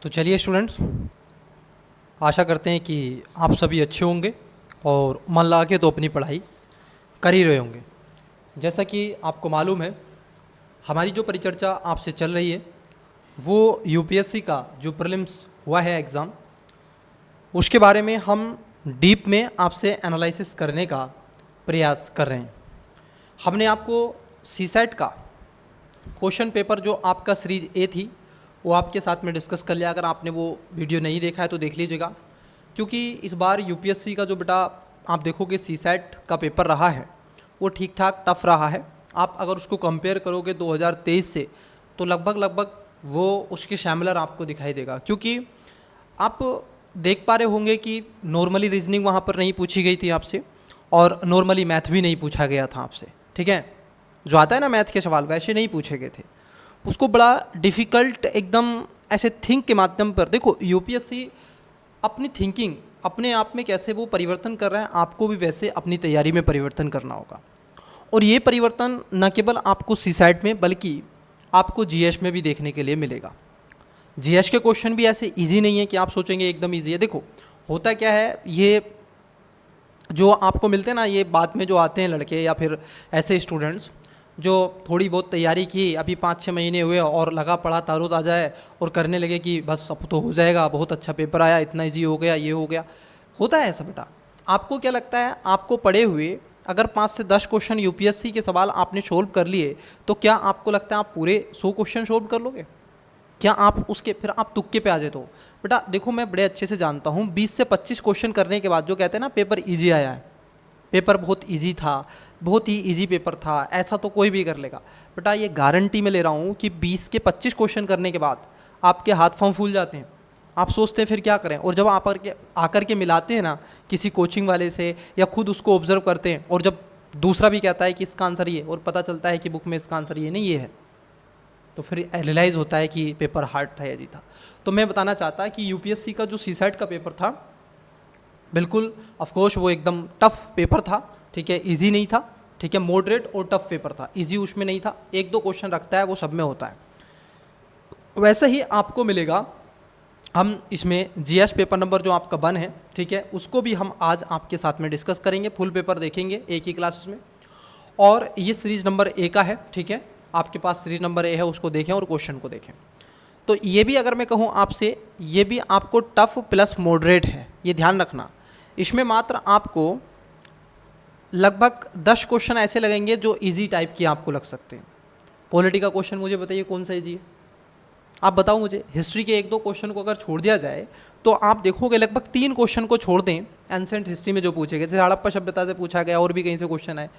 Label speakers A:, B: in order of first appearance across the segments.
A: तो चलिए स्टूडेंट्स, आशा करते हैं कि आप सभी अच्छे होंगे और मन लगा के तो अपनी पढ़ाई कर ही रहे होंगे। जैसा कि आपको मालूम है, हमारी जो परिचर्चा आपसे चल रही है वो यूपीएससी का जो प्रीलिम्स हुआ है एग्ज़ाम, उसके बारे में हम डीप में आपसे एनालिसिस करने का प्रयास कर रहे हैं। हमने आपको सीसेट का क्वेश्चन पेपर जो आपका सीरीज ए थी वो आपके साथ में डिस्कस कर लिया। अगर आपने वो वीडियो नहीं देखा है तो देख लीजिएगा, क्योंकि इस बार यूपीएससी का जो बेटा आप देखोगे सीसेट का पेपर रहा है वो ठीक ठाक टफ रहा है। आप अगर उसको कंपेयर करोगे 2023 से तो लगभग वो उसके सिमिलर आपको दिखाई देगा, क्योंकि आप देख पा रहे होंगे कि नॉर्मली रीजनिंग वहाँ पर नहीं पूछी गई थी आपसे और नॉर्मली मैथ भी नहीं पूछा गया था आपसे। ठीक है, जो आता है ना मैथ के सवाल वैसे नहीं पूछे गए थे, उसको बड़ा डिफ़िकल्ट एकदम ऐसे थिंक के माध्यम पर। देखो यूपीएससी अपनी थिंकिंग अपने आप में कैसे वो परिवर्तन कर रहा है, आपको भी वैसे अपनी तैयारी में परिवर्तन करना होगा। और ये परिवर्तन न केवल आपको सीसेट में बल्कि आपको जीएस में भी देखने के लिए मिलेगा। जीएस के क्वेश्चन भी ऐसे इजी नहीं है कि आप सोचेंगे एकदम इजी है। देखो होता क्या है, ये जो आपको मिलते हैं ना, ये बाद में जो आते हैं लड़के या फिर ऐसे स्टूडेंट्स जो थोड़ी बहुत तैयारी की, अभी 5-6 महीने हुए और लगा पड़ा ताज़ा है और करने लगे कि बस अब तो हो जाएगा, बहुत अच्छा पेपर आया, इतना इजी हो गया, ये हो गया। होता है ऐसा बेटा। आपको क्या लगता है, आपको पढ़े हुए अगर 5 से 10 क्वेश्चन यूपीएससी के सवाल आपने सोल्व कर लिए तो क्या आपको लगता है आप पूरे 100 क्वेश्चन सोल्व कर लोगे? क्या आप उसके फिर आप तुक्के पे आ जाए तो? बेटा देखो, मैं बड़े अच्छे से जानता हूँ 20 से 25 क्वेश्चन करने के बाद जो कहते हैं ना पेपर इजी आया है, पेपर बहुत इजी था, बहुत ही इजी पेपर था, ऐसा तो कोई भी कर लेगा। बेटा ये गारंटी में ले रहा हूँ कि 20 के 25 क्वेश्चन करने के बाद आपके हाथ पांव फूल जाते हैं। आप सोचते हैं फिर क्या करें, और जब आप आकर के मिलाते हैं ना किसी कोचिंग वाले से या खुद उसको ऑब्जर्व करते हैं, और जब दूसरा भी कहता है कि इसका आंसर ये और पता चलता है कि बुक में इसका आंसर ये नहीं ये है, तो फिर रियलाइज़ होता है कि पेपर हार्ड था या जी था। तो मैं बताना चाहता कि यूपीएससी का जो सीसेट का पेपर था, बिल्कुल ऑफकोर्स वो एकदम टफ पेपर था। ठीक है, इजी नहीं था। ठीक है, मॉडरेट और टफ पेपर था, इजी उसमें नहीं था। 1-2 क्वेश्चन रखता है, वो सब में होता है। वैसे ही आपको मिलेगा। हम इसमें जीएस पेपर नंबर जो आपका 1 है, ठीक है, उसको भी हम आज आपके साथ में डिस्कस करेंगे। फुल पेपर देखेंगे एक ही क्लासेस में। और ये सीरीज नंबर ए का है। ठीक है, आपके पास सीरीज नंबर ए है, उसको देखें और क्वेश्चन को देखें। तो ये भी अगर मैं कहूँ आपसे, ये भी आपको टफ प्लस मॉडरेट है, ये ध्यान रखना। इसमें मात्र आपको लगभग 10 क्वेश्चन ऐसे लगेंगे जो इजी टाइप के आपको लग सकते हैं। पॉलिटी का क्वेश्चन मुझे बताइए कौन सा इजी है, आप बताओ मुझे। हिस्ट्री के 1-2 क्वेश्चन को अगर छोड़ दिया जाए तो आप देखोगे लगभग 3 क्वेश्चन को छोड़ दें एंसेंट हिस्ट्री में जो पूछे गए, जैसे हड़प्पा सभ्यता से पूछा गया और भी कहीं से क्वेश्चन आए,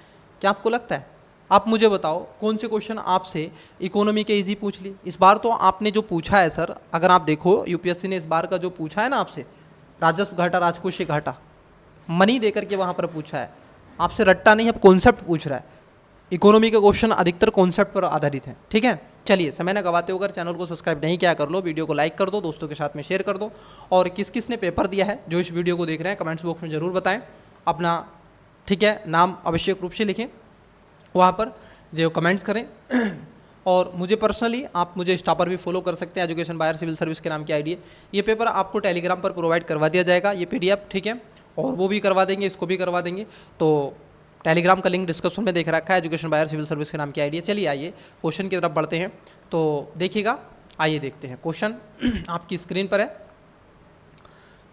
A: क्या आपको लगता है? आप मुझे बताओ कौन से क्वेश्चन आपसे इकोनॉमी के इजी पूछ लिए। इस बार तो आपने जो पूछा है सर, अगर आप देखो यूपीएससी ने इस बार का जो पूछा है ना आपसे, राजस्व घाटा राजकोषीय घाटा मनी देकर के वहाँ पर पूछा है आपसे, रट्टा नहीं, अब कॉन्सेप्ट पूछ रहा है। इकोनॉमी के क्वेश्चन अधिकतर कॉन्सेप्ट पर आधारित हैं। ठीक है, चलिए समय न गवाते होकर चैनल को सब्सक्राइब नहीं किया कर लो, वीडियो को लाइक कर दो, दोस्तों के साथ में शेयर कर दो। और किस किस ने पेपर दिया है जो इस वीडियो को देख रहे हैं, कमेंट्स बॉक्स में ज़रूर बताएं अपना। ठीक है, नाम आवश्यक रूप से लिखें वहाँ पर, जो कमेंट्स करें। और मुझे पर्सनली आप मुझे इंस्टा पर भी फॉलो कर सकते हैं, एजुकेशन बायर सिविल सर्विस के नाम की आईडी है। ये पेपर आपको टेलीग्राम पर प्रोवाइड करवा दिया जाएगा, ये पीडीएफ। ठीक है, और वो भी करवा देंगे, इसको भी करवा देंगे। तो टेलीग्राम का लिंक डिस्क्रिप्शन में देख रखा है, एजुकेशन बायर सिविल सर्विस के नाम की आईडी है। चलिए आइए क्वेश्चन की तरफ बढ़ते हैं, तो देखिएगा। आइए देखते हैं क्वेश्चन आपकी स्क्रीन पर है।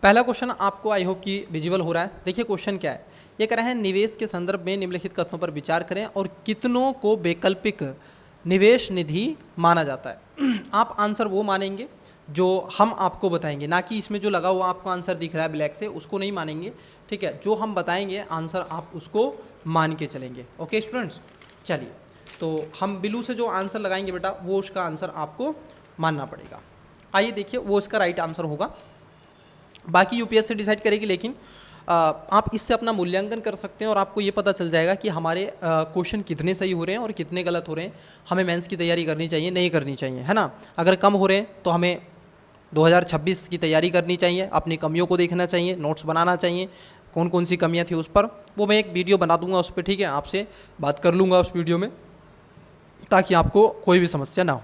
A: पहला क्वेश्चन आपको आई होप कि विजिबल हो रहा है। देखिए क्वेश्चन क्या है, ये कह रहे हैं निवेश के संदर्भ में निम्नलिखित कथनों पर विचार करें और कितनों को वैकल्पिक निवेश निधि माना जाता है। आप आंसर वो मानेंगे जो हम आपको बताएंगे, ना कि इसमें जो लगा हुआ आपको आंसर दिख रहा है ब्लैक से, उसको नहीं मानेंगे। ठीक है, जो हम बताएंगे आंसर आप उसको मान के चलेंगे। ओके स्टूडेंट्स, चलिए तो हम ब्लू से जो आंसर लगाएंगे बेटा, वो उसका आंसर आपको मानना पड़ेगा। आइए देखिए, वो इसका राइट आंसर होगा। बाकी यूपीएससी डिसाइड करेगी, लेकिन आप इससे अपना मूल्यांकन कर सकते हैं और आपको ये पता चल जाएगा कि हमारे क्वेश्चन कितने सही हो रहे हैं और कितने गलत हो रहे हैं। हमें मेंस की तैयारी करनी चाहिए, नहीं करनी चाहिए, है ना। अगर कम हो रहे हैं तो हमें 2026 की तैयारी करनी चाहिए, अपनी कमियों को देखना चाहिए, नोट्स बनाना चाहिए, कौन कौन सी कमियां थी उस पर। वो मैं एक वीडियो बना दूंगा उस पर, ठीक है, आपसे बात कर लूँगा उस वीडियो में, ताकि आपको कोई भी समस्या ना हो।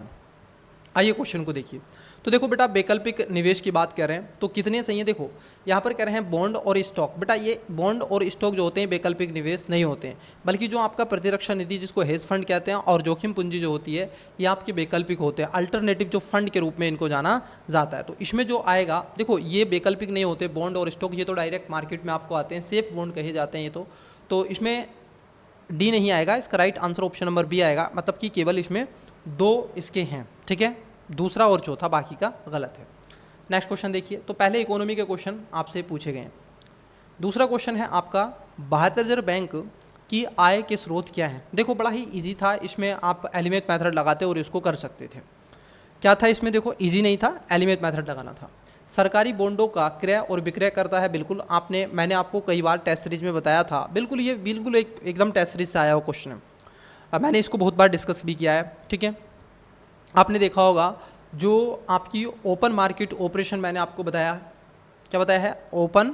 A: आइए क्वेश्चन को देखिए। तो देखो बेटा, वैकल्पिक निवेश की बात कर रहे हैं तो कितने सही है। देखो यहाँ पर कह रहे हैं बॉन्ड और स्टॉक। बेटा ये बॉन्ड और स्टॉक जो होते हैं वैकल्पिक निवेश नहीं होते हैं, बल्कि जो आपका प्रतिरक्षा निधि जिसको हेज फंड कहते हैं और जोखिम पूंजी जो होती है ये आपके वैकल्पिक होते हैं, अल्टरनेटिव जो फंड के रूप में इनको जाना जाता है। तो इसमें जो आएगा, देखो ये वैकल्पिक नहीं होते बॉन्ड और स्टॉक, ये तो डायरेक्ट मार्केट में आपको आते हैं, सेफ बॉन्ड कहे जाते हैं ये तो इसमें डी नहीं आएगा, इसका right answer option number B आएगा। मतलब कि केवल इसमें दो इसके हैं, ठीक है, दूसरा और चौथा, बाकी का गलत है। नेक्स्ट क्वेश्चन देखिए। तो पहले इकोनॉमी के क्वेश्चन आपसे पूछे गए हैं। दूसरा क्वेश्चन है आपका, भारतीय रिजर्व बैंक की आय के स्रोत क्या है। देखो बड़ा ही इजी था, इसमें आप एलिमेंट मेथड लगाते और इसको कर सकते थे। क्या था इसमें, देखो इजी नहीं था, एलिमेंट मेथड लगाना था। सरकारी बॉन्डों का क्रय और विक्रय करता है, बिल्कुल मैंने आपको कई बार टेस्ट सीरीज में बताया था, बिल्कुल ये बिल्कुल एकदम टेस्ट सीरीज से आया हुआ क्वेश्चन है। अब मैंने इसको बहुत बार डिस्कस भी किया है, ठीक है। आपने देखा होगा जो आपकी ओपन मार्केट ऑपरेशन मैंने आपको बताया, क्या बताया है, ओपन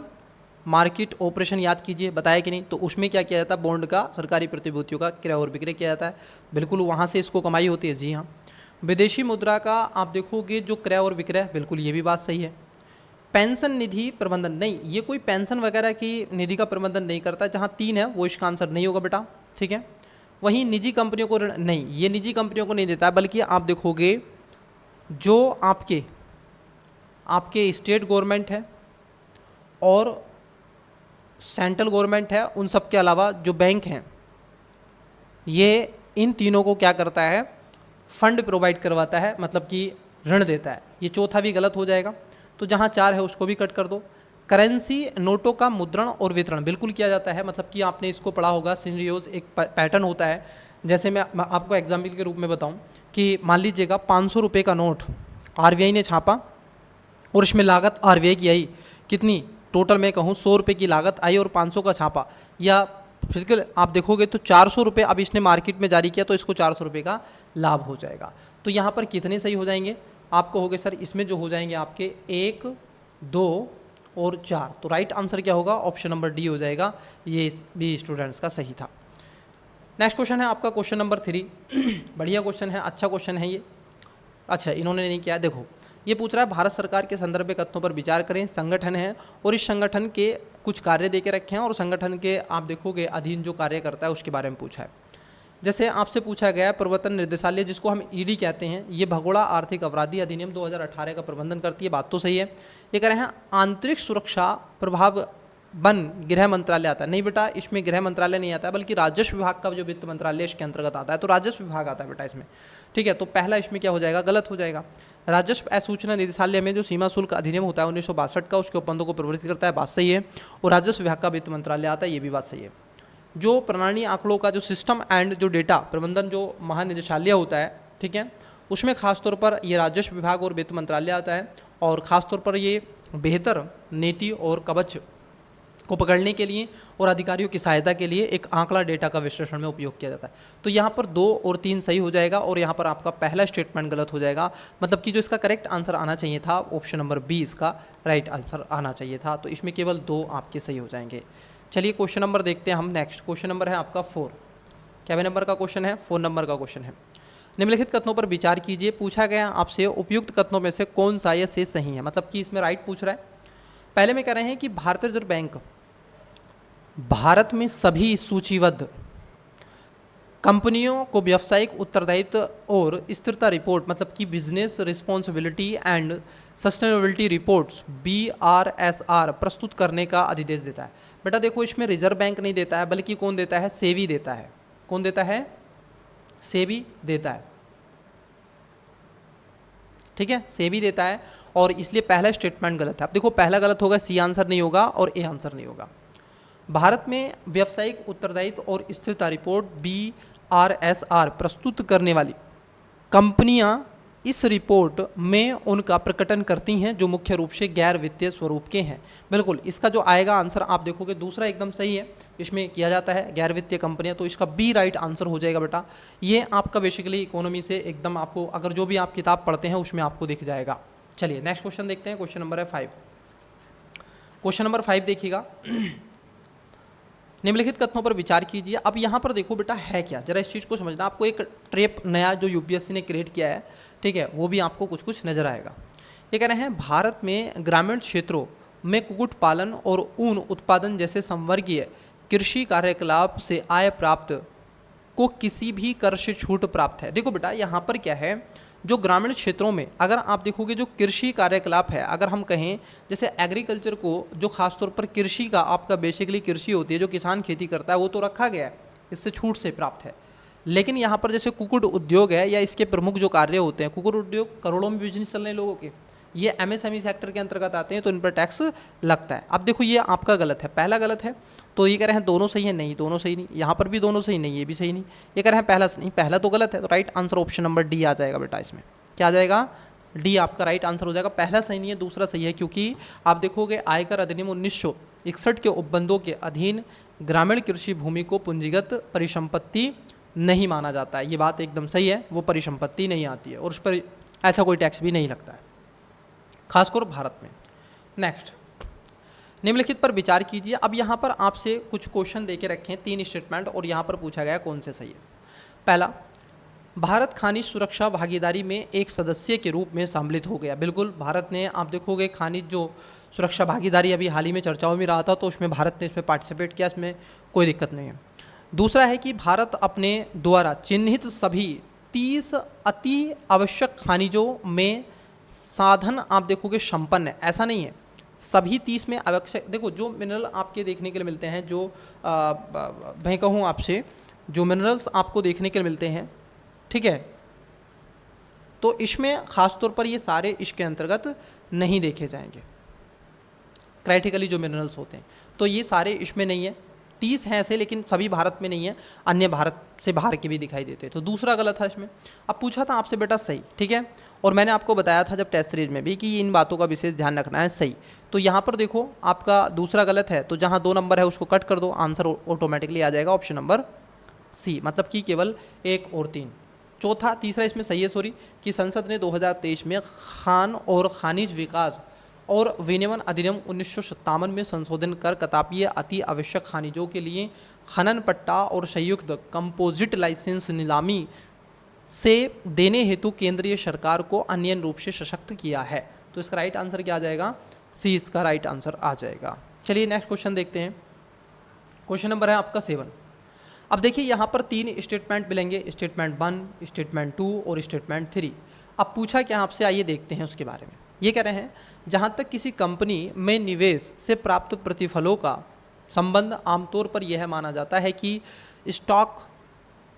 A: मार्केट ऑपरेशन याद कीजिए, बताया कि नहीं। तो उसमें क्या किया जाता है, बॉन्ड का, सरकारी प्रतिभूतियों का क्रय और विक्रय किया जाता है, बिल्कुल वहाँ से इसको कमाई होती है, जी हाँ। विदेशी मुद्रा का आप देखोगे जो क्रय और विक्रय, बिल्कुल ये भी बात सही है। पेंशन निधि प्रबंधन, नहीं ये कोई पेंशन वगैरह की निधि का प्रबंधन नहीं करता, जहाँ 3 है वो इसका आंसर नहीं होगा बेटा, ठीक है। वहीं निजी कंपनियों को ऋण, नहीं ये निजी कंपनियों को नहीं देता है, बल्कि आप देखोगे जो आपके स्टेट गवर्नमेंट है और सेंट्रल गवर्नमेंट है, उन सब के अलावा जो बैंक हैं, ये इन तीनों को क्या करता है, फंड प्रोवाइड करवाता है, मतलब कि ऋण देता है। ये चौथा भी गलत हो जाएगा, तो जहाँ 4 है उसको भी कट कर दो। करेंसी नोटों का मुद्रण और वितरण बिल्कुल किया जाता है, मतलब कि आपने इसको पढ़ा होगा, सिनेरियोज एक पैटर्न होता है। जैसे मैं आपको एग्जाम्पल के रूप में बताऊं कि मान लीजिएगा 500 रुपये का नोट आरबीआई ने छापा और इसमें लागत आरबीआई की आई कितनी, टोटल मैं कहूँ 100 रुपये की लागत आई और 500 का छापा, या फिजिकल आप देखोगे तो 400 रुपये अब इसने मार्केट में जारी किया, तो इसको 400 रुपये का लाभ हो जाएगा। तो यहाँ पर कितने सही हो जाएंगे, आपको हो गए सर इसमें जो हो जाएंगे आपके 1, 2 और 4। तो राइट आंसर क्या होगा, ऑप्शन नंबर डी हो जाएगा, ये भी स्टूडेंट्स का सही था। नेक्स्ट क्वेश्चन है आपका क्वेश्चन नंबर 3। बढ़िया क्वेश्चन है, अच्छा क्वेश्चन है ये। अच्छा इन्होंने नहीं किया, देखो ये पूछ रहा है भारत सरकार के संदर्भ में कथनों पर विचार करें। संगठन है और इस संगठन के कुछ कार्य दे के रखे हैं और संगठन के आप देखोगे अधीन जो कार्य करता है उसके बारे में पूछा है। जैसे आपसे पूछा गया है प्रवर्तन निर्देशालय जिसको हम ईडी कहते हैं, ये भगोड़ा आर्थिक अपराधी अधिनियम 2018 का प्रबंधन करती है, बात तो सही है। ये कह रहे हैं आंतरिक सुरक्षा प्रभाव वन गृह मंत्रालय आता है, नहीं बेटा इसमें गृह मंत्रालय नहीं आता है, बल्कि राजस्व विभाग का जो वित्त मंत्रालय इसके अंतर्गत आता है, तो राजस्व विभाग आता है बेटा इसमें, ठीक है। तो पहला इसमें क्या हो जाएगा, गलत हो जाएगा। राजस्व एसूचना निदेशालय में जो सीमा शुल्क अधिनियम होता है 1962 का, उसके उपबंधों को प्रवर्तित करता है, बात सही है। और राजस्व विभाग का वित्त मंत्रालय आता है, ये भी बात सही है। जो प्रणाली आंकड़ों का जो सिस्टम एंड जो डेटा प्रबंधन जो महानिदेशालय होता है, ठीक है, उसमें खासतौर पर ये राजस्व विभाग और वित्त मंत्रालय आता है। और ख़ासतौर पर ये बेहतर नीति और कवच को पकड़ने के लिए और अधिकारियों की सहायता के लिए एक आंकड़ा डेटा का विश्लेषण में उपयोग किया जाता है। तो यहाँ पर 2 और 3 सही हो जाएगा और यहाँ पर आपका पहला स्टेटमेंट गलत हो जाएगा, मतलब कि जो इसका करेक्ट आंसर आना चाहिए था ऑप्शन नंबर बी इसका राइट आंसर आना चाहिए था। तो इसमें केवल 2 आपके सही हो जाएंगे। चलिए क्वेश्चन नंबर देखते हैं हम। नेक्स्ट क्वेश्चन नंबर है आपका 4। क्या नंबर का क्वेश्चन है, 4 नंबर का क्वेश्चन है। निम्नलिखित कथनों पर विचार कीजिए। पूछा गया आपसे उपयुक्त कथनों में से कौन सा या से सही है, मतलब कि इसमें राइट पूछ रहा है। पहले में कह रहे हैं कि भारतीय रिजर्व बैंक भारत में सभी सूचीबद्ध कंपनियों को व्यावसायिक उत्तरदायित्व और स्थिरता रिपोर्ट, मतलब कि business responsibility and sustainability reports BRSR प्रस्तुत करने का अधिदेश देता है। बेटा देखो इसमें रिजर्व बैंक नहीं देता है, बल्कि कौन देता है, सेबी देता है। कौन देता है, सेबी देता है, ठीक है, सेबी देता है। और इसलिए पहला स्टेटमेंट गलत है। अब देखो पहला गलत होगा, सी आंसर नहीं होगा और ए आंसर नहीं होगा। भारत में व्यावसायिक उत्तरदायित्व और स्थिरता रिपोर्ट BRSR प्रस्तुत करने वाली कंपनियां इस रिपोर्ट में उनका प्रकटन करती हैं जो मुख्य रूप से गैर वित्तीय स्वरूप के हैं। बिल्कुल इसका जो आएगा आंसर आप देखोगे दूसरा एकदम सही है, इसमें किया जाता है गैर वित्तीय कंपनियां, तो इसका बी राइट आंसर हो जाएगा बेटा। ये आपका बेसिकली इकोनॉमी से एकदम आपको अगर जो भी आप किताब पढ़ते हैं उसमें आपको दिख जाएगा। चलिए नेक्स्ट क्वेश्चन देखते हैं। क्वेश्चन नंबर है 5। क्वेश्चन नंबर 5 देखिएगा। निम्नलिखित कथनों पर विचार कीजिए। अब यहाँ पर देखो बेटा है क्या, जरा इस चीज़ को समझना। आपको एक ट्रेप नया जो यूपीएससी ने क्रिएट किया है, ठीक है, वो भी आपको कुछ कुछ नजर आएगा। ये कह रहे हैं भारत में ग्रामीण क्षेत्रों में कुक्कुट पालन और ऊन उत्पादन जैसे संवर्गीय कृषि कार्यकलाप से आय प्राप्त को किसी भी कर से छूट प्राप्त है। देखो बेटा यहाँ पर क्या है, जो ग्रामीण क्षेत्रों में अगर आप देखोगे जो कृषि कार्यकलाप है, अगर हम कहें जैसे एग्रीकल्चर को, जो खासतौर पर कृषि का आपका बेसिकली कृषि होती है, जो किसान खेती करता है, वो तो रखा गया है, इससे छूट से प्राप्त है। लेकिन यहाँ पर जैसे कुक्कुट उद्योग है या इसके प्रमुख जो कार्य होते हैं, कुक्कुट उद्योग करोड़ों में बिजनेस चल रहे हैं लोगों के, ये एमएसएमई सेक्टर के अंतर्गत आते हैं, तो इन पर टैक्स लगता है। अब देखो ये आपका गलत है, पहला गलत है, तो ये कह रहे हैं दोनों सही है, नहीं दोनों सही नहीं, यहाँ पर भी दोनों सही नहीं, ये भी सही नहीं, ये कह रहे हैं पहला नहीं, पहला तो गलत है, तो right answer option number D आ जाएगा बेटा। इसमें क्या आ जाएगा, डी आपका राइट आंसर हो जाएगा। पहला सही नहीं है, दूसरा सही है, क्योंकि आप देखोगे आयकर अधिनियम 1961 के उपबंधों के अधीन ग्रामीण कृषि भूमि को पूंजीगत परिसंपत्ति नहीं माना जाता है। ये बात एकदम सही है, वो परिसंपत्ति नहीं आती है और उस पर ऐसा कोई टैक्स भी नहीं लगता है, खासकर भारत में। नेक्स्ट, निम्नलिखित पर विचार कीजिए। अब यहाँ पर आपसे कुछ क्वेश्चन देके रखे हैं, 3 स्टेटमेंट, और यहाँ पर पूछा गया कौन से सही है। पहला, भारत खनिज सुरक्षा भागीदारी में एक सदस्य के रूप में सम्मिलित हो गया। बिल्कुल, भारत ने, आप देखोगे खनिज जो सुरक्षा भागीदारी अभी हाल ही में चर्चाओं में रहा था, तो उसमें भारत ने इसमें पार्टिसिपेट किया, इसमें कोई दिक्कत नहीं है। दूसरा है कि भारत अपने द्वारा चिन्हित सभी 30 अति आवश्यक खनिजों में साधन आप देखोगे संपन्न है, ऐसा नहीं है सभी 30 में आवश्यक। देखो जो मिनरल आपके देखने के लिए मिलते हैं, जो मैं कहूँ आपसे, जो मिनरल्स आपको देखने के लिए मिलते हैं, ठीक है, तो इसमें खास तौर पर ये सारे इसके अंतर्गत नहीं देखे जाएंगे। क्राइटिकली जो मिनरल्स होते हैं, तो ये सारे इसमें नहीं है। 30 हैं ऐसे, लेकिन सभी भारत में नहीं है, अन्य भारत से बाहर के भी दिखाई देते हैं, तो दूसरा गलत था इसमें। अब पूछा था आपसे बेटा सही, ठीक है, और मैंने आपको बताया था जब टेस्ट सीरीज में भी कि इन बातों का विशेष ध्यान रखना है, सही। तो यहाँ पर देखो आपका दूसरा गलत है, तो जहाँ 2 नंबर है उसको कट कर दो, आंसर ऑटोमेटिकली आ जाएगा ऑप्शन नंबर सी, मतलब कि केवल 1 और 3। चौथा, तीसरा इसमें सही है, सॉरी, कि संसद ने 2023 में खान और खनिज विकास और विनियमन अधिनियम 1957 में संशोधन कर कतापीय अति आवश्यक खनिजों के लिए खनन पट्टा और संयुक्त कंपोजिट लाइसेंस नीलामी से देने हेतु केंद्रीय सरकार को अन्य रूप से सशक्त किया है। तो इसका राइट आंसर क्या आ जाएगा, सी इसका राइट आंसर आ जाएगा। चलिए नेक्स्ट क्वेश्चन देखते हैं। क्वेश्चन नंबर है आपका 7। अब देखिए यहाँ पर 3 स्टेटमेंट मिलेंगे, स्टेटमेंट 1, स्टेटमेंट 2 और स्टेटमेंट 3। अब पूछा क्या आपसे, आइए देखते हैं उसके बारे में। ये कह रहे हैं जहाँ तक किसी कंपनी में निवेश से प्राप्त प्रतिफलों का संबंध आमतौर पर यह माना जाता है कि स्टॉक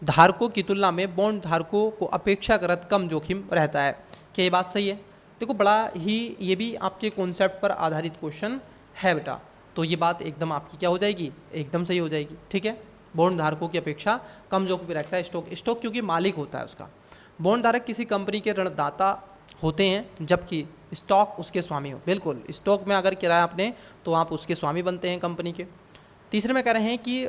A: धारकों की तुलना में बॉन्ड धारकों को अपेक्षाकृत कम जोखिम रहता है। क्या ये बात सही है? देखो बड़ा ही ये भी आपके कॉन्सेप्ट पर आधारित क्वेश्चन है बेटा, तो ये बात एकदम आपकी क्या हो जाएगी, एकदम सही हो जाएगी, ठीक है। बॉन्ड धारकों की अपेक्षा कम जोखिम रखता है स्टॉक क्योंकि मालिक होता है उसका। बॉन्ड धारक किसी कंपनी के ऋणदाता होते हैं, जबकि स्टॉक उसके स्वामी हो। बिल्कुल, स्टॉक में अगर किराया आपने तो आप उसके स्वामी बनते हैं कंपनी के। तीसरे में कह रहे हैं कि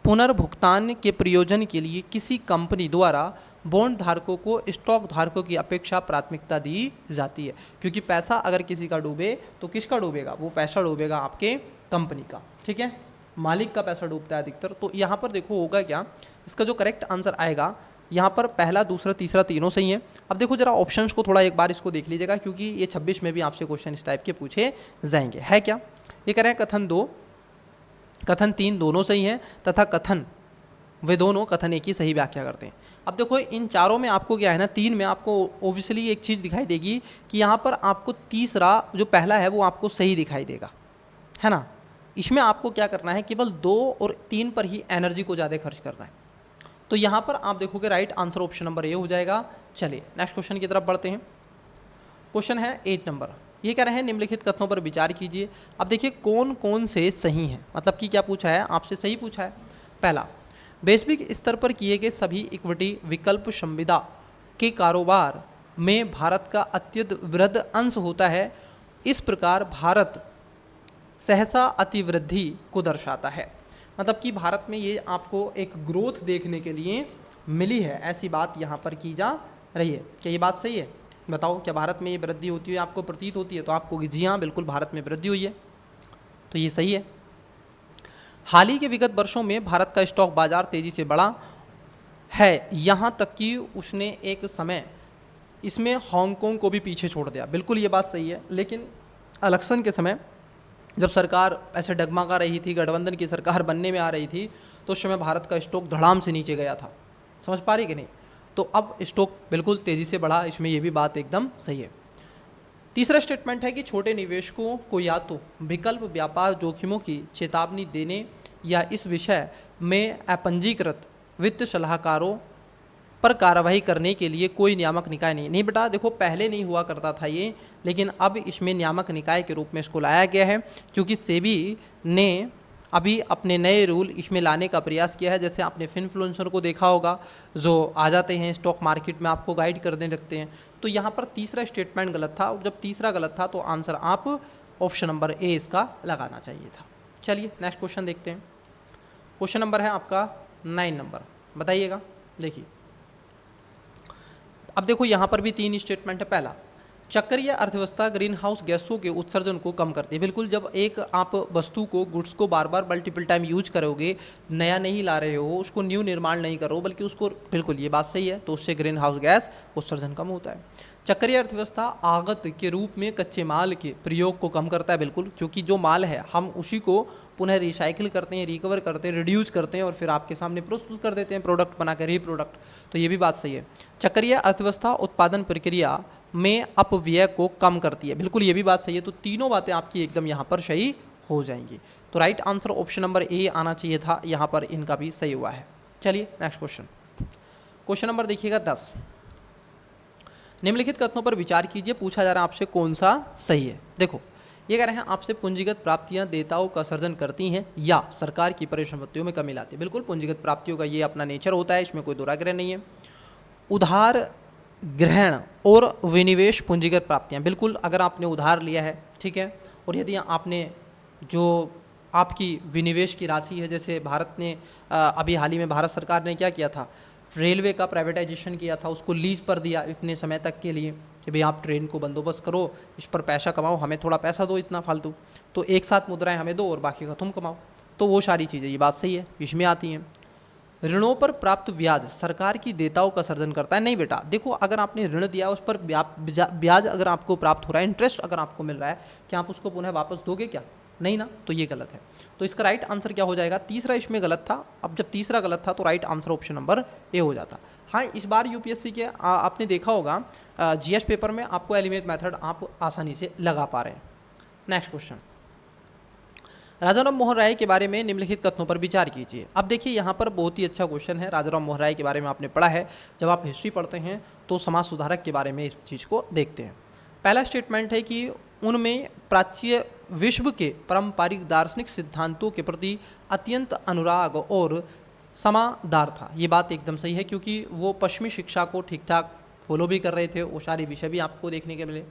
A: पुनर्भुगतान के प्रयोजन के लिए किसी कंपनी द्वारा बॉन्ड धारकों को स्टॉक धारकों की अपेक्षा प्राथमिकता दी जाती है, क्योंकि पैसा अगर किसी का डूबे तो किसका डूबेगा, वो पैसा डूबेगा आपके कंपनी का, ठीक है, मालिक का पैसा डूबता है अधिकतर। तो यहाँ पर देखो होगा क्या, इसका जो करेक्ट आंसर आएगा यहाँ पर पहला, दूसरा, तीसरा तीनों सही है। अब देखो जरा ऑप्शंस को थोड़ा एक बार इसको देख लीजिएगा, क्योंकि ये 26 में भी आपसे क्वेश्चन इस टाइप के पूछे जाएंगे। है क्या, ये कह रहे हैं कथन 2, कथन 3 दोनों सही हैं, तथा कथन वे दोनों कथन एक ही सही व्याख्या करते हैं। अब देखो इन चारों में आपको क्या है ना, 3 में आपको ओबियसली एक चीज़ दिखाई देगी कि यहाँ पर आपको तीसरा जो पहला है वो आपको सही दिखाई देगा, है ना। इसमें आपको क्या करना है, केवल 2 और 3 पर ही एनर्जी को ज़्यादा खर्च करना है। तो यहाँ पर आप देखोगे right answer option number A हो जाएगा। चलिए नेक्स्ट क्वेश्चन की तरफ बढ़ते हैं। क्वेश्चन है 8 नंबर। ये कह रहे हैं निम्नलिखित कथनों पर विचार कीजिए। अब देखिए कौन कौन से सही हैं, मतलब कि क्या पूछा है आपसे, सही पूछा है। पहला, वैश्विक स्तर पर किए गए सभी इक्विटी विकल्प संविदा के कारोबार में भारत का अत्यंत वृहद अंश होता है। इस प्रकार भारत सहसा अतिवृद्धि को दर्शाता है, मतलब कि भारत में ये आपको एक ग्रोथ देखने के लिए मिली है, ऐसी बात यहाँ पर की जा रही है। क्या ये बात सही है? बताओ, क्या भारत में ये वृद्धि होती है, आपको प्रतीत होती है? तो आपको जी हाँ, बिल्कुल भारत में वृद्धि हुई है, तो ये सही है। हाल ही के विगत वर्षों में भारत का स्टॉक बाजार तेजी से बढ़ा है, यहाँ तक कि उसने एक समय इसमें हांगकांग को भी पीछे छोड़ दिया। बिल्कुल ये बात सही है, लेकिन इलेक्शन के समय जब सरकार ऐसे डगमगा रही थी, गठबंधन की सरकार बनने में आ रही थी, तो उस समय भारत का स्टॉक धड़ाम से नीचे गया था। समझ पा रही कि नहीं? तो अब स्टॉक बिल्कुल तेज़ी से बढ़ा, इसमें ये भी बात एकदम सही है। तीसरा स्टेटमेंट है कि छोटे निवेशकों को या तो विकल्प व्यापार जोखिमों की चेतावनी देने या इस विषय में अपंजीकृत वित्त सलाहकारों पर कार्रवाई करने के लिए कोई नियामक निकाय नहीं बेटा, देखो पहले नहीं हुआ करता था ये, लेकिन अब इसमें नियामक निकाय के रूप में इसको लाया गया है, क्योंकि सेबी ने अभी अपने नए रूल इसमें लाने का प्रयास किया है। जैसे आपने फिनफ्लुएंसर को देखा होगा, जो आ जाते हैं स्टॉक मार्केट में, आपको गाइड करने लगते हैं। तो यहाँ पर तीसरा स्टेटमेंट गलत था, और जब तीसरा गलत था तो आंसर आप ऑप्शन नंबर ए इसका लगाना चाहिए था। चलिए नेक्स्ट क्वेश्चन देखते हैं। क्वेश्चन नंबर है आपका 9 नंबर, बताइएगा। देखिए अब देखो यहाँ पर भी 3 स्टेटमेंट है। पहला, चक्रीय अर्थव्यवस्था ग्रीन हाउस गैसों के उत्सर्जन को कम करती है। बिल्कुल, जब एक आप वस्तु को, गुड्स को बार बार मल्टीपल टाइम यूज करोगे, नया नहीं ला रहे हो, उसको न्यू निर्माण नहीं करो, बल्कि उसको, बिल्कुल ये बात सही है, तो उससे ग्रीन हाउस गैस उत्सर्जन कम होता है। चक्रीय अर्थव्यवस्था आगत के रूप में कच्चे माल के प्रयोग को कम करता है। बिल्कुल, क्योंकि जो माल है हम उसी को पुनः रिसाइकिल करते हैं, रिकवर करते हैं, रिड्यूस करते हैं और फिर आपके सामने प्रस्तुत कर देते हैं प्रोडक्ट बना के, रीप्रोडक्ट। तो ये भी बात सही है। चक्रीय अर्थव्यवस्था उत्पादन प्रक्रिया में अपव्यय को कम करती है। बिल्कुल ये भी बात सही है। तो तीनों बातें आपकी एकदम यहाँ पर सही हो जाएंगी। तो right answer option number A आना चाहिए था, यहाँ पर इनका भी सही हुआ है। चलिए नेक्स्ट क्वेश्चन। क्वेश्चन नंबर देखिएगा 10। निम्नलिखित कथनों पर विचार कीजिए। पूछा जा रहा है आपसे कौन सा सही है। देखो ये कह रहे हैं आपसे पूंजीगत प्राप्तियां देयताओं का सर्जन करती हैं या सरकार की परिसंपत्तियों में कमी लाती है। बिल्कुल, पूंजीगत प्राप्तियों का ये अपना नेचर होता है, इसमें कोई दुराग्रह नहीं है। उधार ग्रहण और विनिवेश पूंजीगत प्राप्तियां। बिल्कुल, अगर आपने उधार लिया है, ठीक है, और यदि आपने जो आपकी विनिवेश की राशि है, जैसे भारत ने अभी हाल ही में भारत सरकार ने क्या किया था, रेलवे का प्राइवेटाइजेशन किया था, उसको लीज पर दिया इतने समय तक के लिए कि भाई आप ट्रेन को बंदोबस्त करो, इस पर पैसा कमाओ, हमें थोड़ा पैसा दो इतना फालतू, तो एक साथ मुद्राएं हमें दो और बाकी का तुम कमाओ। तो वो सारी चीज़ें, ये बात सही है, इसमें आती हैं। ऋणों पर प्राप्त ब्याज सरकार की देयताओं का सर्जन करता है। नहीं बेटा, देखो अगर आपने ऋण दिया उस पर ब्याज अगर आपको प्राप्त हो रहा है, इंटरेस्ट अगर आपको मिल रहा है, क्या आप उसको पुनः वापस दोगे क्या? नहीं ना, तो ये गलत है। तो इसका राइट आंसर क्या हो जाएगा? तीसरा इसमें गलत था। अब जब तीसरा गलत था तो right answer option number A हो जाता। हाँ, इस बार यूपीएससी के आपने देखा होगा जीएस पेपर में आपको एलिमेंट मेथड आप आसानी से लगा पा रहे हैं। नेक्स्ट क्वेश्चन, राजा राम मोहन राय के बारे में निम्नलिखित कथनों पर विचार कीजिए। अब देखिए यहाँ पर बहुत ही अच्छा क्वेश्चन है। राजा राम मोहन राय के बारे में आपने पढ़ा है, जब आप हिस्ट्री पढ़ते हैं तो समाज सुधारक के बारे में इस चीज़ को देखते हैं। पहला स्टेटमेंट है कि उनमें प्राच्य विश्व के पारंपरिक दार्शनिक सिद्धांतों के प्रति अत्यंत अनुराग और समादार था। ये बात एकदम सही है, क्योंकि वो पश्चिमी शिक्षा को ठीक ठाक फॉलो भी कर रहे थे, वो सारे विषय भी आपको देखने के मिले।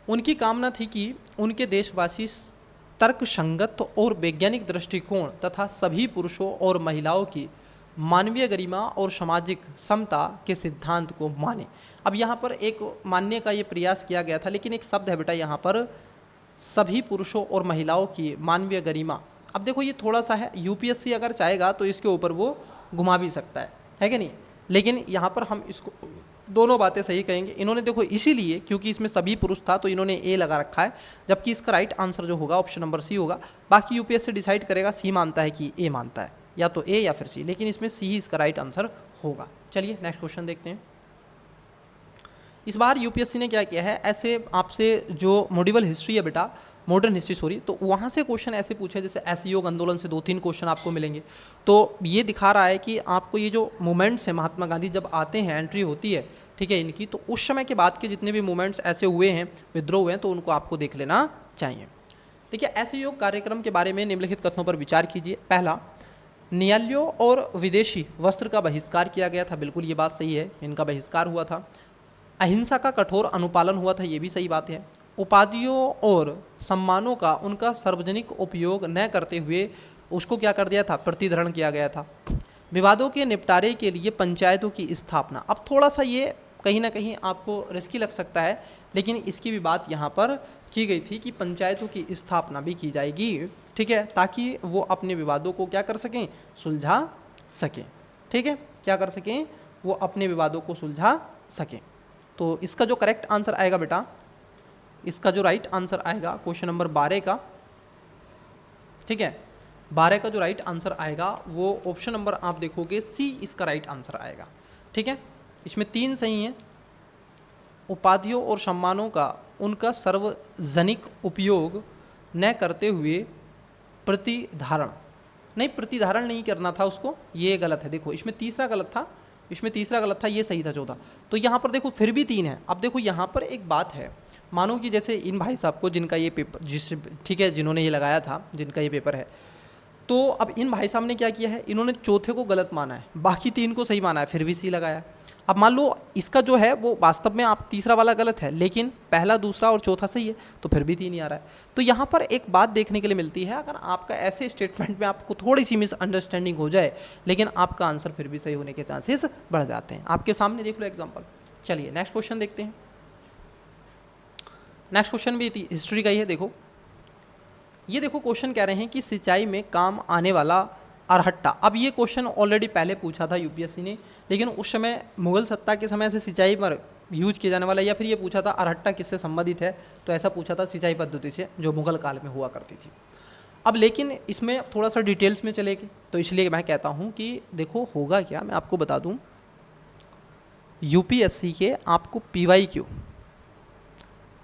A: उनकी कामना थी कि उनके देशवासी तर्कसंगत और वैज्ञानिक दृष्टिकोण तथा सभी पुरुषों और महिलाओं की मानवीय गरिमा और सामाजिक समता के सिद्धांत को माने। अब यहाँ पर एक मानने का ये प्रयास किया गया था, लेकिन एक शब्द है बेटा यहाँ पर, सभी पुरुषों और महिलाओं की मानवीय गरिमा। अब देखो ये थोड़ा सा है, यूपीएससी अगर चाहेगा तो इसके ऊपर वो घुमा भी सकता है कि नहीं, लेकिन यहाँ पर हम इसको दोनों बातें सही कहेंगे। इन्होंने देखो इसीलिए क्योंकि इसमें सभी पुरुष था तो इन्होंने ए लगा रखा है, जबकि इसका राइट आंसर जो होगा ऑप्शन नंबर सी होगा। बाकी यूपीएससी डिसाइड करेगा सी मानता है कि ए मानता है, या तो ए या फिर सी, लेकिन इसमें सी ही इसका राइट आंसर होगा। चलिए नेक्स्ट क्वेश्चन देखते हैं। इस बार यूपीएससी ने क्या किया है, ऐसे आपसे जो मॉड्यूल हिस्ट्री है बेटा, मॉडर्न हिस्ट्री सॉरी, तो वहाँ से क्वेश्चन ऐसे पूछे, जैसे असहयोग आंदोलन से 2-3 क्वेश्चन आपको मिलेंगे। तो ये दिखा रहा है कि आपको ये जो मूवमेंट्स हैं, महात्मा गांधी जब आते हैं, एंट्री होती है, ठीक है, इनकी, तो उस समय के बाद के जितने भी मूवमेंट्स ऐसे हुए हैं, विद्रोह हुए हैं, तो उनको आपको देख लेना चाहिए। देखिए असहयोग कार्यक्रम के बारे में निम्नलिखित कथनों पर विचार कीजिए। पहला, न्यायालयों और विदेशी वस्त्र का बहिष्कार किया गया था। बिल्कुल ये बात सही है, इनका बहिष्कार हुआ था। अहिंसा का कठोर अनुपालन हुआ था, ये भी सही बात है। उपाधियों और सम्मानों का उनका सार्वजनिक उपयोग न करते हुए उसको क्या कर दिया था, प्रतिधरण किया गया था। विवादों के निपटारे के लिए पंचायतों की स्थापना। अब थोड़ा सा ये कहीं ना कहीं आपको रिस्की लग सकता है, लेकिन इसकी भी बात यहाँ पर की गई थी कि पंचायतों की स्थापना भी की जाएगी ठीक है, ताकि वो अपने विवादों को क्या कर सकें, सुलझा सकें। ठीक है, क्या कर सकें, वो अपने विवादों को सुलझा सकें। तो इसका जो करेक्ट आंसर आएगा बेटा, इसका जो राइट आंसर आएगा क्वेश्चन नंबर 12 का, ठीक है, 12 का जो राइट आंसर आएगा वो ऑप्शन नंबर आप देखोगे सी इसका राइट आंसर आएगा। ठीक है, इसमें 3 सही हैं। उपाधियों और सम्मानों का उनका सार्वजनिक उपयोग न करते हुए प्रतिधारण, नहीं प्रतिधारण नहीं करना था उसको, ये गलत है। देखो इसमें तीसरा गलत था, इसमें तीसरा गलत था, ये सही था चौथा। तो यहाँ पर देखो फिर भी 3 है। अब देखो यहाँ पर एक बात है, मानो कि जैसे इन भाई साहब को जिनका ये पेपर ठीक है, जिन्होंने ये लगाया था, जिनका ये पेपर है, तो अब इन भाई साहब ने क्या किया है, इन्होंने चौथे को गलत माना है, बाकी 3 को सही माना है, फिर भी सी लगाया। अब मान लो इसका जो है वो वास्तव में आप तीसरा वाला गलत है, लेकिन पहला दूसरा और चौथा सही है, तो फिर भी 3 ही आ रहा है। तो यहाँ पर एक बात देखने के लिए मिलती है, अगर आपका ऐसे स्टेटमेंट में आपको थोड़ी सी मिसअंडरस्टैंडिंग हो जाए, लेकिन आपका आंसर फिर भी सही होने के चांसेस बढ़ जाते हैं। आपके सामने देख लो एग्जाम्पल। चलिए नेक्स्ट क्वेश्चन देखते हैं। नेक्स्ट क्वेश्चन भी हिस्ट्री का ही है। देखो ये देखो क्वेश्चन कह रहे हैं कि सिंचाई में काम आने वाला अरहट्टा। अब ये क्वेश्चन ऑलरेडी पहले पूछा था यूपीएससी ने, लेकिन उस समय मुगल सत्ता के समय से सिंचाई पर यूज किया जाने वाला, या फिर ये पूछा था अरहट्टा किससे संबंधित है, तो ऐसा पूछा था सिंचाई पद्धति से जो मुगल काल में हुआ करती थी। अब लेकिन इसमें थोड़ा सा डिटेल्स में चलेगी, तो इसलिए मैं कहता हूँ कि देखो होगा क्या, मैं आपको बता दूँ, यूपीएससी के आपको PYQ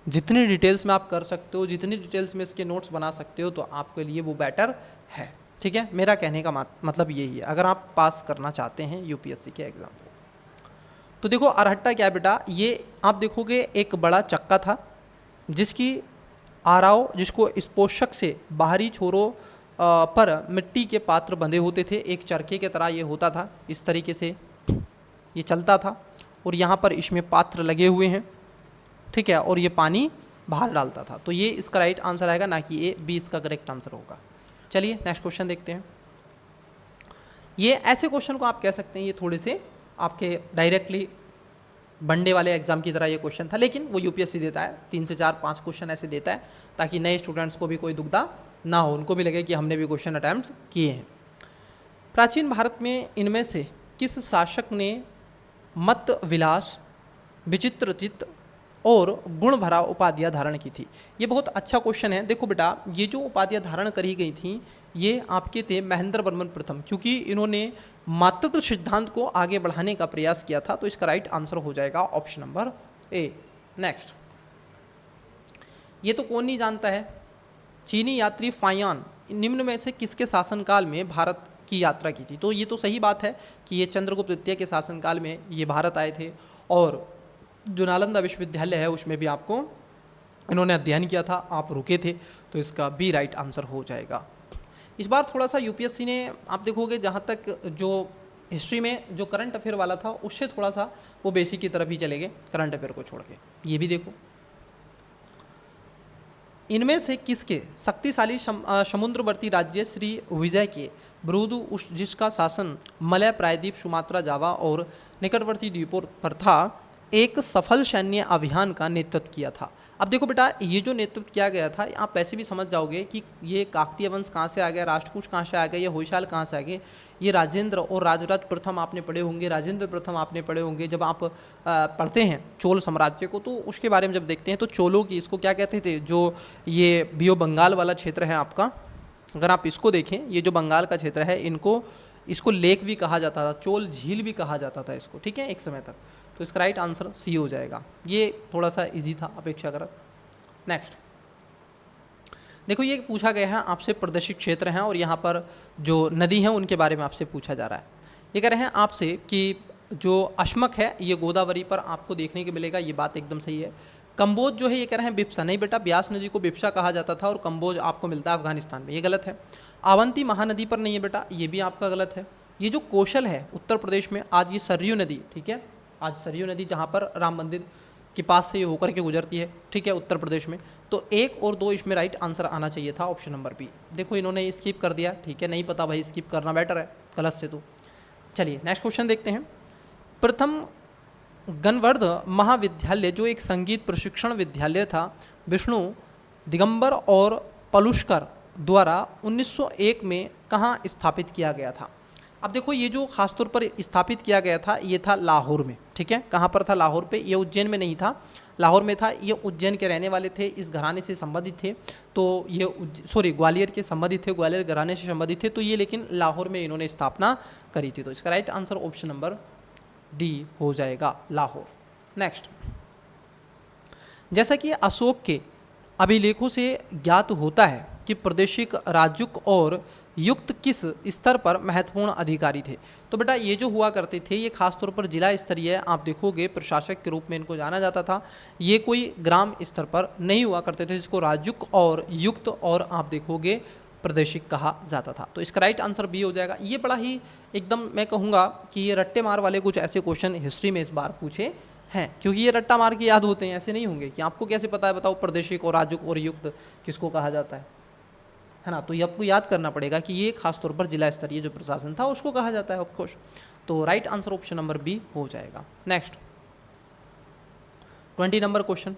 A: जितनी डिटेल्स में आप कर सकते हो, जितनी डिटेल्स में इसके नोट्स बना सकते हो, तो आपके लिए वो बेटर है। ठीक है, मेरा कहने का मतलब यही है, अगर आप पास करना चाहते हैं यूपीएससी के एग्ज़ाम को। तो देखो अरहट्टा क्या है बेटा, ये आप देखोगे एक बड़ा चक्का था जिसकी आराव, जिसको स्पोषक से बाहरी छोरों पर मिट्टी के पात्र बंधे होते थे, एक चरखे के तरह ये होता था, इस तरीके से ये चलता था, और यहाँ पर इसमें पात्र लगे हुए हैं, ठीक है, और ये पानी बाहर डालता था। तो ये इसका राइट आंसर आएगा, ना कि A, B इसका करेक्ट आंसर होगा। चलिए नेक्स्ट क्वेश्चन देखते हैं। ये ऐसे क्वेश्चन को आप कह सकते हैं, ये थोड़े से आपके डायरेक्टली बनने वाले एग्जाम की तरह ये क्वेश्चन था, लेकिन वो यूपीएससी देता है 3 से 4 5 क्वेश्चन ऐसे देता है, ताकि नए स्टूडेंट्स को भी कोई दुविधा ना हो, उनको भी लगे कि हमने भी क्वेश्चन अटैम्प्ट किए हैं। प्राचीन भारत में इनमें से किस शासक ने मत विलास, विचित्र चित्त और गुण भरा उपाधियाँ धारण की थी? ये बहुत अच्छा क्वेश्चन है। देखो बेटा, ये जो उपाधियाँ धारण करी गई थी ये आपके थे महेंद्र वर्मन प्रथम, क्योंकि इन्होंने मातृत्व सिद्धांत को आगे बढ़ाने का प्रयास किया था। तो इसका राइट आंसर हो जाएगा ऑप्शन नंबर A। नेक्स्ट, ये तो कौन नहीं जानता है, चीनी यात्री फायान निम्न में से किसके शासनकाल में भारत की यात्रा की थी? तो ये तो सही बात है कि ये चंद्रगुप्त द्वितीय के शासनकाल में ये भारत आए थे, और जो नालंदा विश्वविद्यालय है उसमें भी आपको इन्होंने अध्ययन किया था, आप रुके थे, तो इसका B राइट आंसर हो जाएगा। इस बार थोड़ा सा यूपीएससी ने आप देखोगे, जहाँ तक जो हिस्ट्री में जो करंट अफेयर वाला था उससे थोड़ा सा वो बेसिक की तरफ ही चले गए, करंट अफेयर को छोड़ के। ये भी देखो, इनमें से किसके शक्तिशाली समुद्रवर्ती राज्य श्री विजय के विरुद्ध जिसका शासन मलय प्रायद्वीप, सुमात्रा, जावा और निकटवर्ती द्वीपों पर था, एक सफल सैन्य अभियान का नेतृत्व किया था? अब देखो बेटा, ये जो नेतृत्व किया गया था, आप ऐसे भी समझ जाओगे कि ये काकतीय वंश कहाँ से आ गया, राष्ट्रकूट कहाँ से आ गया, ये होयसाल कहाँ से आ गए, ये राजेंद्र और राजराज प्रथम आपने पढ़े होंगे, राजेंद्र प्रथम आपने पढ़े होंगे। जब आप पढ़ते हैं चोल साम्राज्य को, तो उसके बारे में जब देखते हैं तो चोलों की, इसको क्या कहते थे, जो ये बियो बंगाल वाला क्षेत्र है आपका, अगर आप इसको देखें, ये जो बंगाल का क्षेत्र है, इसको लेक भी कहा जाता था, चोल झील भी कहा जाता था इसको, ठीक है, एक समय तक। तो इसका राइट आंसर C हो जाएगा। ये थोड़ा सा इजी था अपेक्षाकृत। नेक्स्ट देखो, ये पूछा गया है आपसे प्रदेशित क्षेत्र हैं, और यहाँ पर जो नदी हैं उनके बारे में आपसे पूछा जा रहा है। ये कह रहे हैं आपसे कि जो अश्मक है ये गोदावरी पर आपको देखने को मिलेगा, ये बात एकदम सही है। कंबोज जो है ये कह रहे हैं बिप्सा, नहीं बेटा, ब्यास नदी को बिप्सा कहा जाता था, और कंबोज आपको मिलता है अफगानिस्तान में, ये गलत है। आवंती महानदी पर नहीं है बेटा, ये भी आपका गलत है। ये जो कौशल है उत्तर प्रदेश में, आज ये सरयू नदी, ठीक है, आज सरयू नदी जहाँ पर राम मंदिर के पास से ये होकर के गुजरती है, ठीक है, उत्तर प्रदेश में। तो 1 और 2 इसमें राइट आंसर आना चाहिए था, ऑप्शन नंबर B। देखो इन्होंने स्किप कर दिया, ठीक है, नहीं पता भाई, स्किप करना बेटर है गलत से। तो चलिए नेक्स्ट क्वेश्चन देखते हैं। प्रथम गणवर्ध महाविद्यालय जो एक संगीत प्रशिक्षण विद्यालय था, विष्णु दिगंबर और पलुष्कर द्वारा 1901 में कहाँ स्थापित किया गया था। अब देखो ये जो खास तौर पर स्थापित किया गया था ये था लाहौर में, ठीक है। कहाँ पर था? लाहौर पे। ये उज्जैन में नहीं था, लाहौर में था। ये उज्जैन के रहने वाले थे, इस घराने से संबंधित थे। तो ये ग्वालियर के संबंधित थे, ग्वालियर घराने से संबंधित थे। तो ये लेकिन लाहौर में इन्होंने स्थापना करी थी। तो इसका right answer option number D हो जाएगा, लाहौर। नेक्स्ट, जैसा कि अशोक के अभिलेखों से ज्ञात होता है कि प्रादेशिक राजयुक और युक्त किस स्तर पर महत्वपूर्ण अधिकारी थे। तो बेटा ये जो हुआ करते थे ये खास तौर पर जिला स्तरीय आप देखोगे प्रशासक के रूप में इनको जाना जाता था। ये कोई ग्राम स्तर पर नहीं हुआ करते थे, जिसको राजयुक और युक्त और आप देखोगे प्रादेशिक कहा जाता था। तो इसका राइट आंसर बी हो जाएगा। ये बड़ा ही एकदम मैं कहूँगा कि ये रट्टे मार वाले कुछ ऐसे क्वेश्चन हिस्ट्री में इस बार पूछे हैं, क्योंकि ये रट्टा मार के याद होते हैं, ऐसे नहीं होंगे कि आपको कैसे पता है बताओ प्रादेशिक और राजयुक और युक्त किसको कहा जाता है ना। तो ये आपको याद करना पड़ेगा कि ये खास तौर पर जिला स्तरीय जो प्रशासन था उसको कहा जाता है ऑफकोर्स। तो right answer option number B हो जाएगा। नेक्स्ट 20 नंबर क्वेश्चन,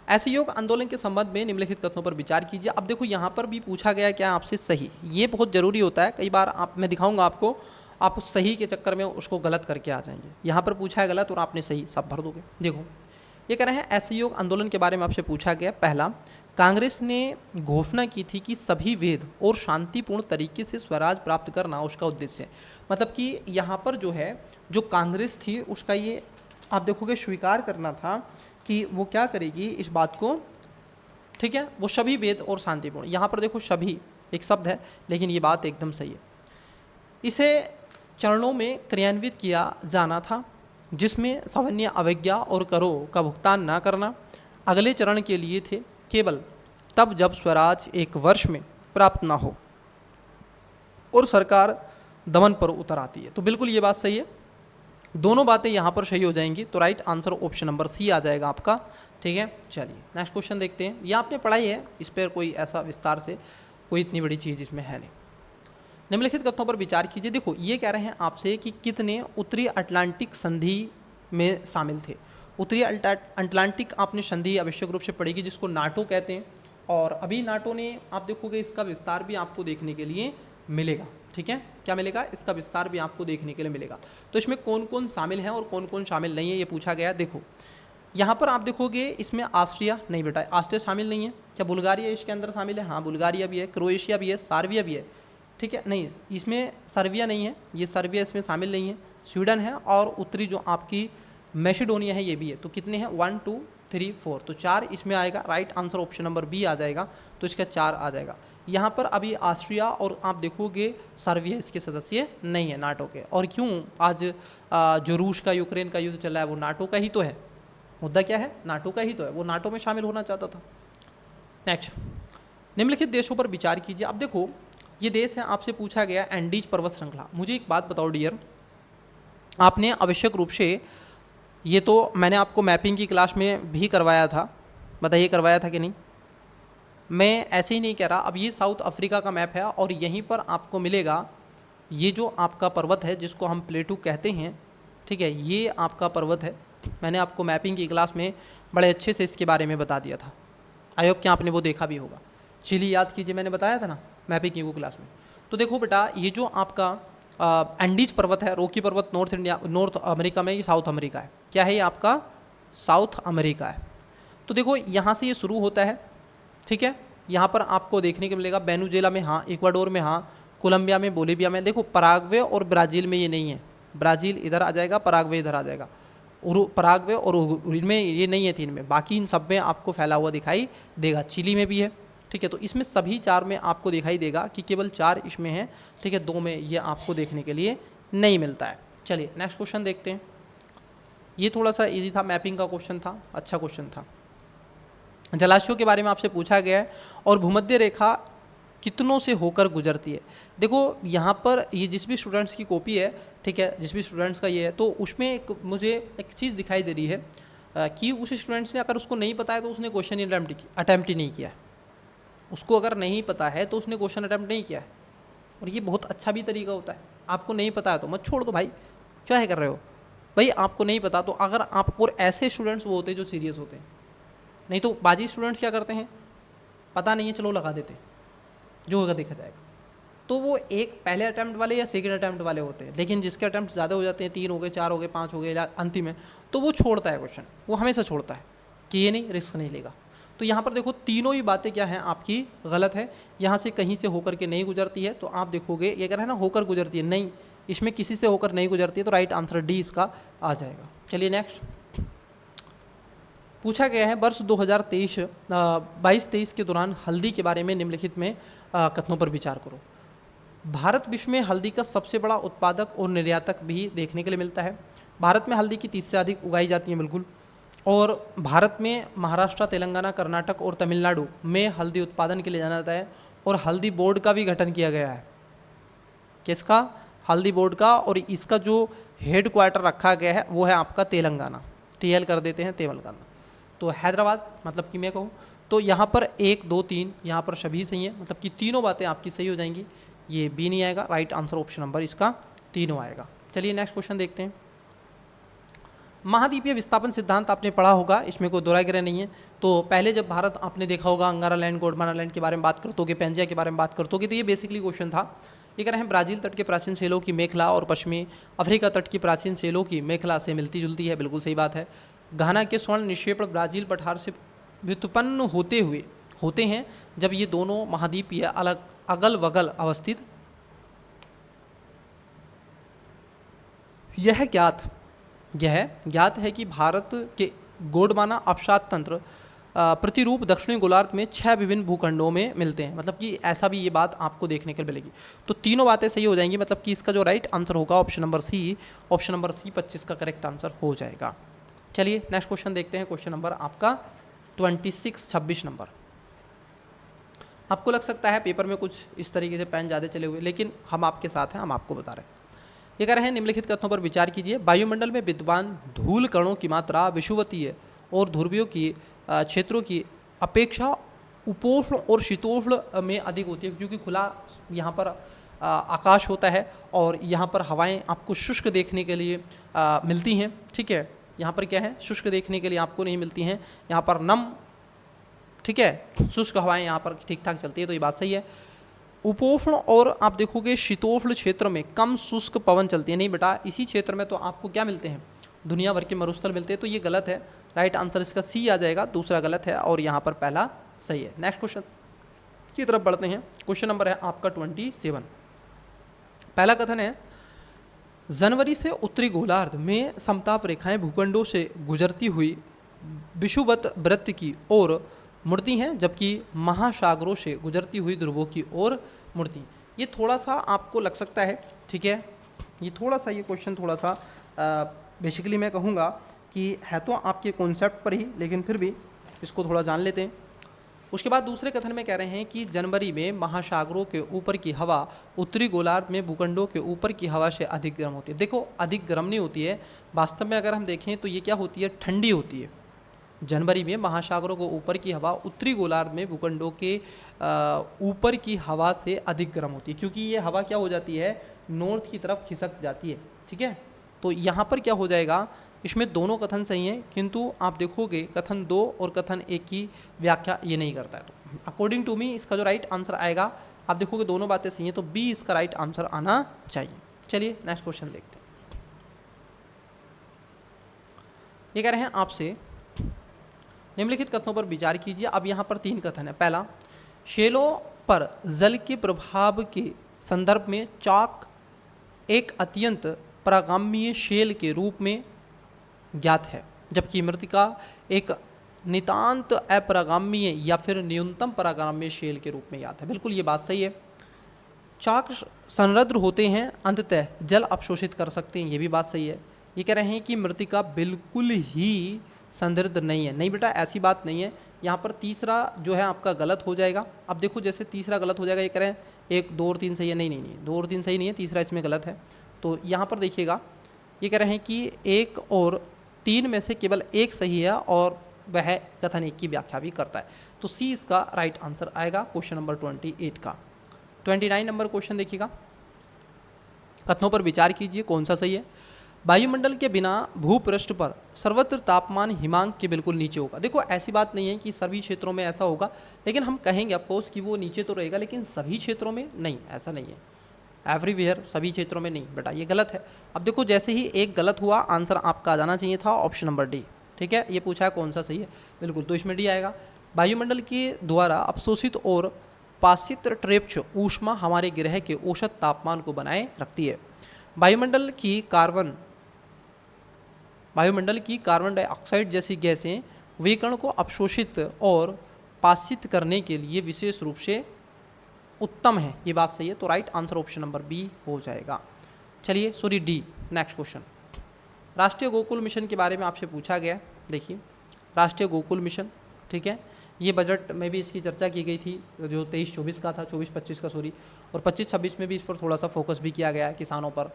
A: असहयोग आंदोलन के संबंध में निम्नलिखित कथनों पर विचार कीजिए। अब देखो यहाँ पर भी पूछा गया क्या आपसे सही, ये बहुत जरूरी होता है। कई बार मैं दिखाऊंगा आपको, आप सही के चक्कर में उसको गलत करके आ जाएंगे। यहाँ पर पूछा है गलत और आपने सही सब भर दोगे। देखो ये कह रहे हैं असहयोग आंदोलन के बारे में आपसे पूछा गया। पहला, कांग्रेस ने घोषणा की थी कि सभी वेद और शांतिपूर्ण तरीके से स्वराज प्राप्त करना उसका उद्देश्य है। मतलब कि यहाँ पर जो है जो कांग्रेस थी उसका ये आप देखोगे स्वीकार करना था कि वो क्या करेगी इस बात को, ठीक है। वो सभी वेद और शांतिपूर्ण, यहाँ पर देखो सभी एक शब्द है लेकिन ये बात एकदम सही है। इसे चरणों में क्रियान्वित किया जाना था, जिसमें सामान्य अवज्ञा और करों का भुगतान न करना अगले चरण के लिए थे, केवल तब जब स्वराज एक वर्ष में प्राप्त ना हो और सरकार दमन पर उतर आती है। तो बिल्कुल ये बात सही है, दोनों बातें यहाँ पर सही हो जाएंगी। तो right answer option number C आ जाएगा आपका, ठीक है। चलिए नेक्स्ट क्वेश्चन देखते हैं। ये आपने पढ़ाई है, इस पर कोई ऐसा विस्तार से कोई इतनी बड़ी चीज़ इसमें है नहीं। निम्नलिखित कथनों पर विचार कीजिए। देखो ये कह रहे हैं आपसे कि कितने उत्तरी अटलांटिक संधि में शामिल थे। उत्तरी अटलांटिक आपने संधि आवश्यक रूप से पढ़ेगी, जिसको नाटो कहते हैं। और अभी नाटो ने आप देखोगे इसका विस्तार भी आपको देखने के लिए मिलेगा, ठीक है। क्या मिलेगा? इसका विस्तार भी आपको देखने के लिए मिलेगा। तो इसमें कौन कौन शामिल है और कौन कौन शामिल नहीं है ये पूछा गया। देखो यहाँ पर आप देखोगे इसमें ऑस्ट्रिया नहीं बेटा, ऑस्ट्रिया शामिल नहीं है। क्या बुल्गारिया इसके अंदर शामिल है? हाँ बुल्गारिया भी है, क्रोएशिया भी है, सार्बिया भी है, ठीक है। नहीं इसमें सर्बिया नहीं है, ये सर्बिया इसमें शामिल नहीं है। स्वीडन है और उत्तरी जो आपकी मैसेडोनिया है ये भी है। तो कितने हैं? 1 2 3 4, तो 4 इसमें आएगा। Right answer option number B आ जाएगा, तो इसका 4 आ जाएगा। यहाँ पर अभी ऑस्ट्रिया और आप देखोगे सर्बिया इसके सदस्य नहीं है नाटो के। और क्यों? आज जो रूस का यूक्रेन का युद्ध चल रहा है वो नाटो का ही तो है। मुद्दा क्या है? नाटो का ही तो है, वो नाटो में शामिल होना चाहता था। नेक्स्ट, निम्नलिखित देशों पर विचार कीजिए। अब देखो ये देश है, आपसे पूछा गया एंडीज पर्वत श्रृंखला। मुझे एक बात बताओ डियर, आपने आवश्यक रूप से ये तो मैंने आपको मैपिंग की क्लास में भी करवाया था, बताइए करवाया था कि नहीं? मैं ऐसे ही नहीं कह रहा। अब ये साउथ अफ्रीका का मैप है और यहीं पर आपको मिलेगा ये जो आपका पर्वत है जिसको हम प्लेटू कहते हैं, ठीक है। ये आपका पर्वत है, मैंने आपको मैपिंग की क्लास में बड़े अच्छे से इसके बारे में बता दिया था। आई होप कि आपने वो देखा भी होगा। चिली याद कीजिए, मैंने बताया था ना मैपिंग की वो क्लास में। तो देखो बेटा ये जो आपका एंडीज पर्वत है, रॉकी पर्वत नॉर्थ अमेरिका में, ये साउथ अमेरिका है। क्या है? ये आपका साउथ अमेरिका है। तो देखो यहाँ से ये शुरू होता है, ठीक है। यहाँ पर आपको देखने को मिलेगा वेनेजुएला में हाँ, इक्वाडोर में हाँ, कोलंबिया में, बोलिविया में। देखो पराग्वे और ब्राज़ील में ये नहीं है, ब्राज़ील इधर आ जाएगा, पराग्वे इधर आ जाएगा। पराग्वे और इनमें ये नहीं है, 3 में। बाकी इन सब में आपको फैला हुआ दिखाई देगा। चिली में भी है, ठीक है। तो इसमें सभी 4 में आपको दिखाई देगा कि केवल 4 इसमें हैं, ठीक है। 2 में ये आपको देखने के लिए नहीं मिलता है। चलिए नेक्स्ट क्वेश्चन देखते हैं। ये थोड़ा सा इजी था, मैपिंग का क्वेश्चन था, अच्छा क्वेश्चन था। जलाशयों के बारे में आपसे पूछा गया है और भूमध्य रेखा कितनों से होकर गुजरती है। देखो यहाँ पर ये जिस भी स्टूडेंट्स की कॉपी है, ठीक है, जिस भी स्टूडेंट्स का ये है, तो उसमें मुझे एक चीज़ दिखाई दे रही है कि उस स्टूडेंट्स ने अगर उसको नहीं पता है तो उसने क्वेश्चन अटैम्प्ट ही नहीं किया है। उसको अगर नहीं पता है तो उसने क्वेश्चन अटैम्प्ट नहीं किया है। और ये बहुत अच्छा भी तरीका होता है। आपको नहीं पता है तो मत छोड़ दो भाई, क्या है कर रहे हो भाई। आपको नहीं पता तो अगर आप, और ऐसे स्टूडेंट्स वो होते हैं जो सीरियस होते हैं, नहीं तो बाजी स्टूडेंट्स क्या करते हैं, पता नहीं है चलो लगा देते, जो होगा देखा जाएगा। तो वो एक पहले अटैम्प्ट वाले या सेकंड अटैम्प्ट वाले होते हैं, लेकिन जिसके अटैम्प्ट ज़्यादा हो जाते हैं, 3 हो गए, 4 हो गए, 5 हो गए या अंतिम है, तो वो छोड़ता है क्वेश्चन, वो हमेशा छोड़ता है कि ये नहीं, रिस्क नहीं लेगा। तो यहाँ पर देखो तीनों ही बातें क्या हैं आपकी गलत है। यहाँ से कहीं से होकर के नहीं गुजरती है, तो आप देखोगे ये कह रहा है ना होकर गुजरती है, नहीं, इसमें किसी से होकर नहीं गुजरती है, तो राइट आंसर डी इसका आ जाएगा। चलिए नेक्स्ट पूछा गया है, वर्ष 2023 22-23 के दौरान हल्दी के बारे में निम्नलिखित में कथनों पर विचार करो। भारत विश्व में हल्दी का सबसे बड़ा उत्पादक और निर्यातक भी देखने के लिए मिलता है। भारत में हल्दी की 30 से अधिक उगाई जाती है, बिल्कुल। और भारत में महाराष्ट्र, तेलंगाना, कर्नाटक और तमिलनाडु में हल्दी उत्पादन के लिए जाना जाता है। और हल्दी बोर्ड का भी गठन किया गया है। किसका? हल्दी बोर्ड का। और इसका जो हेड क्वार्टर रखा गया है वो है आपका तेलंगाना, TL कर देते हैं तेलंगाना। तो हैदराबाद मतलब कि मैं कहूँ तो यहाँ पर 1 2 3 यहाँ पर सभी सही है, मतलब कि तीनों बातें आपकी सही हो जाएंगी। ये बी नहीं आएगा, राइट आंसर ऑप्शन नंबर इसका तीनों आएगा। चलिए नेक्स्ट क्वेश्चन देखते हैं। महाद्वीपीय विस्थापन सिद्धांत आपने पढ़ा होगा, इसमें कोई दोहराग्रह नहीं है। तो पहले जब भारत आपने देखा होगा अंगारा लैंड, गोंडवाना लैंड के बारे में बात करते पेंजिया के बारे में बात करते तो ये बेसिकली क्वेश्चन था। ये कह रहे हैं ब्राज़ील तट के प्राचीन सेलों की मेखला और पश्चिमी अफ्रीका तट की प्राचीन सेलों की मेखला से मिलती जुलती है, बिल्कुल सही बात है। घाना के स्वर्ण निक्षेपण ब्राज़ील पठार से व्युत्पन्न होते हैं जब ये दोनों महाद्वीपीय अलग अगल वगल अवस्थित। यह ज्ञात है कि भारत के गोंडवाना अवसाद तंत्र प्रतिरूप दक्षिणी गोलार्ध में 6 विभिन्न भूखंडों में मिलते हैं, मतलब कि ऐसा भी ये बात आपको देखने को मिलेगी। तो तीनों बातें सही हो जाएंगी, मतलब कि इसका जो राइट आंसर होगा ऑप्शन नंबर सी 25 का करेक्ट आंसर हो जाएगा। चलिए नेक्स्ट क्वेश्चन देखते हैं। क्वेश्चन नंबर आपका 26 नंबर। आपको लग सकता है पेपर में कुछ इस तरीके से पेन ज़्यादा चले हुए, लेकिन हम आपके साथ हैं, हम आपको बता रहे हैं। ये कह रहे हैं निम्नलिखित कथनों पर विचार कीजिए। वायुमंडल में विद्यमान धूल कणों की मात्रा विषुवतीय और ध्रुवीय की क्षेत्रों की अपेक्षा उपोष्ण और शीतोष्ण में अधिक होती है, क्योंकि खुला यहाँ पर आकाश होता है और यहाँ पर हवाएं आपको शुष्क देखने के लिए मिलती हैं। ठीक है, यहाँ पर क्या है, शुष्क देखने के लिए आपको नहीं मिलती हैं, यहाँ पर नम, ठीक है, शुष्क हवाएं यहाँ पर ठीक ठाक चलती है, तो ये बात सही है। उपोष्ण और आप देखोगे शीतोष्ण क्षेत्र में कम शुष्क पवन चलती है, नहीं बेटा, इसी क्षेत्र में तो आपको क्या मिलते हैं, दुनिया भर के मरुस्थल मिलते हैं, तो ये गलत है। राइट आंसर इसका सी आ जाएगा, दूसरा गलत है और यहाँ पर पहला सही है। नेक्स्ट क्वेश्चन की तरफ बढ़ते हैं। क्वेश्चन नंबर है आपका 27। पहला कथन है, जनवरी से उत्तरी गोलार्ध में समताप रेखाएं भूखंडों से गुजरती हुई विषुवत वृत्त की ओर मुड़ती हैं, जबकि महासागरों से गुजरती हुई ध्रुवों की ओर मुड़ती। ये थोड़ा सा आपको लग सकता है, ठीक है, ये थोड़ा सा ये क्वेश्चन थोड़ा सा बेसिकली मैं कहूँगा कि है तो आपके कॉन्सेप्ट पर ही, लेकिन फिर भी इसको थोड़ा जान लेते हैं। उसके बाद दूसरे कथन में कह रहे हैं कि जनवरी में महासागरों के ऊपर की हवा उत्तरी गोलार्ध में भूखंडों के ऊपर की हवा से अधिक गर्म होती है। देखो, अधिक गर्म नहीं होती है, वास्तव में अगर हम देखें तो ये क्या होती है, ठंडी होती है। जनवरी में महासागरों को ऊपर की हवा उत्तरी गोलार्ध में भूखंडों के ऊपर की हवा से अधिक गर्म होती है, क्योंकि ये हवा क्या हो जाती है, नॉर्थ की तरफ खिसक जाती है। ठीक है, तो यहाँ पर क्या हो जाएगा, इसमें दोनों कथन सही हैं, किंतु आप देखोगे कथन 2 और कथन 1 की व्याख्या ये नहीं करता है। तो अकॉर्डिंग टू मी इसका जो राइट आंसर आएगा, आप देखोगे दोनों बातें सही हैं, तो बी इसका राइट आंसर आना चाहिए। चलिए नेक्स्ट क्वेश्चन देखते हैं। ये कह रहे हैं आपसे निम्नलिखित कथनों पर विचार कीजिए। अब यहाँ पर 3 कथन है। पहला, शेलों पर जल के प्रभाव के संदर्भ में चाक एक अत्यंत परागामीय शेल के रूप में ज्ञात है, जबकि मृतिका एक नितांत अपरागामीय या फिर न्यूनतम परागामीय शेल के रूप में ज्ञात है। बिल्कुल ये बात सही है। चाक संरद्र होते हैं, अंततः जल अवशोषित कर सकते हैं, ये भी बात सही है। ये कह रहे हैं कि मृतिका बिल्कुल ही संदृढ़ नहीं है, नहीं बेटा ऐसी बात नहीं है। यहाँ पर तीसरा जो है आपका गलत हो जाएगा। अब देखो जैसे तीसरा गलत हो जाएगा, ये कह रहे हैं 1 2 और 3 सही है, नहीं 2 और 3 सही नहीं है, तीसरा इसमें गलत है। तो यहाँ पर देखिएगा, ये कह रहे हैं कि 1 और 3 में से केवल 1 सही है और वह कथन 1 की व्याख्या भी करता है। तो सी इसका राइट आंसर आएगा क्वेश्चन नंबर 28 का। 29 नंबर क्वेश्चन देखिएगा, कथनों पर विचार कीजिए कौन सा सही है। वायुमंडल के बिना भूपृष्ठ पर सर्वत्र तापमान हिमांक के बिल्कुल नीचे होगा। देखो ऐसी बात नहीं है कि सभी क्षेत्रों में ऐसा होगा, लेकिन हम कहेंगे ऑफकोर्स कि वो नीचे तो रहेगा, लेकिन सभी क्षेत्रों में नहीं, ऐसा नहीं है। एवरीवेयर, सभी क्षेत्रों में नहीं बेटा, ये गलत है। अब देखो जैसे ही एक गलत हुआ, आंसर आपका आ जाना चाहिए था ऑप्शन नंबर डी। ठीक है, ये पूछा है कौन सा सही है, बिल्कुल, तो इसमें डी आएगा। वायुमंडल के द्वारा अवशोषित और पाश्चित ट्रेप्च ऊष्मा हमारे ग्रह के औसत तापमान को बनाए रखती है। वायुमंडल की कार्बन डाइऑक्साइड जैसी गैसें विकिरण को अवशोषित और पाश्चित करने के लिए विशेष रूप से उत्तम है, ये बात सही है, तो right answer option number B हो जाएगा। चलिए सॉरी डी, नेक्स्ट क्वेश्चन। राष्ट्रीय गोकुल मिशन के बारे में आपसे पूछा गया। देखिए राष्ट्रीय गोकुल मिशन, ठीक है, ये बजट में भी इसकी चर्चा की गई थी, जो 23-24 का था, 24-25 का सॉरी, और 25-26 में भी इस पर थोड़ा सा फोकस भी किया गया है किसानों पर।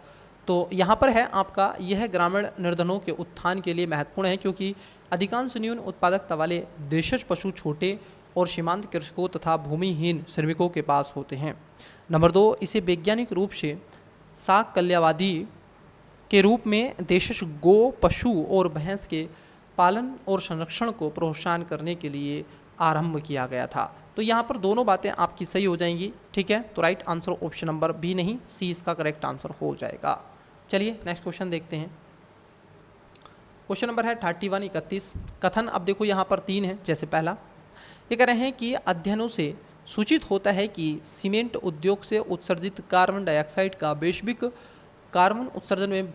A: तो यहाँ पर है आपका, यह ग्रामीण निर्धनों के उत्थान के लिए महत्वपूर्ण है, क्योंकि अधिकांश न्यून उत्पादकता वाले देशज पशु छोटे और सीमांत कृषकों तथा भूमिहीन श्रमिकों के पास होते हैं। नंबर 2, इसे वैज्ञानिक रूप से साख कल्याणवादी के रूप में देशज गो, पशु और भैंस के पालन और संरक्षण को प्रोत्साहन करने के लिए आरंभ किया गया था। तो यहाँ पर दोनों बातें आपकी सही हो जाएंगी। ठीक है, तो right answer option number B नहीं, सी इसका करेक्ट आंसर हो जाएगा। चलिए नेक्स्ट क्वेश्चन देखते हैं। क्वेश्चन नंबर है 31 कथन। अब देखो यहाँ पर 3 है। जैसे पहला ये कह रहे हैं कि अध्ययनों से सूचित होता है कि सीमेंट उद्योग से उत्सर्जित कार्बन डाइऑक्साइड का वैश्विक कार्बन उत्सर्जन में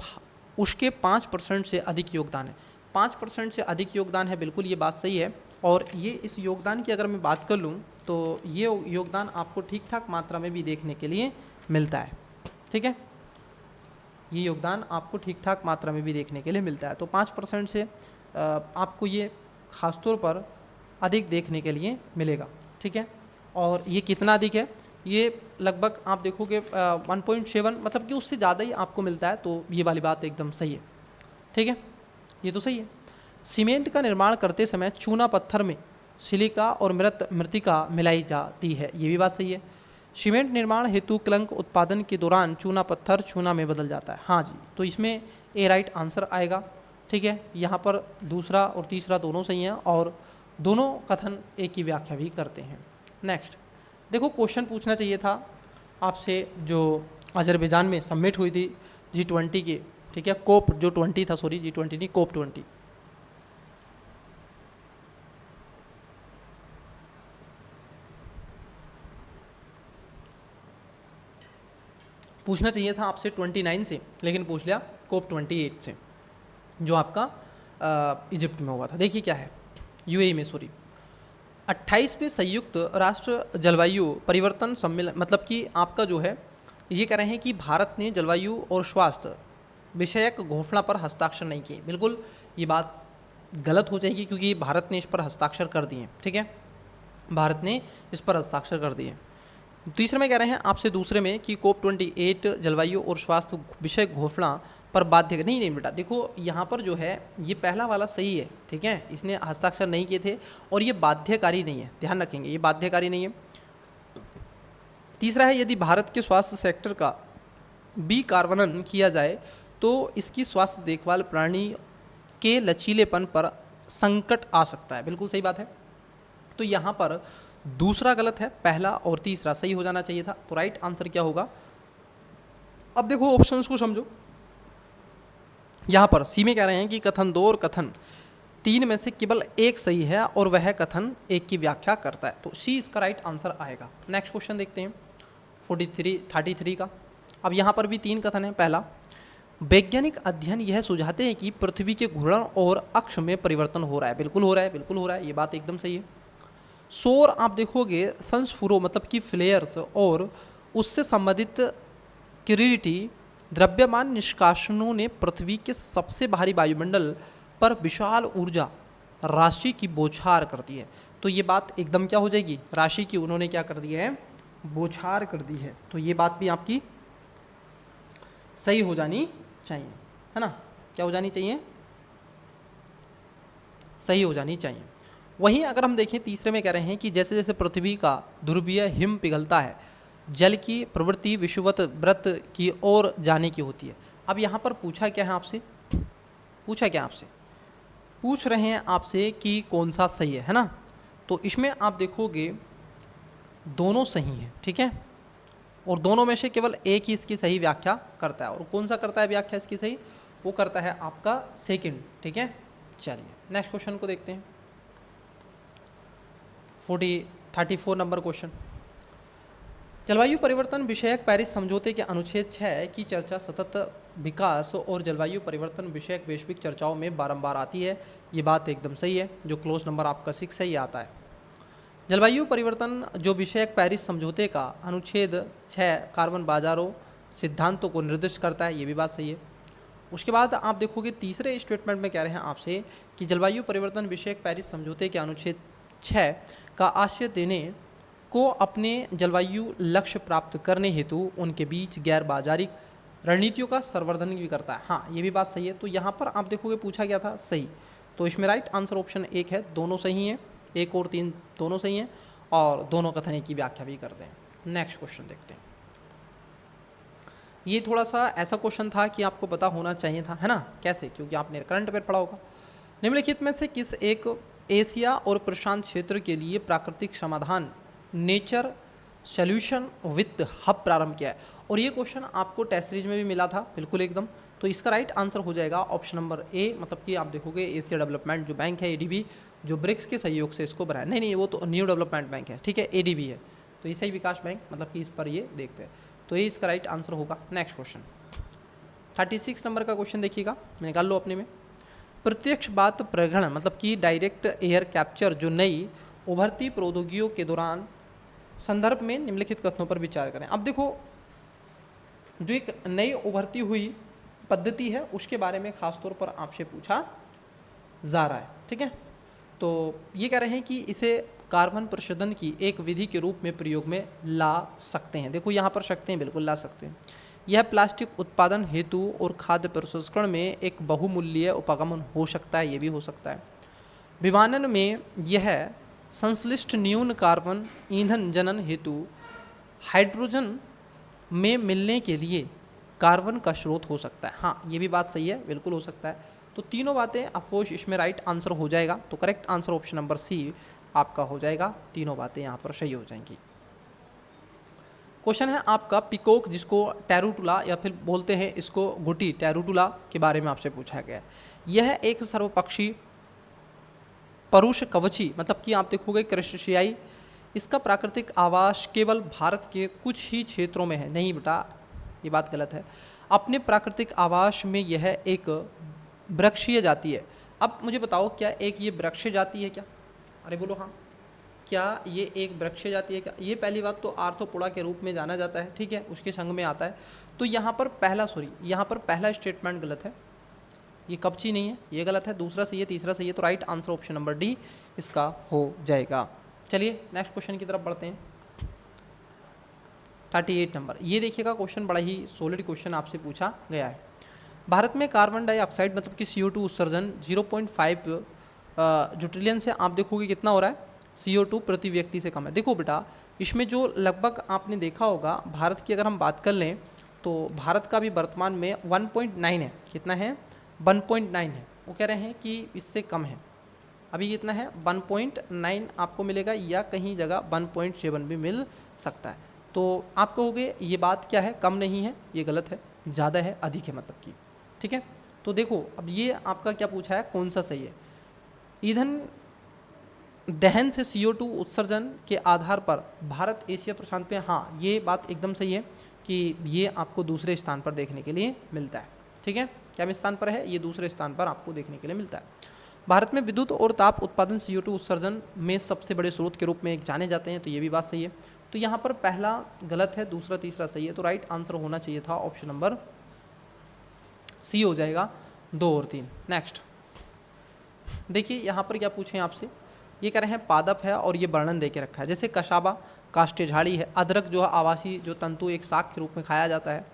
A: उसके 5% से अधिक योगदान है। 5% से अधिक योगदान है, बिल्कुल ये बात सही है। और ये इस योगदान की अगर मैं बात कर लूँ तो ये योगदान आपको ठीक ठाक मात्रा में भी देखने के लिए मिलता है। ठीक है, ये योगदान आपको ठीक ठाक मात्रा में भी देखने के लिए मिलता है। तो 5% से आपको ये खासतौर पर अधिक देखने के लिए मिलेगा। ठीक है, और ये कितना अधिक है, ये लगभग आप देखोगे 1.7, मतलब कि उससे ज़्यादा ही आपको मिलता है। तो ये वाली बात एकदम सही है। ठीक है, ये तो सही है। सीमेंट का निर्माण करते समय चूना पत्थर में सिलिका और मृतिका मिलाई जाती है, ये भी बात सही है। सीमेंट निर्माण हेतु क्लंक उत्पादन के दौरान चूना पत्थर चूना में बदल जाता है, हाँ जी, तो इसमें ए राइट आंसर आएगा। ठीक है, यहाँ पर दूसरा और तीसरा दोनों सही हैं और दोनों कथन एक ही व्याख्या भी करते हैं। नेक्स्ट देखो, क्वेश्चन पूछना चाहिए था आपसे जो अजरबैजान में सबमिट हुई थी G20 की। ठीक है, कोप जो 20 था, सॉरी G20 नहीं, कोप 20। पूछना चाहिए था आपसे 29 से, लेकिन पूछ लिया कोप 28 से, जो आपका इजिप्ट में हुआ था। देखिए क्या है, यूएई में, सॉरी 28वें संयुक्त राष्ट्र जलवायु परिवर्तन सम्मेलन, मतलब कि आपका जो है ये कह रहे हैं कि भारत ने जलवायु और स्वास्थ्य विषयक घोषणा पर हस्ताक्षर नहीं किए। बिल्कुल ये बात गलत हो जाएगी, क्योंकि भारत ने इस पर हस्ताक्षर कर दिए। ठीक है, भारत ने इस पर हस्ताक्षर कर दिए। तीसरे में कह रहे हैं आपसे दूसरे में कि कोप 28 जलवायु और स्वास्थ्य विषय घोषणा पर बाध्य नहीं बेटा, देखो यहाँ पर जो है ये पहला वाला सही है। ठीक है, इसने हस्ताक्षर नहीं किए थे और ये बाध्यकारी नहीं है, ध्यान रखेंगे, ये बाध्यकारी नहीं है। तीसरा है, यदि भारत के स्वास्थ्य सेक्टर का विकार्बनन किया जाए तो इसकी स्वास्थ्य देखभाल प्रणाली के लचीलेपन पर संकट आ सकता है, बिल्कुल सही बात है। तो यहाँ पर दूसरा गलत है, पहला और तीसरा सही हो जाना चाहिए था। तो राइट आंसर क्या होगा, अब देखो ऑप्शंस को समझो। यहाँ पर सी में कह रहे हैं कि कथन 2 और कथन 3 में से केवल एक सही है और वह कथन 1 की व्याख्या करता है, तो सी इसका राइट आंसर आएगा। नेक्स्ट क्वेश्चन देखते हैं 33 का। अब यहाँ पर भी 3 कथन है। पहला, वैज्ञानिक अध्ययन यह सुझाते हैं कि पृथ्वी के घूर्णन और अक्ष में परिवर्तन हो रहा है, बिल्कुल हो रहा है, बिल्कुल हो रहा है, ये बात एकदम सही है। सौर आप देखोगे संस्फुरो मतलब कि फ्लेयर्स और उससे संबंधित किरणिटी द्रव्यमान निष्कासनों ने पृथ्वी के सबसे भारी वायुमंडल पर विशाल ऊर्जा राशि की बौछार कर दी है। तो ये बात एकदम क्या हो जाएगी, राशि की उन्होंने क्या कर दी है, बौछार कर दी है। तो ये बात भी आपकी सही हो जानी चाहिए, है ना, क्या हो जानी चाहिए, सही हो जानी चाहिए। वहीं अगर हम देखें तीसरे में कह रहे हैं कि जैसे जैसे पृथ्वी का ध्रुवीय हिम पिघलता है, जल की प्रवृत्ति विषुवत व्रत की ओर जाने की होती है। अब यहाँ पर पूछा क्या है आपसे, पूछा क्या आपसे, पूछ रहे हैं आपसे कि कौन सा सही है ना। तो इसमें आप देखोगे दोनों सही हैं, ठीक है, और दोनों में से केवल एक ही इसकी सही व्याख्या करता है। और कौन सा करता है व्याख्या इसकी सही, वो करता है आपका सेकंड, ठीक है। चलिए नेक्स्ट क्वेश्चन को देखते हैं। 34 नंबर क्वेश्चन, जलवायु परिवर्तन विषयक पेरिस समझौते के अनुच्छेद 6 की चर्चा सतत विकास और जलवायु परिवर्तन विषयक वैश्विक चर्चाओं में बारंबार आती है। ये बात एकदम सही है, जो क्लोज नंबर आपका 6 से ही आता है। जलवायु परिवर्तन जो विषयक पेरिस समझौते का अनुच्छेद 6 कार्बन बाजारों सिद्धांतों को निर्दिष्ट करता है, ये भी बात सही है। उसके बाद आप देखोगे तीसरे स्टेटमेंट में कह रहे हैं आपसे कि जलवायु परिवर्तन विषयक पेरिस समझौते के अनुच्छेद 6 का आशय देने को अपने जलवायु लक्ष्य प्राप्त करने हेतु उनके बीच गैर बाजारिक रणनीतियों का संवर्धन भी करता है। हाँ, ये भी बात सही है। तो यहाँ पर आप देखोगे पूछा गया था सही, तो इसमें राइट आंसर ऑप्शन 1 है, दोनों सही हैं, 1 और 3 दोनों सही हैं, और दोनों कथन की व्याख्या भी करते हैं। नेक्स्ट क्वेश्चन देखते हैं। ये थोड़ा सा ऐसा क्वेश्चन था कि आपको पता होना चाहिए था, है ना। कैसे, क्योंकि आपने करंट अफेयर पढ़ा होगा। निम्नलिखित में से किस एक एशिया और प्रशांत क्षेत्र के लिए प्राकृतिक समाधान नेचर सॉल्यूशन विथ हब प्रारंभ किया है। और ये क्वेश्चन आपको टेस्ट सीरीज में भी मिला था, बिल्कुल एकदम। तो इसका राइट आंसर हो जाएगा ऑप्शन नंबर ए, मतलब कि आप देखोगे एशिया डेवलपमेंट जो बैंक है एडीबी, जो ब्रिक्स के सहयोग से इसको बनाया, नहीं वो तो न्यू डेवलपमेंट बैंक है, ठीक है, एडीबी है, तो ऐसा ही विकास बैंक, मतलब कि इस पर ये देखते हैं। तो ये इसका राइट आंसर होगा। नेक्स्ट क्वेश्चन 36 नंबर का क्वेश्चन देखिएगा, निकाल लो अपने में। प्रत्यक्ष बात प्रग्रहण मतलब कि डायरेक्ट एयर कैप्चर जो नई उभरती प्रौद्योगिकियों के दौरान संदर्भ में निम्नलिखित कथनों पर विचार करें। अब देखो, जो एक नई उभरती हुई पद्धति है उसके बारे में खासतौर पर आपसे पूछा जा रहा है, ठीक है। तो ये कह रहे हैं कि इसे कार्बन प्रशोधन की एक विधि के रूप में प्रयोग में ला सकते हैं। देखो यहाँ पर सकते हैं, बिल्कुल ला सकते हैं। यह प्लास्टिक उत्पादन हेतु और खाद्य प्रसंस्करण में एक बहुमूल्य उपगमन हो सकता है, ये भी हो सकता है। विमानन में यह संश्लिष्ट न्यून कार्बन ईंधन जनन हेतु हाइड्रोजन में मिलने के लिए कार्बन का स्रोत हो सकता है। हाँ, ये भी बात सही है, बिल्कुल हो सकता है। तो तीनों बातें ऑफकोर्स इसमें राइट आंसर हो जाएगा। तो correct answer option number C आपका हो जाएगा, तीनों बातें यहाँ पर सही हो जाएंगी। क्वेश्चन है आपका पिकॉक, जिसको टैरुटुला या फिर बोलते हैं इसको गुटी टैरुटुला के बारे में आपसे पूछा गया है। यह एक सर्वपक्षी परुष कवची मतलब कि आप देखोगे क्रस्टेशियाई, इसका प्राकृतिक आवास केवल भारत के कुछ ही क्षेत्रों में है। नहीं बेटा, ये बात गलत है। अपने प्राकृतिक आवास में यह एक वृक्षीय जाति है। अब मुझे बताओ, क्या एक ये वृक्षीय जाति है क्या? अरे बोलो हाँ, क्या ये एक वृक्षीय जाति है क्या? ये पहली बात तो आर्थ्रोपोडा के रूप में जाना जाता है, ठीक है, उसके संग में आता है। तो यहाँ पर पहला स्टेटमेंट गलत है, ये कपची नहीं है, ये गलत है। दूसरा सही है, तीसरा सही है। तो right answer option number D इसका हो जाएगा। चलिए नेक्स्ट क्वेश्चन की तरफ बढ़ते हैं। 38 नंबर, ये देखिएगा क्वेश्चन बड़ा ही सॉलिड क्वेश्चन आपसे पूछा गया है। भारत में कार्बन डाइऑक्साइड मतलब कि CO2 उत्सर्जन 0.5 जो ट्रिलियन से आप देखोगे कितना हो रहा है, CO2 प्रति व्यक्ति से कम है। देखो बेटा, इसमें जो लगभग आपने देखा होगा, भारत की अगर हम बात कर लें तो भारत का भी वर्तमान में 1.9 है। कितना है? 1.9 है। वो कह रहे हैं कि इससे कम है। अभी कितना है? 1.9 आपको मिलेगा, या कहीं जगह 1.7 भी मिल सकता है। तो आप कहोगे ये बात क्या है, कम नहीं है, ये गलत है, ज़्यादा है, अधिक है मतलब कि, ठीक है। तो देखो अब ये आपका क्या पूछा है, कौन सा सही है? ईंधन दहन से CO2 उत्सर्जन के आधार पर भारत एशिया प्रशांत में, हाँ ये बात एकदम सही है कि ये आपको दूसरे स्थान पर देखने के लिए मिलता है, ठीक है। क्या स्थान पर है? ये दूसरे स्थान पर आपको देखने के लिए मिलता है। भारत में विद्युत और ताप उत्पादन CO2 उत्सर्जन में सबसे बड़े स्रोत के रूप में एक जाने जाते हैं, तो ये भी बात सही है। तो यहाँ पर पहला गलत है, दूसरा तीसरा सही है। तो राइट आंसर होना चाहिए था ऑप्शन नंबर सी हो जाएगा, 2 और 3। नेक्स्ट देखिए यहाँ पर क्या पूछे आपसे, ये कह रहे हैं पादप है और ये वर्णन दे के रखा है। जैसे कशाबा काष्ठीय झाड़ी है, अदरक जो है आवासीय जो तंतु एक साग के रूप में खाया जाता है,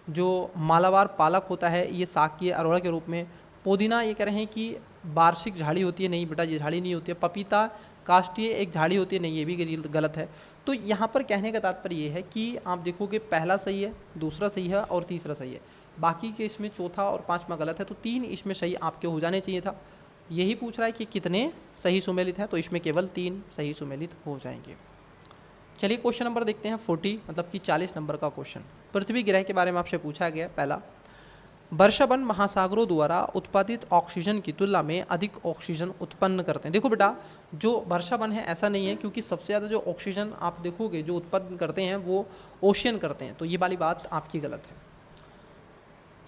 A: जो मालाबार पालक होता है ये साग की अरोड़ा के रूप में, पुदीना ये कह रहे हैं कि वार्षिक झाड़ी होती है, नहीं बेटा ये झाड़ी नहीं होती है। पपीता काष्ठीय एक झाड़ी होती है, नहीं ये भी गलत है। तो यहाँ पर कहने का तात्पर्य ये है कि आप देखोगे पहला सही है, दूसरा सही है और तीसरा सही है। बाकी के इसमें चौथा और पांचवा गलत है, तो 3 इसमें सही आपके हो जाने चाहिए था। यही पूछ रहा है कि कितने सही सुमेलित हैं, तो इसमें केवल 3 सही सुमेलित हो जाएंगे। चलिए क्वेश्चन नंबर देखते हैं 40, मतलब कि 40 नंबर का क्वेश्चन। पृथ्वी ग्रह के बारे में आपसे पूछा गया। पहला, वर्षावन महासागरों द्वारा उत्पादित ऑक्सीजन की तुलना में अधिक ऑक्सीजन उत्पन्न करते हैं। देखो बेटा, जो वर्षावन है ऐसा नहीं है, क्योंकि सबसे ज़्यादा जो ऑक्सीजन आप देखोगे जो उत्पन्न करते हैं वो ओशियन करते हैं, तो ये वाली बात आपकी गलत है।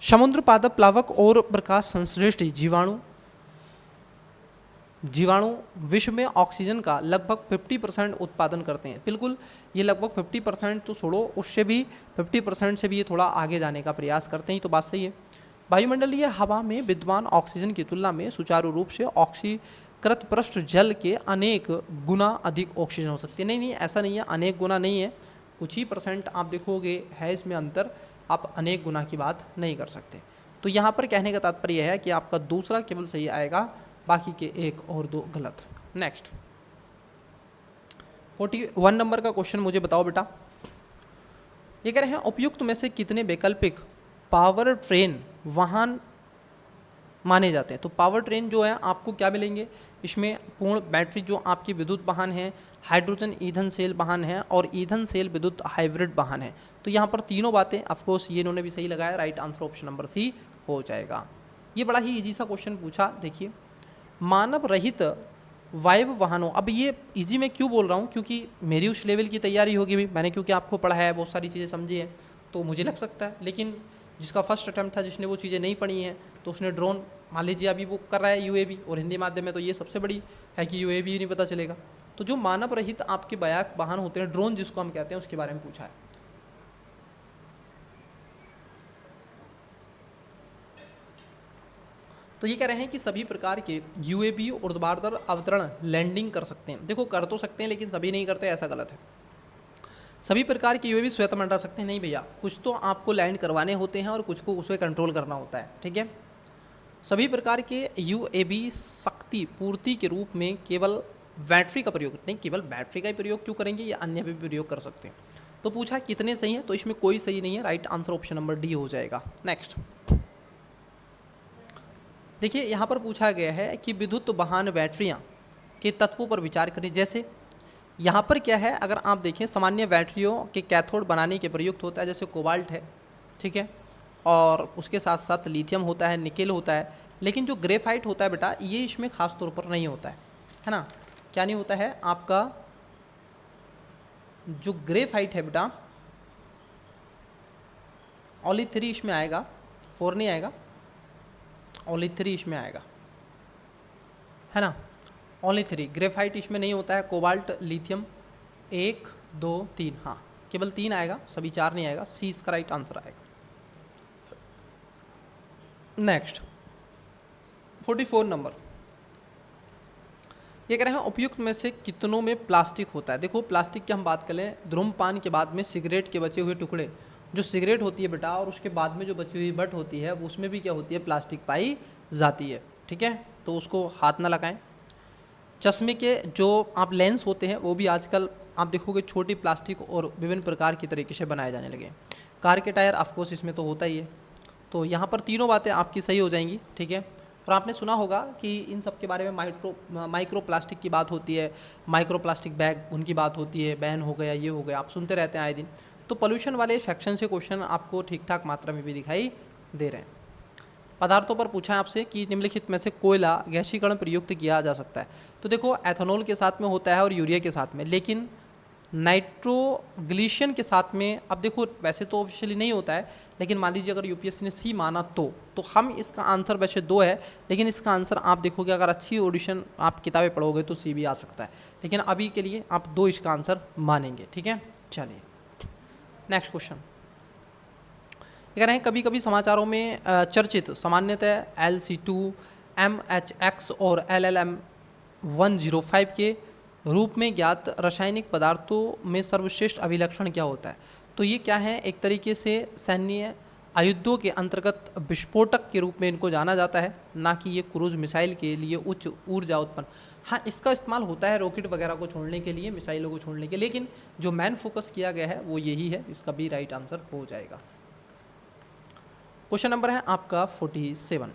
A: समुद्र पादप प्लावक और प्रकाश संश्लेषी जीवाणु विश्व में ऑक्सीजन का लगभग 50% उत्पादन करते हैं। बिल्कुल, ये लगभग 50% तो छोड़ो, उससे भी 50% से भी ये थोड़ा आगे जाने का प्रयास करते हैं, तो बात सही है। वायुमंडलीय हवा में विद्यमान ऑक्सीजन की तुलना में सुचारू रूप से ऑक्सीकृत पृष्ठ जल के अनेक गुना अधिक ऑक्सीजन हो सकती है। नहीं, ऐसा नहीं है, अनेक गुना नहीं है, कुछ ही % आप देखोगे है इसमें अंतर, आप अनेक गुना की बात नहीं कर सकते। तो यहाँ पर कहने का तात्पर्य है कि आपका दूसरा केवल सही आएगा, बाकी के 1 और 2 गलत। नेक्स्ट 41 नंबर का क्वेश्चन मुझे बताओ बेटा। ये कह रहे हैं उपयुक्त में से कितने वैकल्पिक पावर ट्रेन वाहन माने जाते हैं। तो पावर ट्रेन जो है आपको क्या मिलेंगे, इसमें पूर्ण बैटरी जो आपकी विद्युत वाहन है, हाइड्रोजन ईंधन सेल वाहन है और ईंधन सेल विद्युत हाइब्रिड वाहन है। तो यहाँ पर तीनों बातें ऑफकोर्स ये इन्होंने भी सही लगाया, right answer option number C हो जाएगा। ये बड़ा ही इजी सा क्वेश्चन पूछा। देखिए, मानव रहित वायु वाहनों, अब ये इजी मैं क्यों बोल रहा हूँ, क्योंकि मेरी उस लेवल की तैयारी होगी भी, मैंने क्योंकि आपको पढ़ा है, बहुत सारी चीज़ें समझी है, तो मुझे लग सकता है। लेकिन जिसका फर्स्ट अटैम्प्ट था, जिसने वो चीज़ें नहीं पढ़ी हैं, तो उसने ड्रोन मान लीजिए अभी वो कर रहा है यूएवी, और हिंदी माध्यम में तो ये सबसे बड़ी है कि यूएवी नहीं पता चलेगा। तो जो मानव रहित आपके वाहन होते हैं, ड्रोन जिसको हम कहते हैं, उसके बारे में पूछा है। तो ये कह रहे हैं कि सभी प्रकार के यूएवी ऊर्ध्वाधर अवतरण लैंडिंग कर सकते हैं। देखो, कर तो सकते हैं लेकिन सभी नहीं करते, ऐसा गलत है। सभी प्रकार के यूएवी स्वयं मंडरा सकते हैं, नहीं भैया, कुछ तो आपको लैंड करवाने होते हैं और कुछ को उसे कंट्रोल करना होता है, ठीक है। सभी प्रकार के यूएवी शक्ति पूर्ति के रूप में केवल बैटरी का प्रयोग नहीं, केवल बैटरी का ही प्रयोग क्यों करेंगे, ये अन्य भी प्रयोग कर सकते हैं। तो पूछा कितने सही हैं, तो इसमें कोई सही नहीं है, right answer option number D हो जाएगा। नेक्स्ट देखिए, यहाँ पर पूछा गया है कि विद्युत वाहन बैटरियाँ के तत्वों पर विचार करें। जैसे यहाँ पर क्या है, अगर आप देखें, सामान्य बैटरियों के कैथोड बनाने के प्रयुक्त होता है, जैसे कोबाल्ट है, ठीक है, और उसके साथ साथ लिथियम होता है, निकेल होता है। लेकिन जो ग्रेफाइट होता है बेटा, ये इसमें खास तौर पर नहीं होता है ना। क्या नहीं होता है आपका, जो ग्रेफाइट है बेटा, ओनली 3 इसमें आएगा, 4 नहीं आएगा, ओनली 3 इसमें आएगा, है ना, ओनली 3। ग्रेफाइट इसमें नहीं होता है, कोबाल्ट, लिथियम 1 2 3, हाँ केवल 3 आएगा, सभी 4 नहीं आएगा, सी इसका राइट आंसर आएगा। नेक्स्ट 44 नंबर, ये कह रहे हैं उपयुक्त में से कितनों में प्लास्टिक होता है। देखो, प्लास्टिक की हम बात करें, धूम्रपान के बाद में सिगरेट के बचे हुए टुकड़े, जो सिगरेट होती है बेटा, और उसके बाद में जो बची हुई बट होती है, उसमें भी क्या होती है, प्लास्टिक पाई जाती है, ठीक है। तो उसको हाथ ना लगाएं। चश्मे के जो आप लेंस होते हैं, वो भी आजकल आप देखोगे छोटी प्लास्टिक और विभिन्न प्रकार की तरीके से बनाए जाने लगे। कार के टायर ऑफकोर्स इसमें तो होता ही है। तो यहाँ पर तीनों बातें आपकी सही हो जाएंगी, ठीक है। और आपने सुना होगा कि इन सब के बारे में माइक्रो प्लास्टिक की बात होती है, माइक्रो प्लास्टिक बैग उनकी बात होती है, बैन हो गया, ये हो गया, आप सुनते रहते हैं आए दिन। तो पोल्यूशन वाले सेक्शन से क्वेश्चन आपको ठीक ठाक मात्रा में भी दिखाई दे रहे हैं। पदार्थों पर पूछा है आपसे कि निम्नलिखित में से कोयला गैसीकरण प्रयुक्त किया जा सकता है। तो देखो, एथेनॉल के साथ में होता है और यूरिया के साथ में, लेकिन नाइट्रोग्लिशन के साथ में, अब देखो वैसे तो ऑफिशियली नहीं होता है, लेकिन मान लीजिए अगर यूपीएससी ने सी माना तो हम इसका आंसर वैसे 2 है, लेकिन इसका आंसर आप देखोगे, अगर अच्छी ऑडिशन आप किताबें पढ़ोगे तो सी भी आ सकता है, लेकिन अभी के लिए आप 2 इसका आंसर मानेंगे, ठीक है। चलिए नेक्स्ट क्वेश्चन, कह रहे हैं कभी कभी समाचारों में चर्चित सामान्यतः LC2, MHX और LLM105 के रूप में ज्ञात रासायनिक पदार्थों में सर्वश्रेष्ठ अभिलक्षण क्या होता है। तो ये क्या है, एक तरीके से सैन्य आयुधों के अंतर्गत विस्फोटक के रूप में इनको जाना जाता है, ना कि ये क्रूज मिसाइल के लिए उच्च ऊर्जा उत्पन्न। हाँ, इसका इस्तेमाल होता है रॉकेट वगैरह को छोड़ने के लिए, मिसाइलों को छोड़ने के लिए, लेकिन जो मेन फोकस किया गया है वो यही है, इसका भी राइट आंसर हो जाएगा। क्वेश्चन नंबर है आपका 47।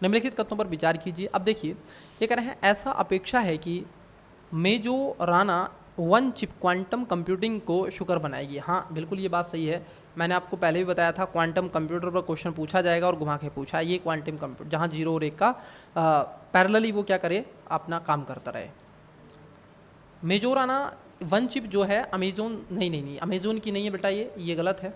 A: निम्नलिखित कथनों पर विचार कीजिए। अब देखिए ये कह रहे हैं ऐसा अपेक्षा है कि मेजोराना वन चिप क्वांटम कंप्यूटिंग को शुकर बनाएगी। हाँ बिल्कुल ये बात सही है, मैंने आपको पहले भी बताया था क्वांटम कंप्यूटर पर क्वेश्चन पूछा जाएगा और घुमा के पूछा है। ये क्वांटम कंप्यूटर जहाँ 0 और 1 का पैरेलली वो क्या करे, अपना काम करता रहे। मेजोराना वन चिप जो है अमेजोन नहीं अमेजोन की नहीं है बेटा, ये गलत है।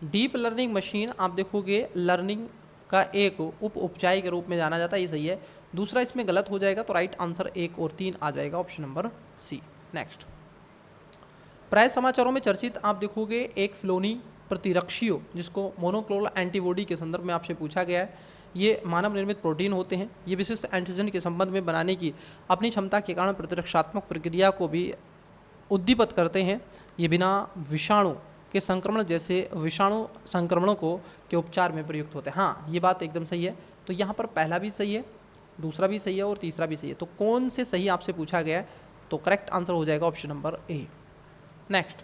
A: डीप लर्निंग मशीन आप देखोगे लर्निंग का एक उपचाय के रूप में जाना जाता है, ये सही है। दूसरा इसमें गलत हो जाएगा, तो राइट आंसर 1 और 3 आ जाएगा, ऑप्शन नंबर सी। नेक्स्ट, प्राय समाचारों में चर्चित आप देखोगे एक फ्लोनी प्रतिरक्षियों जिसको मोनोक्लोनल एंटीबॉडी के संदर्भ में आपसे पूछा गया है। ये मानव निर्मित प्रोटीन होते हैं। ये विशिष्ट एंटीजन के संबंध में बनाने की अपनी क्षमता के कारण प्रतिरक्षात्मक प्रक्रिया को भी उद्दीपित करते हैं। ये बिना विषाणु के संक्रमण जैसे विषाणु संक्रमणों के उपचार में प्रयुक्त होते हैं। हाँ ये बात एकदम सही है। तो यहाँ पर पहला भी सही है, दूसरा भी सही है और तीसरा भी सही है। तो कौन से सही आपसे पूछा गया है, तो करेक्ट आंसर हो जाएगा ऑप्शन नंबर ए। नेक्स्ट,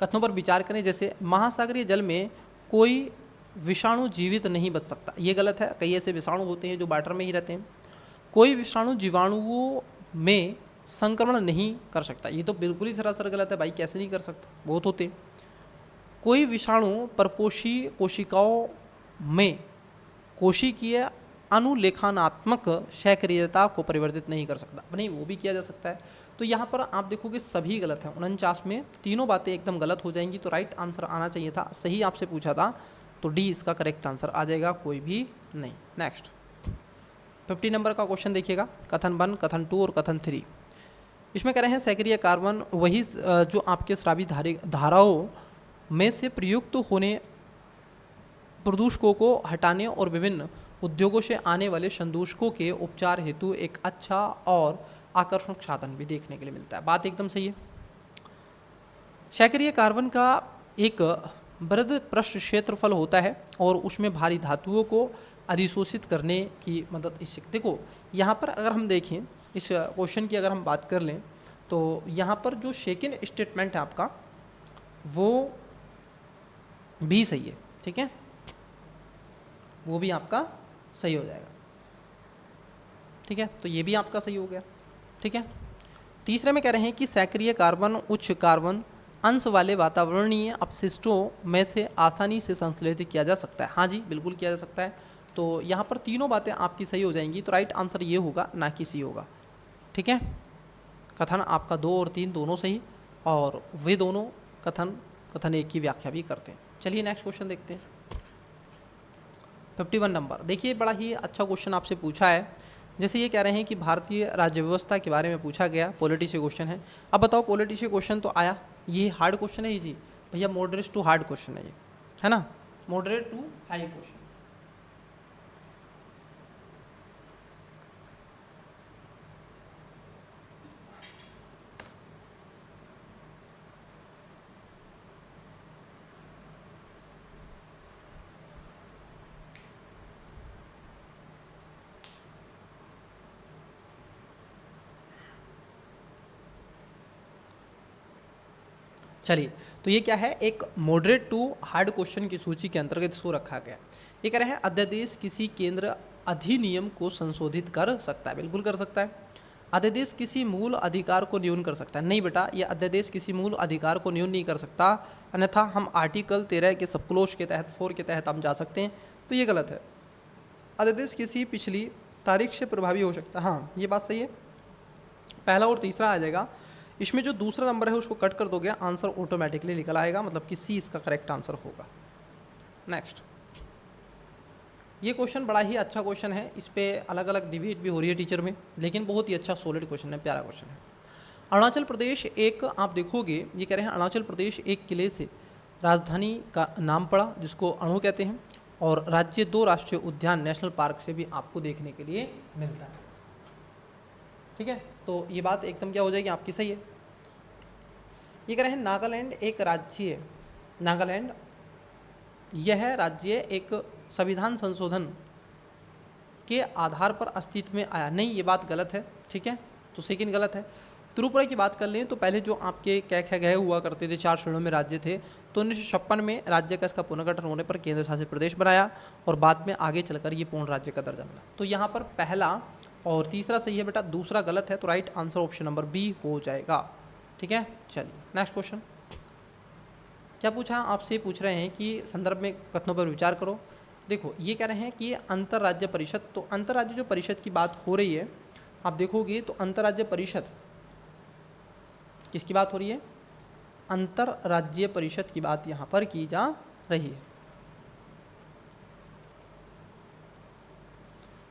A: कथनों पर विचार करें। जैसे महासागरीय जल में कोई विषाणु जीवित नहीं बच सकता, ये गलत है। कई ऐसे विषाणु होते हैं जो वाटर में ही रहते हैं। कोई विषाणु जीवाणुओं में संक्रमण नहीं कर सकता, ये तो बिल्कुल ही सरासर गलत है भाई, कैसे नहीं कर सकता, बहुत होते हैं। कोई विषाणु परपोषी कोशिकाओं में कोशिकीय अनुलेखनात्मक सक्रियता को परिवर्तित नहीं कर सकता, नहीं वो भी किया जा सकता है। तो यहाँ पर आप देखोगे सभी गलत हैं, 49 में तीनों बातें एकदम गलत हो जाएंगी। तो राइट आंसर आना चाहिए था, सही आपसे पूछा था, तो डी इसका करेक्ट आंसर आ जाएगा, कोई भी नहीं। नेक्स्ट, 50 नंबर का क्वेश्चन देखिएगा, कथन 1, कथन 2 और कथन 3। इसमें कह रहे हैं सक्रिय कार्बन वही जो आपके स्रावी धाराओं में से प्रयुक्त होने प्रदूषकों को हटाने और विभिन्न उद्योगों से आने वाले संदूषकों के उपचार हेतु एक अच्छा और आकर्षक साधन भी देखने के लिए मिलता है। बात एकदम सही है। सक्रिय कार्बन का एक वृहद पृष्ठ क्षेत्रफल होता है और उसमें भारी धातुओं को अधिशोषित करने की मदद इससे। देखो यहाँ पर अगर हम देखें इस क्वेश्चन की अगर हम बात कर लें तो यहाँ पर जो सेकेंड स्टेटमेंट है आपका वो भी सही है, ठीक है, वो भी आपका सही हो जाएगा, ठीक है, तो ये भी आपका सही हो गया, ठीक है। तीसरे में कह रहे हैं कि सक्रिय कार्बन उच्च कार्बन अंश वाले वातावरणीय अपशिष्टों में से आसानी से संश्लेषित किया जा सकता है। हाँ जी बिल्कुल किया जा सकता है। तो यहाँ पर तीनों बातें आपकी सही हो जाएंगी, तो राइट आंसर ये होगा, ना कि सी होगा, ठीक है। कथन आपका 2 और 3 दोनों सही, और वे दोनों कथन 1 की व्याख्या भी करते हैं। चलिए नेक्स्ट क्वेश्चन देखते हैं, 51 नंबर। देखिए बड़ा ही अच्छा क्वेश्चन आपसे पूछा है। जैसे ये कह रहे हैं कि भारतीय राज्य व्यवस्था के बारे में पूछा गया, पॉलिटी से क्वेश्चन है। अब बताओ पॉलिटी से क्वेश्चन तो आया, ये हार्ड क्वेश्चन है जी भैया, मॉडरेट टू हार्ड क्वेश्चन है ये, है ना, मॉडरेट टू हाई क्वेश्चन। चलिए तो ये क्या है, एक मॉडरेट टू हार्ड क्वेश्चन की सूची के अंतर्गत इसको रखा गया। ये कह रहे हैं अध्यादेश किसी केंद्र अधिनियम को संशोधित कर सकता है, बिल्कुल कर सकता है। अध्यादेश किसी मूल अधिकार को न्यून कर सकता है, नहीं बेटा, ये अध्यादेश किसी मूल अधिकार को न्यून नहीं कर सकता, अन्यथा हम आर्टिकल 13 के सब क्लोज के तहत 4 के तहत हम जा सकते हैं, तो ये गलत है। अध्यादेश किसी पिछली तारीख से प्रभावी हो सकता है, हाँ ये बात सही है, पहला और तीसरा आ जाएगा। इसमें जो दूसरा नंबर है उसको कट कर दोगे, आंसर ऑटोमेटिकली निकल आएगा, मतलब कि सी इसका करेक्ट आंसर होगा। नेक्स्ट, ये क्वेश्चन बड़ा ही अच्छा क्वेश्चन है, इस पर अलग अलग डिबेट भी हो रही है टीचर में, लेकिन बहुत ही अच्छा सॉलिड क्वेश्चन है, प्यारा क्वेश्चन है। अरुणाचल प्रदेश एक आप देखोगे, ये कह रहे हैं अरुणाचल प्रदेश एक किले से राजधानी का नाम पड़ा जिसको अणु कहते हैं, और राज्य 2 राष्ट्रीय उद्यान नेशनल पार्क से भी आपको देखने के लिए मिलता है, ठीक है। तो ये बात एकदम क्या हो जाएगी, आपकी सही है। ये कह रहे हैं नागालैंड एक राज्य, नागालैंड यह राज्य एक संविधान संशोधन के आधार पर अस्तित्व में आया, नहीं ये बात गलत है, ठीक है, तो सेकंड गलत है। त्रिपुरा की बात कर लें तो पहले जो आपके कै खे गए हुआ करते थे, 4 श्रेणियों में राज्य थे, तो 1956 में राज्य का इसका पुनर्गठन होने पर केंद्र शासित प्रदेश बनाया और बाद में आगे चलकर ये पूर्ण राज्य का दर्जा मिला। तो यहाँ पर पहला और तीसरा सही है बेटा, दूसरा गलत है, तो right answer option number B हो जाएगा। ठीक है, चलिए नेक्स्ट क्वेश्चन क्या पूछा, आपसे पूछ रहे हैं कि संदर्भ में कथनों पर विचार करो। देखो ये कह रहे हैं कि अंतर्राज्य परिषद, तो अंतर्राज्य जो परिषद की बात हो रही है आप देखोगे तो अंतर्राज्य परिषद किसकी बात हो रही है, अंतर्राज्यीय परिषद की बात यहाँ पर की जा रही है।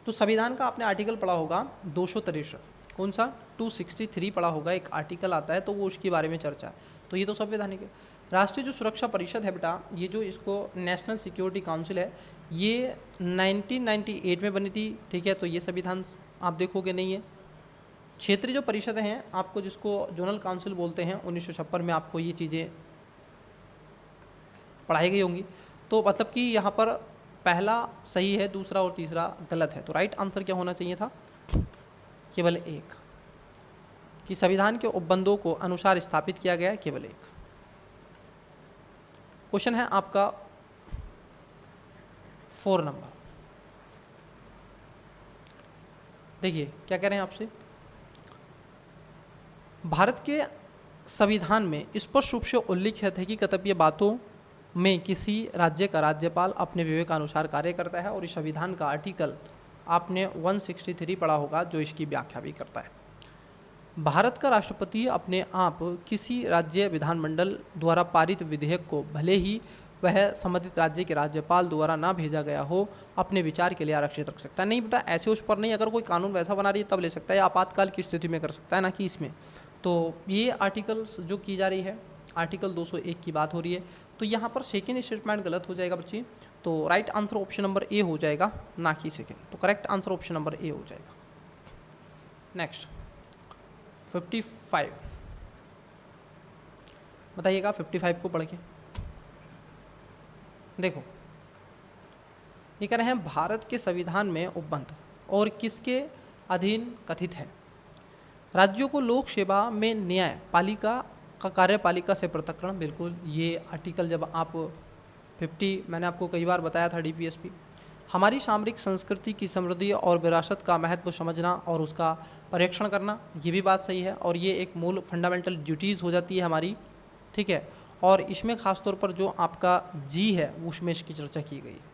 A: तो संविधान का आपने आर्टिकल पढ़ा होगा 263, कौन सा 263 पढ़ा होगा, एक आर्टिकल आता है तो वो उसके बारे में चर्चा है। तो ये तो संवैधानिक है। राष्ट्रीय जो सुरक्षा परिषद है बेटा, ये जो इसको नेशनल सिक्योरिटी काउंसिल है, ये 1998 में बनी थी। ठीक है, तो ये संविधान आप देखोगे नहीं है। क्षेत्रीय जो परिषदें हैं आपको, जिसको जोनल काउंसिल बोलते हैं, 1956 में आपको ये चीज़ें पढ़ाई गई होंगी। तो मतलब कि यहाँ पर पहला सही है, दूसरा और तीसरा गलत है। तो राइट आंसर क्या होना चाहिए था, केवल एक, कि संविधान के उपबंधों को अनुसार स्थापित किया गया है, केवल एक। क्वेश्चन है आपका 4 नंबर, देखिए क्या कह रहे हैं आपसे। भारत के संविधान में स्पष्ट रूप से उल्लिखित है कि कर्तव्य बातों में किसी राज्य का राज्यपाल अपने विवेकानुसार कार्य करता है, और इस संविधान का आर्टिकल आपने 163 पढ़ा होगा जो इसकी व्याख्या भी करता है। भारत का राष्ट्रपति अपने आप किसी राज्य विधानमंडल द्वारा पारित विधेयक को, भले ही वह संबंधित राज्य के राज्यपाल द्वारा ना भेजा गया हो, अपने विचार के लिए आरक्षित रख सकता है। नहीं बेटा, ऐसे उस पर नहीं, अगर कोई कानून वैसा बना रही है तब ले सकता है, या आपातकाल की स्थिति में कर सकता है, ना कि इसमें। तो ये आर्टिकल्स जो की जा रही है, आर्टिकल 201 की बात हो रही है। तो यहाँ पर सेकेंड स्टेटमेंट गलत हो जाएगा बच्चे, तो right answer option number A हो जाएगा, ना कि सेकेंड। तो correct answer option number A हो जाएगा। नेक्स्ट 55 बताइएगा, 55 को पढ़ के देखो। ये कह रहे हैं भारत के संविधान में उपबंध और किसके अधीन कथित है, राज्यों को लोक सेवा में न्याय पालिका का कार्यपालिका से पृथक्करण। बिल्कुल, ये आर्टिकल जब आप 50 मैंने आपको कई बार बताया था डीपीएसपी। हमारी सामरिक संस्कृति की समृद्धि और विरासत का महत्व समझना और उसका परीक्षण करना, ये भी बात सही है, और ये एक मूल फंडामेंटल ड्यूटीज़ हो जाती है हमारी। ठीक है, और इसमें ख़ास तौर पर जो आपका जी है उसमें इसकी चर्चा की गई है।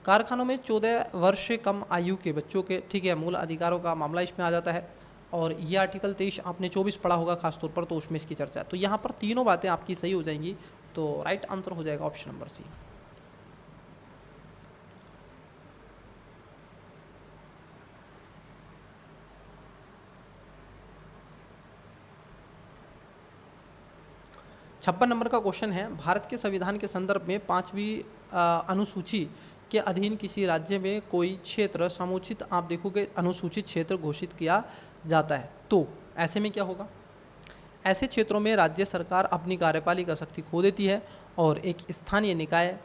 A: कारखानों में 14 वर्ष से कम आयु के बच्चों के, ठीक है, मूल अधिकारों का मामला इसमें आ जाता है। और ये आर्टिकल 23 आपने 24 पढ़ा होगा खास तौर पर, तो उसमें इसकी चर्चा है। तो यहाँ पर तीनों बातें आपकी सही हो जाएंगी, तो राइट आंसर हो जाएगा ऑप्शन नंबर सी। छप्पन नंबर का क्वेश्चन है, भारत के संविधान के संदर्भ में 5वीं अनुसूची के अधीन किसी राज्य में कोई क्षेत्र समुचित, आप देखोगे अनुसूचित क्षेत्र घोषित किया जाता है, तो ऐसे में क्या होगा। ऐसे क्षेत्रों में राज्य सरकार अपनी कार्यपालिका शक्ति खो देती है और एक स्थानीय निकाय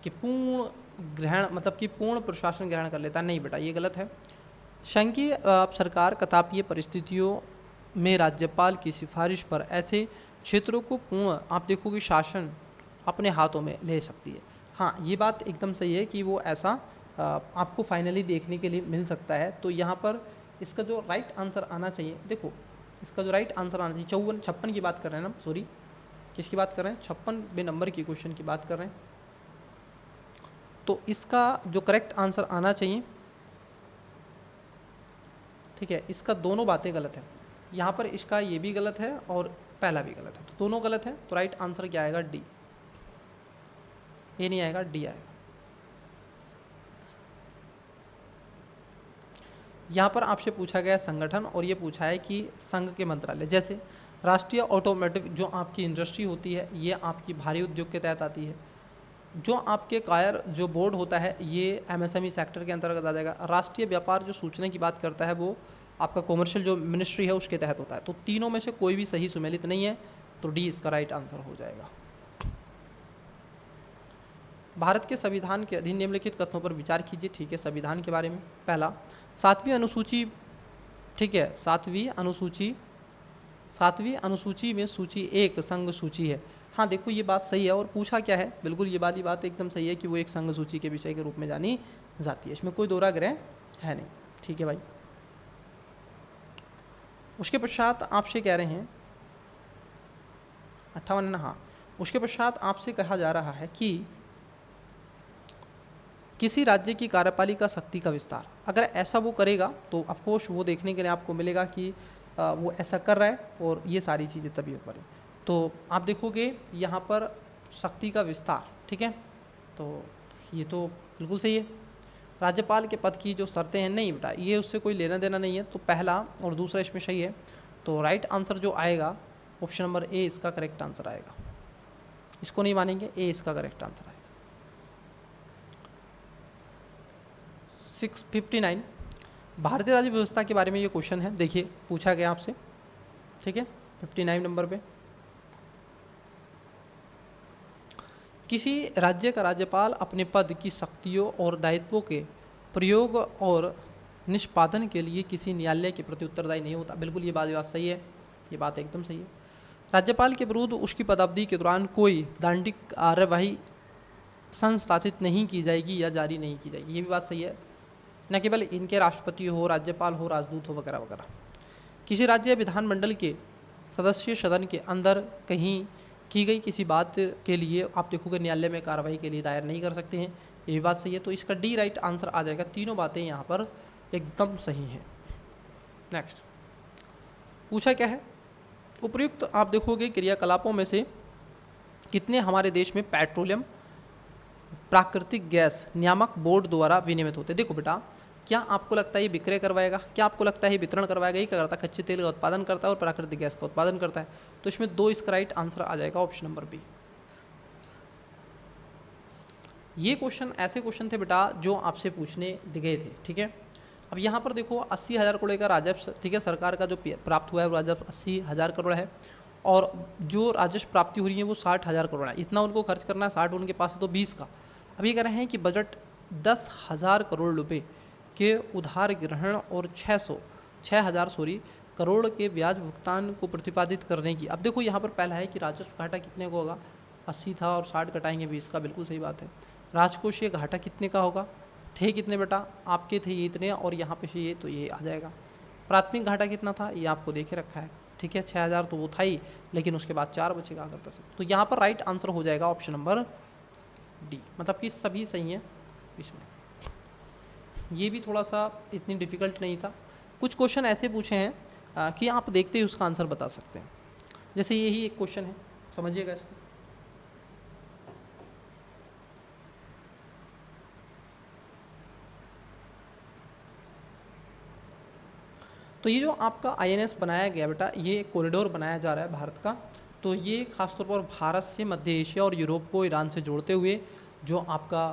A: के पूर्ण ग्रहण, मतलब कि पूर्ण प्रशासन ग्रहण कर लेता है। नहीं बेटा, ये गलत है। संघीय सरकार कतापीय परिस्थितियों में राज्यपाल की सिफारिश पर ऐसे क्षेत्रों को पूर्ण, आप देखोगे, शासन अपने हाथों में ले सकती है। हाँ, ये बात एकदम सही है कि वो ऐसा आपको फाइनली देखने के लिए मिल सकता है। तो यहाँ पर इसका जो राइट आंसर आना चाहिए, देखो इसका जो राइट आंसर आना चाहिए, 56 की बात कर रहे हैं ना, सॉरी किसकी बात कर रहे हैं, 56वें नंबर की क्वेश्चन की बात कर रहे हैं। तो इसका जो करेक्ट आंसर आना चाहिए, ठीक है, इसका दोनों बातें गलत है। यहाँ पर इसका ये भी गलत है और पहला भी गलत है, तो दोनों गलत है। तो राइट आंसर क्या आएगा, डी। ये नहीं आएगा, डी आएगा। यहाँ पर आपसे पूछा गया संगठन, और ये पूछा है कि संघ के मंत्रालय, जैसे राष्ट्रीय ऑटोमोटिव जो आपकी इंडस्ट्री होती है, ये आपकी भारी उद्योग के तहत आती है। जो आपके कायर जो बोर्ड होता है, ये एमएसएमई सेक्टर के अंतर्गत आ जाएगा। राष्ट्रीय व्यापार जो सूचना की बात करता है, वो आपका कॉमर्शियल जो मिनिस्ट्री है उसके तहत होता है। तो तीनों में से कोई भी सही सुमेलित नहीं है, तो डी इसका राइट आंसर हो जाएगा। भारत के संविधान के अधीन निम्नलिखित कथनों पर विचार कीजिए। ठीक है, संविधान के बारे में पहला, 7वीं अनुसूची, ठीक है, 7वीं अनुसूची 7वीं अनुसूची में सूची 1 संघ सूची है। हाँ देखो ये बात सही है, और पूछा क्या है, बिल्कुल ये वाली बात एकदम सही है कि वो एक संघ सूची के विषय के रूप में जानी जाती है, इसमें कोई दोहरा ग्रह है नहीं। ठीक है भाई। उसके पश्चात आपसे कह रहे हैं 58, हाँ, उसके पश्चात आपसे कहा जा रहा है कि किसी राज्य की कार्यपालिका शक्ति का विस्तार, अगर ऐसा वो करेगा तो ऑफकोर्स वो देखने के लिए आपको मिलेगा कि वो ऐसा कर रहा है और ये सारी चीज़ें तभी हो पा रही। तो आप देखोगे यहाँ पर शक्ति का विस्तार, ठीक है, तो ये तो बिल्कुल सही है। राज्यपाल के पद की जो शर्तें हैं, नहीं बेटा ये उससे कोई लेना देना नहीं है, तो पहला और दूसरा इसमें सही है। तो राइट आंसर जो आएगा ऑप्शन नंबर ए इसका करेक्ट आंसर आएगा, इसको नहीं मानेंगे, ए इसका करेक्ट आंसर आएगा। 659 भारतीय राज्य व्यवस्था के बारे में ये क्वेश्चन है, देखिए पूछा गया आपसे, ठीक है। 59 नंबर पे, किसी राज्य का राज्यपाल अपने पद की शक्तियों और दायित्वों के प्रयोग और निष्पादन के लिए किसी न्यायालय के प्रति उत्तरदायी नहीं होता। बिल्कुल ये बात सही है, ये बात एकदम सही है। राज्यपाल के विरुद्ध उसकी पदावधि के दौरान कोई दंडिक कार्यवाही संस्थापित नहीं की जाएगी या जारी नहीं की जाएगी, ये भी बात सही है। न केवल इनके राष्ट्रपति हो, राज्यपाल हो, राजदूत हो वगैरह वगैरह। किसी राज्य विधानमंडल के सदस्य सदन के अंदर कहीं की गई किसी बात के लिए आप देखोगे न्यायालय में कार्रवाई के लिए दायर नहीं कर सकते हैं, ये भी बात सही है। तो इसका डी राइट आंसर आ जाएगा, तीनों बातें यहाँ पर एकदम सही हैं। नेक्स्ट पूछा क्या है, उपयुक्त आप देखोगे क्रियाकलापों में से कितने हमारे देश में पेट्रोलियम प्राकृतिक गैस नियामक बोर्ड द्वारा विनियमित होते हैं। देखो बेटा, क्या आपको लगता है ये विक्रय करवाएगा, क्या आपको लगता है ये वितरण करवाएगा, ये क्या करता है, कच्चे तेल का उत्पादन करता है और प्राकृतिक गैस का उत्पादन करता है। तो इसमें दो इसका राइट आंसर आ जाएगा ऑप्शन नंबर बी। ये क्वेश्चन ऐसे क्वेश्चन थे बेटा जो आपसे पूछने गए थे, ठीक है। अब यहाँ पर देखो 80,000 करोड़ का राजस्व, ठीक है, सरकार का जो प्राप्त हुआ है वो राजस्व 80,000 करोड़ है, और जो राजस्व प्राप्ति हो रही है वो 60,000 करोड़ है। इतना उनको खर्च करना है, 60 उनके पास है तो 20 का। अब ये कह रहे हैं कि बजट 10,000 करोड़ रुपये के उधार ग्रहण और 6,000 करोड़ के ब्याज भुगतान को प्रतिपादित करने की। अब देखो यहाँ पर पहला है कि राजस्व घाटा कितने को होगा, 80 था और 60 घटाएंगे 20 का, बिल्कुल सही बात है। राजकोषीय घाटा कितने का होगा, थे कितने बेटा, आपके थे ये इतने, और यहाँ पे से ये तो ये आ जाएगा। प्राथमिक घाटा कितना था ये आपको देखे रखा है, ठीक है, 6,000 तो वो था ही, लेकिन उसके बाद 4 बचेगा अगर 10। तो यहाँ पर राइट आंसर हो जाएगा ऑप्शन नंबर डी, मतलब कि सभी सही हैं इसमें। ये भी थोड़ा सा इतनी डिफ़िकल्ट नहीं था। कुछ क्वेश्चन ऐसे पूछे हैं कि आप देखते ही उसका आंसर बता सकते हैं, जैसे यही एक क्वेश्चन है, समझिएगा इसको। तो ये जो आपका INS बनाया गया बेटा, ये कॉरिडोर बनाया जा रहा है भारत का, तो ये खासतौर पर भारत से मध्य एशिया और यूरोप को ईरान से जोड़ते हुए जो आपका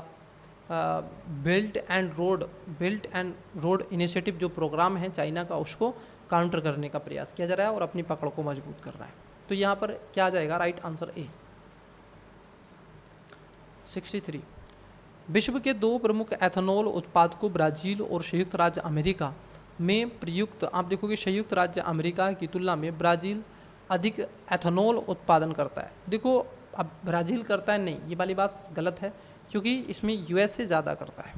A: बेल्ट एंड रोड इनिशिएटिव जो प्रोग्राम है चाइना का, उसको काउंटर करने का प्रयास किया जा रहा है और अपनी पकड़ को मजबूत कर रहा है। तो यहाँ पर क्या आ जाएगा, राइट आंसर ए। 63 विश्व के 2 प्रमुख एथेनॉल उत्पादकों ब्राज़ील और संयुक्त राज्य अमेरिका में प्रयुक्त, आप देखोगे संयुक्त राज्य अमेरिका की तुलना में ब्राज़ील अधिक एथेनॉल उत्पादन करता है। देखो अब ब्राज़ील करता है नहीं, ये वाली बात गलत है, क्योंकि इसमें USA ज़्यादा करता है।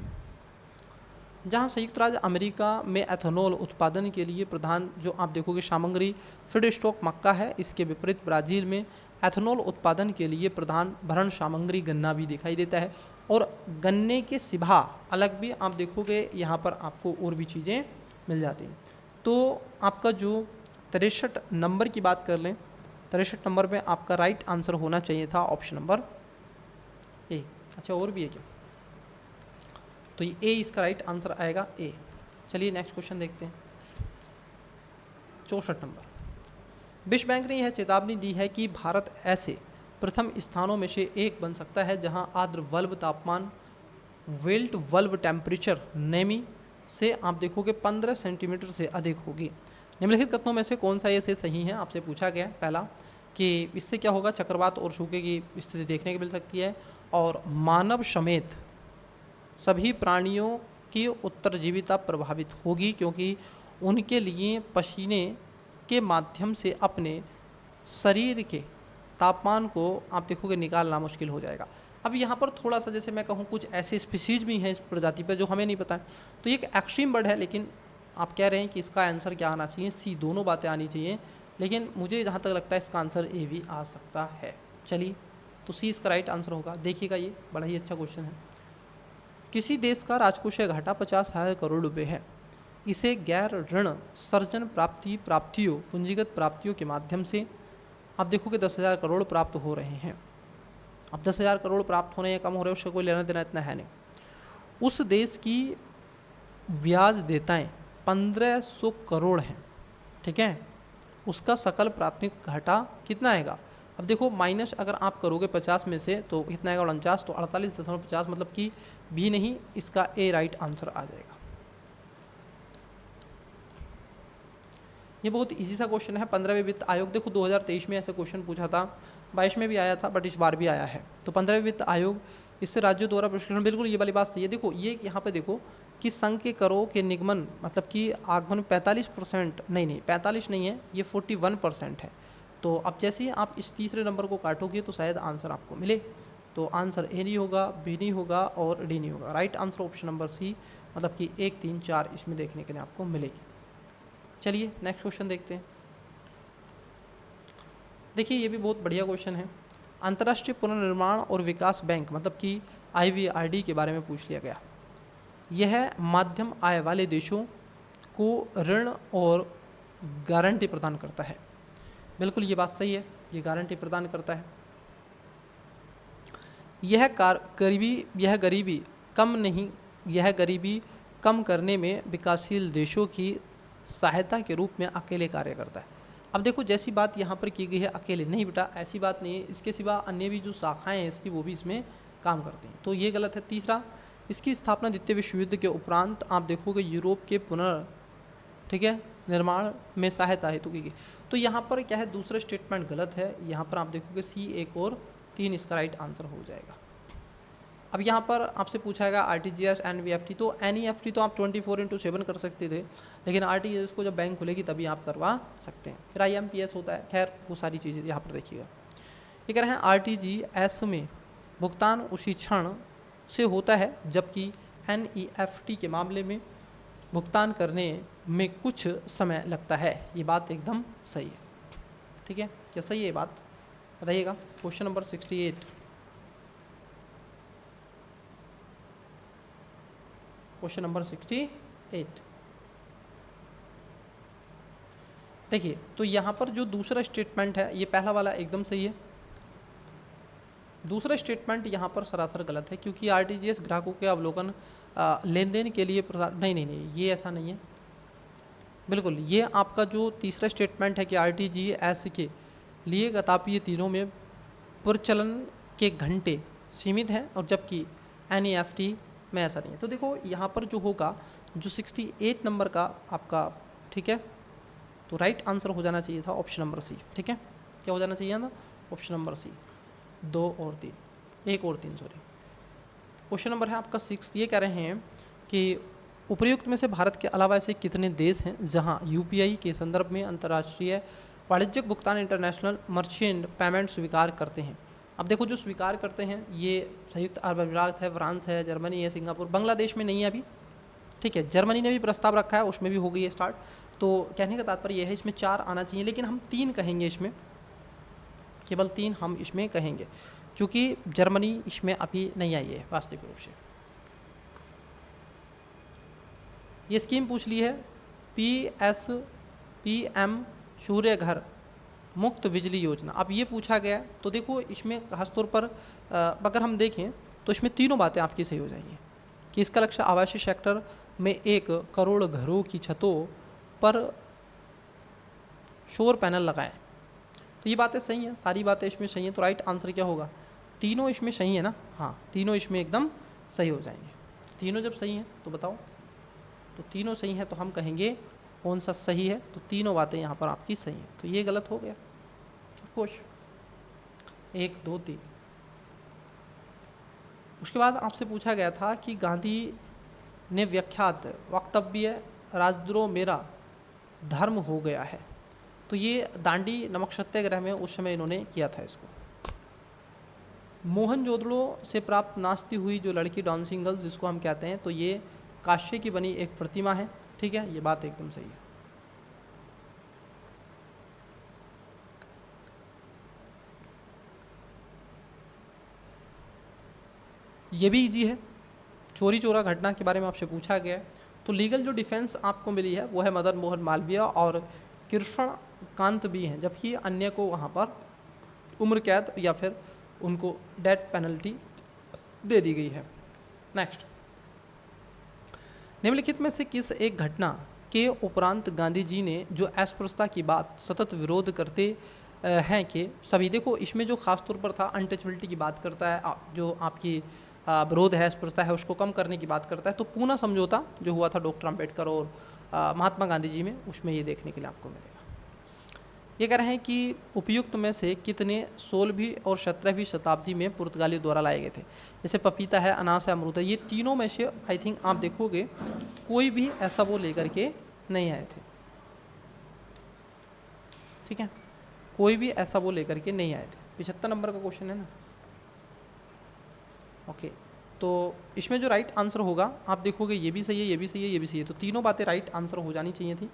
A: जहां संयुक्त राज्य अमेरिका में एथेनॉल उत्पादन के लिए प्रधान जो आप देखोगे सामग्री फीडस्टॉक मक्का है, इसके विपरीत ब्राज़ील में एथेनॉल उत्पादन के लिए प्रधान भरण सामग्री गन्ना भी दिखाई देता है। और गन्ने के सिवा अलग भी आप देखोगे यहाँ पर आपको और भी चीज़ें मिल जाती हैं। तो आपका जो 63 नंबर की बात कर लें, 63 नंबर में आपका राइट आंसर होना चाहिए था ऑप्शन नंबर ए। अच्छा और भी है क्या, तो ये ए इसका राइट आंसर आएगा ए। चलिए नेक्स्ट क्वेश्चन देखते हैं। 64 नंबर, विश्व बैंक ने यह चेतावनी दी है कि भारत ऐसे प्रथम स्थानों में से एक बन सकता है जहां आर्द्र वल्ब तापमान वेल्ट वल्ब टेम्परेचर नेमी से आप देखोगे 15 सेंटीमीटर से अधिक होगी। निम्नलिखित कथनों में से कौन सा ये से सही है, आपसे पूछा गया पहला कि इससे क्या होगा, चक्रवात और सूखे की स्थिति देखने को मिल सकती है, और मानव समेत सभी प्राणियों की उत्तरजीविता प्रभावित होगी, क्योंकि उनके लिए पसीने के माध्यम से अपने शरीर के तापमान को आप देखोगे निकालना मुश्किल हो जाएगा। अब यहाँ पर थोड़ा सा जैसे मैं कहूँ कुछ ऐसे स्पीसीज भी हैं इस प्रजाति पर जो हमें नहीं पता है, तो ये एक एक्सट्रीम बर्ड है, लेकिन आप कह रहे हैं कि इसका आंसर क्या आना चाहिए, सी, दोनों बातें आनी चाहिए, लेकिन मुझे जहाँ तक लगता है इसका आंसर ए भी आ सकता है। चलिए, तो सी इसका राइट आंसर होगा। देखिएगा, ये बड़ा ही अच्छा क्वेश्चन है। किसी देश का राजकोषीय घाटा 50,000 करोड़ रुपए है। इसे गैर ऋण सर्जन प्राप्तियों पूंजीगत प्राप्तियों के माध्यम से आप देखोगे 10,000 करोड़ प्राप्त हो रहे हैं। अब 10,000 करोड़ प्राप्त होने या कम हो रहे हैं उसका कोई लेना देना इतना है नहीं। उस देश की ब्याज देताएँ 1,500 करोड़ हैं, ठीक है, उसका सकल प्राथमिक घाटा कितना आएगा। अब देखो माइनस अगर आप करोगे 50 में से तो कितना आएगा 49, तो 48.50 मतलब कि भी नहीं, इसका ए राइट आंसर आ जाएगा। ये बहुत इजी सा क्वेश्चन है। 15वें वित्त आयोग, देखो 2023 में ऐसे क्वेश्चन पूछा था, 22 में भी आया था, बट इस बार भी आया है। तो 15वें वित्त आयोग, इससे राज्यों द्वारा प्रशिक्षण, बिल्कुल ये वाली बात सही है। देखो ये यहाँ पे देखो कि संघ के करों के निगमन मतलब कि आगमन 45%, नहीं 45 नहीं है, ये 41% है। तो अब जैसे ही आप इस तीसरे नंबर को काटोगे तो शायद आंसर आपको मिले। तो आंसर ए नहीं होगा, बी नहीं होगा और डी नहीं होगा। Right answer option number C, मतलब कि 1, 3, 4 इसमें देखने के लिए आपको मिलेगी। चलिए नेक्स्ट क्वेश्चन देखते हैं। देखिए ये भी बहुत बढ़िया क्वेश्चन है। अंतर्राष्ट्रीय पुनर्निर्माण और विकास बैंक मतलब कि IVRD के बारे में पूछ लिया गया। यह मध्यम आय वाले देशों को ऋण और गारंटी प्रदान करता है। बिल्कुल ये बात सही है, ये गारंटी प्रदान करता है। यह गरीबी कम करने में विकासशील देशों की सहायता के रूप में अकेले कार्य करता है। अब देखो जैसी बात यहाँ पर की गई है अकेले, नहीं बेटा ऐसी बात नहीं है, इसके सिवा अन्य भी जो शाखाएं हैं इसकी वो भी इसमें काम करती हैं, तो ये गलत है। तीसरा, इसकी स्थापना द्वितीय विश्व युद्ध के उपरांत आप देखोगे यूरोप के निर्माण में सहायता हेतु की गई। तो यहाँ पर क्या है, दूसरा स्टेटमेंट गलत है। यहाँ पर आप देखोगे सी, 1 और 3 इसका राइट आंसर हो जाएगा। अब यहाँ पर आपसे पूछा गया RTGS NEFT, तो NEFT तो आप 24/7 कर सकते थे, लेकिन RTGS को जब बैंक खुलेगी तभी आप करवा सकते हैं। फिर IMPS होता है, खैर वो सारी चीज़ें यहाँ पर देखिएगा। ये कह रहे हैं RTGS में भुगतान उसी क्षण से होता है, जबकि NEFT के मामले में भुगतान करने में कुछ समय लगता है। ये बात एकदम सही है, ठीक है, क्या सही है ये बात, बताइएगा। क्वेश्चन नंबर 68, क्वेश्चन नंबर 68 देखिए, तो यहाँ पर जो दूसरा स्टेटमेंट है, ये पहला वाला एकदम सही है, दूसरा स्टेटमेंट यहाँ पर सरासर गलत है, क्योंकि RTGS ग्राहकों के अवलोकन लेन देन के लिए नहीं, ये ऐसा नहीं है। बिल्कुल ये आपका जो तीसरा स्टेटमेंट है कि RTGS के लिए तथापि ये तीनों में प्रचलन के घंटे सीमित हैं, और जबकि NEFT में ऐसा नहीं है। तो देखो यहाँ पर जो होगा, जो 68 नंबर का आपका, ठीक है, तो राइट आंसर हो जाना चाहिए था ऑप्शन नंबर सी, ठीक है, क्या हो जाना चाहिए ना, ऑप्शन नंबर सी, 2 और 3, 1 और 3 सॉरी। क्वेश्चन नंबर है आपका 6, ये कह रहे हैं कि उपर्युक्त में से भारत के अलावा ऐसे कितने देश हैं जहां UPI के संदर्भ में अंतर्राष्ट्रीय वाणिज्यिक भुगतान इंटरनेशनल मर्चेंट पेमेंट स्वीकार करते हैं। अब देखो जो स्वीकार करते हैं ये संयुक्त अरब अमीरात है, फ्रांस है, जर्मनी है, सिंगापुर, बांग्लादेश में नहीं है अभी, ठीक है, जर्मनी ने भी प्रस्ताव रखा है, उसमें भी हो गई है स्टार्ट। तो कहने का तात्पर्य यह है इसमें 4 आना चाहिए, लेकिन हम 3 कहेंगे इसमें, केवल 3 हम इसमें कहेंगे, क्योंकि जर्मनी इसमें अभी नहीं आई है वास्तविक रूप से। ये स्कीम पूछ ली है PM सूर्य घर मुफ्त बिजली योजना। अब ये पूछा गया, तो देखो इसमें खासतौर पर अगर हम देखें तो इसमें तीनों बातें आपकी सही हो जाएंगी कि इसका लक्ष्य आवासीय सेक्टर में 1 करोड़ घरों की छतों पर सौर पैनल लगाएं। तो ये बातें सही हैं, सारी बातें इसमें सही हैं, तो राइट आंसर क्या होगा, तीनों इसमें सही है ना, हाँ तीनों इसमें एकदम सही हो जाएंगे। तीनों जब सही हैं तो बताओ, तो तीनों सही हैं तो हम कहेंगे कौन सा सही है, तो तीनों बातें यहाँ पर आपकी सही हैं, तो ये गलत हो गया ऑफकोर्स। 1, 2, 3। उसके बाद आपसे पूछा गया था कि गांधी ने विख्यात वक्तव्य राजद्रोह मेरा धर्म हो गया है, तो ये दांडी नमक सत्याग्रह में उस समय इन्होंने किया था इसको। मोहनजोदड़ो से प्राप्त नाचती हुई जो लड़की डांसिंग गर्ल्स जिसको हम कहते हैं, तो ये कांस्य की बनी एक प्रतिमा है। ठीक है, ये बात एकदम सही है। ये भी इजी है, चोरी चोरा घटना के बारे में आपसे पूछा गया है। तो लीगल जो डिफेंस आपको मिली है वो है मदन मोहन मालवीय और कृष्ण कांत भी हैं, जबकि अन्य को वहाँ पर उम्र कैद या फिर उनको डेथ पेनल्टी दे दी गई है। नेक्स्ट, निम्नलिखित में से किस एक घटना के उपरांत गांधी जी ने जो अस्पृश्यता की बात सतत विरोध करते हैं कि सभी, देखो इसमें जो खास तौर पर था अनटचबिलिटी की बात करता है, जो आपकी विरोध है अस्पृश्यता है उसको कम करने की बात करता है। तो पूना समझौता जो हुआ था डॉक्टर अंबेडकर और महात्मा गांधी जी में, उसमें ये देखने के लिए आपको मिलेगा। ये कह रहे हैं कि उपयुक्त में से कितने 16वीं और 17वीं शताब्दी में पुर्तगाली द्वारा लाए गए थे। जैसे पपीता है, अनास है, अमरूद है, ये तीनों में से आई थिंक आप देखोगे कोई भी ऐसा वो लेकर के नहीं आए थे। ठीक है, कोई भी ऐसा वो लेकर के नहीं आए थे। 75 नंबर का क्वेश्चन है ना। ओके, तो इसमें जो राइट आंसर होगा आप देखोगे ये भी सही है, ये भी सही है, ये भी सही है। तो तीनों बातें राइट आंसर हो जानी चाहिए थी,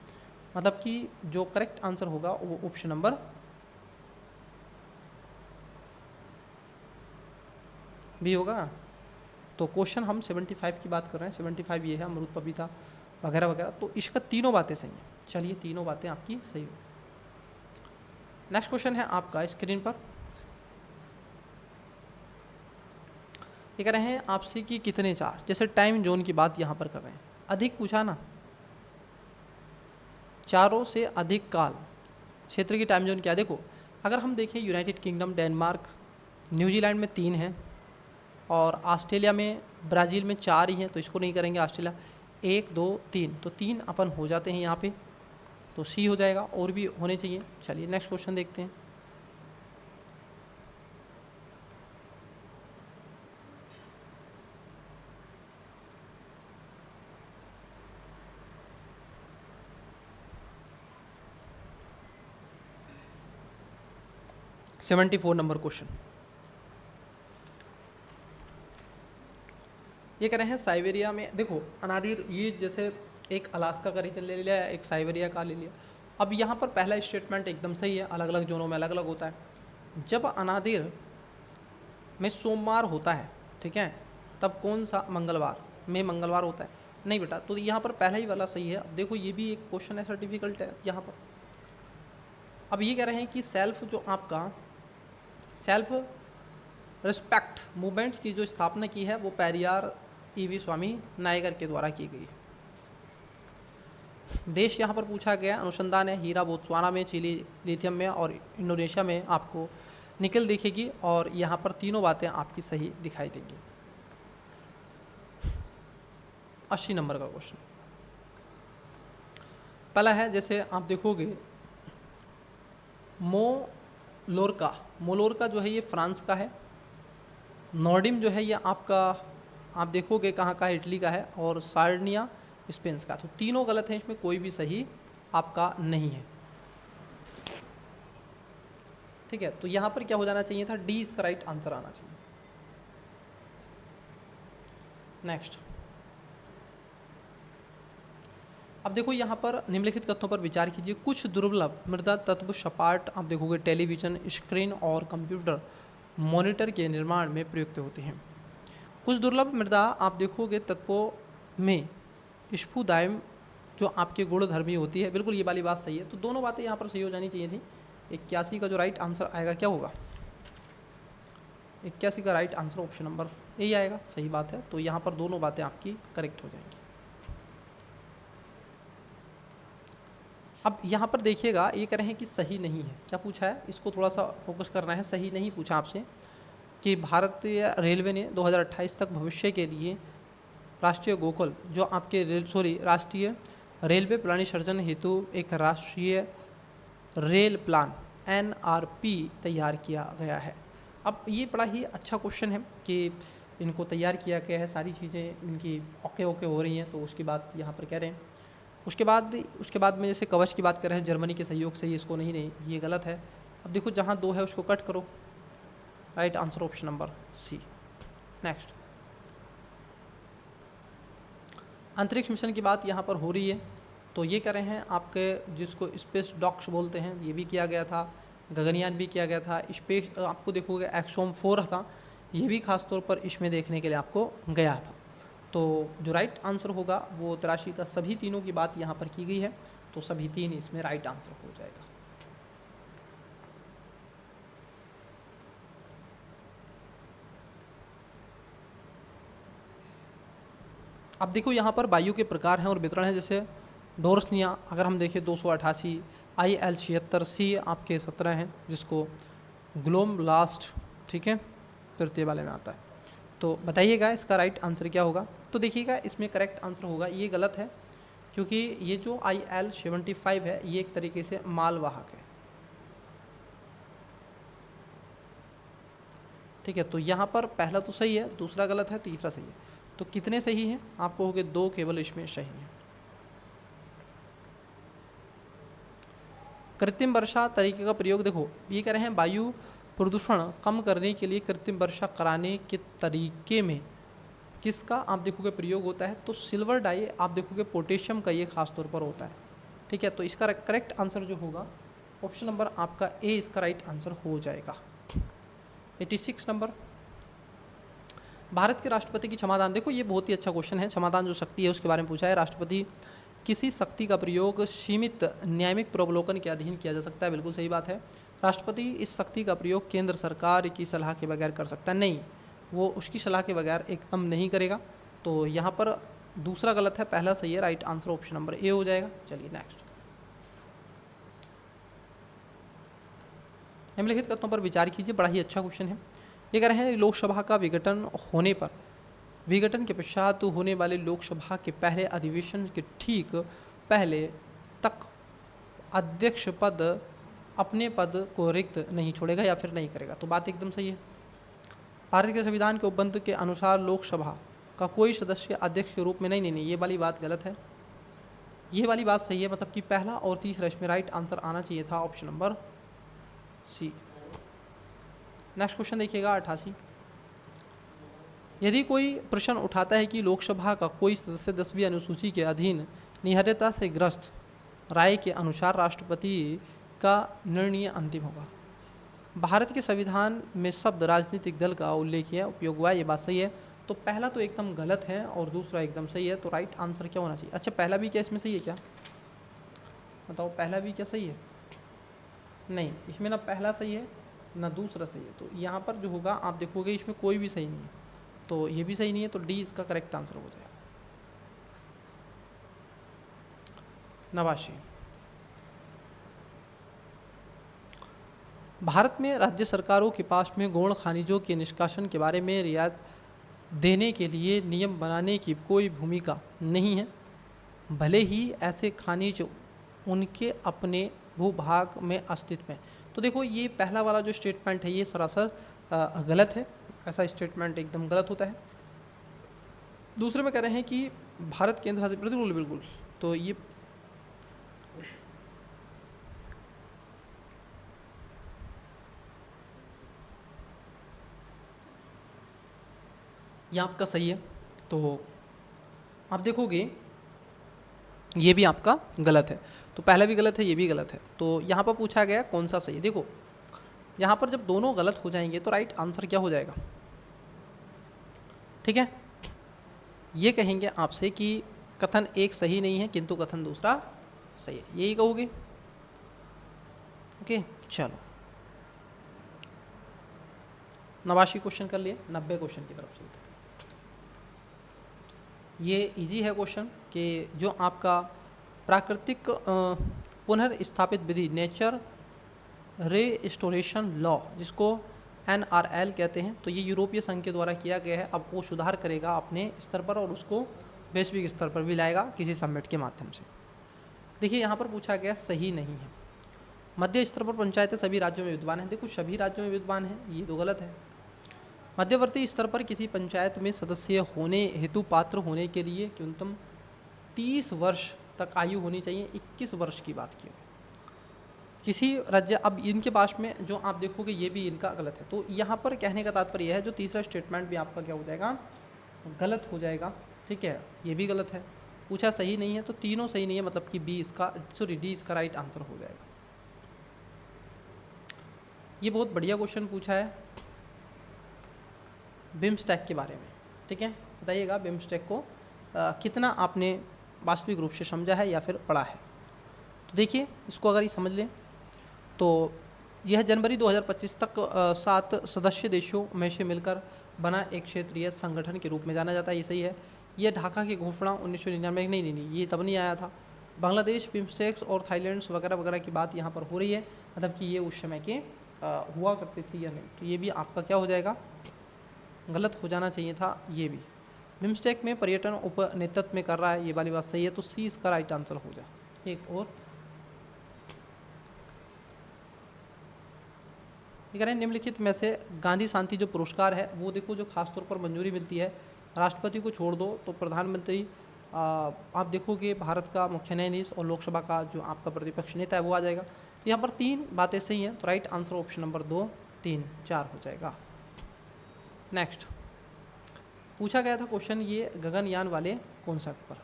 A: मतलब कि जो करेक्ट आंसर होगा वो ऑप्शन नंबर बी होगा। तो क्वेश्चन हम 75 की बात कर रहे हैं, 75 ये है, अमरूद पपीता वगैरह वगैरह। तो इसका तीनों बातें सही हैं। चलिए, तीनों बातें आपकी सही हो। नेक्स्ट क्वेश्चन है आपका स्क्रीन पर। ये कह रहे हैं आपसे कि कितने चार, जैसे टाइम जोन की बात यहाँ पर कर रहे हैं, अधिक पूछा ना, चारों से अधिक काल क्षेत्र की टाइम जोन क्या। देखो अगर हम देखें यूनाइटेड किंगडम, डेनमार्क, न्यूजीलैंड में 3 हैं और ऑस्ट्रेलिया में, ब्राज़ील में 4 ही हैं, तो इसको नहीं करेंगे ऑस्ट्रेलिया। 1 2 3, तो 3 अपन हो जाते हैं यहाँ पे, तो सी हो जाएगा, और भी होने चाहिए। चलिए नेक्स्ट क्वेश्चन देखते हैं। - 74 नंबर क्वेश्चन। ये कह रहे हैं साइबेरिया में, देखो अनादिर, ये जैसे एक अलास्का का रीजन ले लिया, एक साइबेरिया का ले लिया। अब यहाँ पर पहला स्टेटमेंट एकदम सही है, अलग अलग जोनों में अलग अलग होता है। जब अनादिर में सोमवार होता है, ठीक है, तब कौन सा मंगलवार में मंगलवार होता है? नहीं बेटा, तो यहाँ पर पहला ही वाला सही है। अब देखो ये भी एक क्वेश्चन ऐसा डिफिकल्ट है यहाँ पर। अब ये कह रहे हैं कि सेल्फ, जो आपका सेल्फ रिस्पेक्ट मूवमेंट की जो स्थापना की है वो पेरियार ईवी स्वामी नायगर के द्वारा की गई है। देश यहाँ पर पूछा गया, अनुसंधान है हीरा बोत्सवाना में, चिली लिथियम में, और इंडोनेशिया में आपको निकल दिखेगी। और यहाँ पर तीनों बातें आपकी सही दिखाई देंगी। 80 नंबर का क्वेश्चन पहला है, जैसे आप देखोगे मोलोरका जो है ये फ्रांस का है। नॉर्डिम जो है ये आपका, आप देखोगे कहाँ का है, इटली का है। और सार्डिनिया स्पेन का। तो तीनों गलत हैं, इसमें कोई भी सही आपका नहीं है। ठीक है, तो यहाँ पर क्या हो जाना चाहिए था, डी इसका राइट आंसर आना चाहिए। नेक्स्ट, अब देखो यहाँ पर निम्नलिखित तथ्यों पर विचार कीजिए। कुछ दुर्लभ मृदा तत्व सपाट, आप देखोगे टेलीविज़न स्क्रीन और कंप्यूटर मॉनिटर के निर्माण में प्रयुक्त होते हैं। कुछ दुर्लभ मृदा आप देखोगे तत्वों में स्फुदायम जो आपके गुणधर्मी होती है, बिल्कुल ये वाली बात सही है। तो दोनों बातें यहाँ पर सही हो जानी चाहिए थी। 81 का जो राइट आंसर आएगा क्या होगा, 81 का right answer option number A आएगा, सही बात है। तो यहाँ पर दोनों बातें आपकी करेक्ट हो जाएंगी। अब यहाँ पर देखिएगा, ये कह रहे हैं कि सही नहीं है, क्या पूछा है, इसको थोड़ा सा फोकस करना है। सही नहीं पूछा आपसे कि भारतीय रेलवे ने 2028 तक भविष्य के लिए राष्ट्रीय गोकुल जो आपके राष्ट्रीय रेलवे प्लानिंग सर्जन हेतु एक राष्ट्रीय रेल प्लान NRP तैयार किया गया है। अब ये बड़ा ही अच्छा क्वेश्चन है कि इनको तैयार किया गया है, सारी चीज़ें इनकी ओके हो रही हैं, तो उसकी बात यहाँ पर कह रहे हैं। उसके बाद में जैसे कवच की बात कर रहे हैं, जर्मनी के सहयोग से, ये इसको नहीं, ये गलत है। अब देखो जहाँ 2 है उसको कट करो, right answer option number C. Next, अंतरिक्ष मिशन की बात यहाँ पर हो रही है, तो ये कह रहे हैं आपके जिसको स्पेस डॉक्स बोलते हैं, ये भी किया गया था, गगनयान भी किया गया था। स्पेस आपको देखोगे एक्सोम 4 था, ये भी खास तौर पर इसमें देखने के लिए आपको गया था। तो जो राइट आंसर होगा वो 83 का सभी तीनों की बात यहाँ पर की गई है, तो सभी 3 इसमें राइट आंसर हो जाएगा। अब देखो यहाँ पर वायु के प्रकार हैं और वितरण है, जैसे डोर्सनिया अगर हम देखें 288, IL 76, C आपके 17 हैं, जिसको ग्लोम लास्ट, ठीक है, तृतीय वाले में आता है। तो बताइएगा इसका राइट आंसर क्या होगा। तो देखिएगा इसमें करेक्ट आंसर होगा, ये गलत है, क्योंकि ये जो IL 75 है ये एक तरीके से मालवाहक है, ठीक है। तो यहाँ पर पहला तो सही है, दूसरा गलत है, तीसरा सही है। तो कितने सही हैं आपको हो गए 2 केवल इसमें सही हैं। कृत्रिम वर्षा तरीके का प्रयोग, देखो ये कह रहे हैं वायु प्रदूषण कम करने के लिए कृत्रिम वर्षा कराने के तरीके में किसका आप देखोगे प्रयोग होता है, तो सिल्वर डाई आप देखोगे पोटेशियम का ये खास तौर पर होता है, ठीक है। तो इसका करेक्ट आंसर जो होगा ऑप्शन नंबर आपका ए इसका राइट आंसर हो जाएगा। 86 नंबर, भारत के राष्ट्रपति की क्षमादान, देखो ये बहुत ही अच्छा क्वेश्चन है। क्षमादान जो शक्ति है उसके बारे में पूछा है, राष्ट्रपति किसी शक्ति का प्रयोग सीमित न्यायिक प्रवलोकन के अधीन किया जा सकता है, बिल्कुल सही बात है। राष्ट्रपति इस शक्ति का प्रयोग केंद्र सरकार की सलाह के बगैर कर सकता है, नहीं, वो उसकी सलाह के बगैर एकदम नहीं करेगा। तो यहाँ पर दूसरा गलत है, पहला सही है, right answer option number A हो जाएगा। चलिए नेक्स्ट, निम्नलिखित कथनों पर विचार कीजिए, बड़ा ही अच्छा क्वेश्चन है। ये कह रहे हैं लोकसभा का विघटन होने पर विघटन के पश्चात होने वाले लोकसभा के पहले अधिवेशन के ठीक पहले तक अध्यक्ष पद अपने पद को रिक्त नहीं छोड़ेगा या फिर नहीं करेगा। तो बात एकदम सही है। भारत के संविधान के उपबंध के अनुसार लोकसभा का कोई सदस्य अध्यक्ष के रूप में नहीं, ये वाली बात गलत है, ये वाली बात सही है, मतलब कि पहला और तीसरा इसमें राइट आंसर आना चाहिए था, option number C. Next question देखिएगा 88, यदि कोई प्रश्न उठाता है कि लोकसभा का कोई सदस्य 10वीं अनुसूची के अधीन निहरता से ग्रस्त राय के अनुसार राष्ट्रपति का निर्णय अंतिम होगा। भारत के संविधान में शब्द राजनीतिक दल का उल्लेखीय उपयोग हुआ, ये बात सही है। तो पहला तो एकदम गलत है और दूसरा एकदम सही है, तो राइट आंसर क्या होना चाहिए। अच्छा पहला भी क्या इसमें सही है क्या, बताओ पहला भी क्या सही है, नहीं इसमें ना पहला सही है ना दूसरा सही है। तो यहाँ पर जो होगा आप देखोगे इसमें कोई भी सही नहीं है, तो ये भी सही नहीं है, तो डी इसका करेक्ट आंसर हो जाएगा। 89, भारत में राज्य सरकारों के पास में गौण खनिजों के निष्कासन के बारे में रियायत देने के लिए नियम बनाने की कोई भूमिका नहीं है, भले ही ऐसे खनिज उनके अपने भूभाग में अस्तित्व में। तो देखो ये पहला वाला जो स्टेटमेंट है ये सरासर गलत है, ऐसा स्टेटमेंट एकदम गलत होता है। दूसरे में कह रहे हैं कि भारत केंद्र शासित, बिल्कुल बिल्कुल, तो ये आपका सही है। तो आप देखोगे ये भी आपका गलत है, तो पहला भी गलत है, ये भी गलत है। तो यहाँ पर पूछा गया कौन सा सही है। देखो यहाँ पर जब दोनों गलत हो जाएंगे तो राइट आंसर क्या हो जाएगा, ठीक है। ये कहेंगे आपसे कि कथन एक सही नहीं है किंतु कथन दूसरा सही है, यही कहोगे। ओके चलो 89 क्वेश्चन कर लिए, 90 क्वेश्चन की तरफ चलते हैं। ये इजी है क्वेश्चन कि जो आपका प्राकृतिक पुनर्स्थापित विधि नेचर रेस्टोरेशन लॉ जिसको NRL कहते हैं, तो ये यूरोपीय संघ के द्वारा किया गया है। अब वो सुधार करेगा अपने स्तर पर और उसको वैश्विक स्तर पर भी लाएगा किसी समिट के माध्यम से। देखिए यहाँ पर पूछा गया सही नहीं है, मध्य स्तर पर पंचायतें सभी राज्यों में विद्यमान हैं। देखो सभी राज्यों में विद्यमान है, ये तो गलत है। मध्यवर्ती स्तर पर किसी पंचायत में सदस्य होने हेतु पात्र होने के लिए न्यूनतम 30 वर्ष तक आयु होनी चाहिए, 21 वर्ष की बात की। किसी राज्य, अब इनके पास में जो आप देखोगे ये भी इनका गलत है। तो यहाँ पर कहने का तात्पर्य यह है, जो तीसरा स्टेटमेंट भी आपका क्या हो जाएगा, गलत हो जाएगा। ठीक है, ये भी गलत है, पूछा सही नहीं है, तो तीनों सही नहीं है, मतलब कि डी इसका राइट आंसर हो जाएगा। ये बहुत बढ़िया क्वेश्चन पूछा है बिम्स्टेक के बारे में। ठीक है, बताइएगा बिम्स्टेक को कितना आपने वास्तविक रूप से समझा है या फिर पढ़ा है। तो देखिए इसको अगर ये समझ लें तो यह जनवरी 2025 तक 7 सदस्य देशों में से मिलकर बना एक क्षेत्रीय संगठन के रूप में जाना जाता है। ये सही है। यह ढाका की घोषणा 1999, नहीं, ये तब नहीं आया था। बांग्लादेश, बिम्स्टेक्स और थाईलैंड वगैरह वगैरह की बात यहाँ पर हो रही है, मतलब कि ये उस समय के हुआ करते थे या नहीं। तो ये भी आपका क्या हो जाएगा, गलत हो जाना चाहिए था ये भी। बिम्स्टेक में पर्यटन उप नेतृत्व में कर रहा है, ये वाली बात सही है, तो सी इसका राइट आंसर हो जाए। एक और ये करें, निम्नलिखित में से गांधी शांति जो पुरस्कार है वो देखो, जो खास तौर पर मंजूरी मिलती है राष्ट्रपति को छोड़ दो तो प्रधानमंत्री, आप देखोगे भारत का मुख्य न्यायाधीश और लोकसभा का जो आपका प्रतिपक्ष नेता है वो आ जाएगा। तो यहाँ पर 3 बातें सही हैं, तो राइट आंसर ऑप्शन नंबर 2, 3, 4 हो जाएगा। नेक्स्ट पूछा गया था क्वेश्चन ये गगनयान वाले कॉन्सेप्ट पर।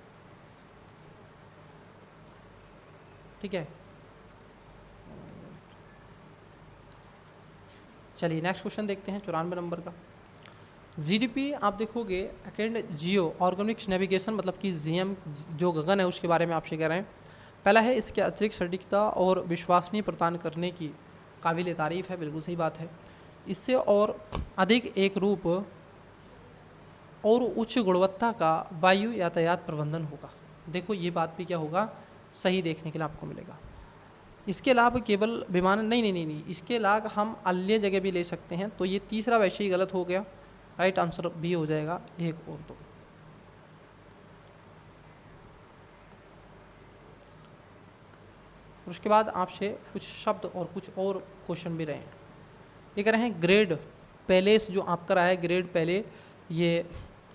A: ठीक है, चलिए नेक्स्ट क्वेश्चन देखते हैं 94 नंबर का। जीडीपी आप देखोगे अटेंड जियो ऑर्गेनिक्स नेविगेशन, मतलब कि जीएम जो गगन है उसके बारे में आपसे कह रहे हैं। पहला है इसके अतिरिक्त सटीकता और विश्वसनीय प्रदान करने की काबिल तारीफ है, बिल्कुल सही बात है। इससे और अधिक एक रूप और उच्च गुणवत्ता का वायु यातायात प्रबंधन होगा। देखो ये बात भी क्या होगा, सही देखने के लिए आपको मिलेगा। इसके लाभ केवल विमान नहीं, इसके लाभ हम अन्य जगह भी ले सकते हैं। तो ये तीसरा वैसे ही गलत हो गया, राइट आंसर भी हो जाएगा 1 और 2। उसके बाद आपसे कुछ शब्द और कुछ और क्वेश्चन भी रहे हैं। ये कह रहे हैं ग्रेड पैलेस जो आपका रहा है, ग्रेड पैले, ये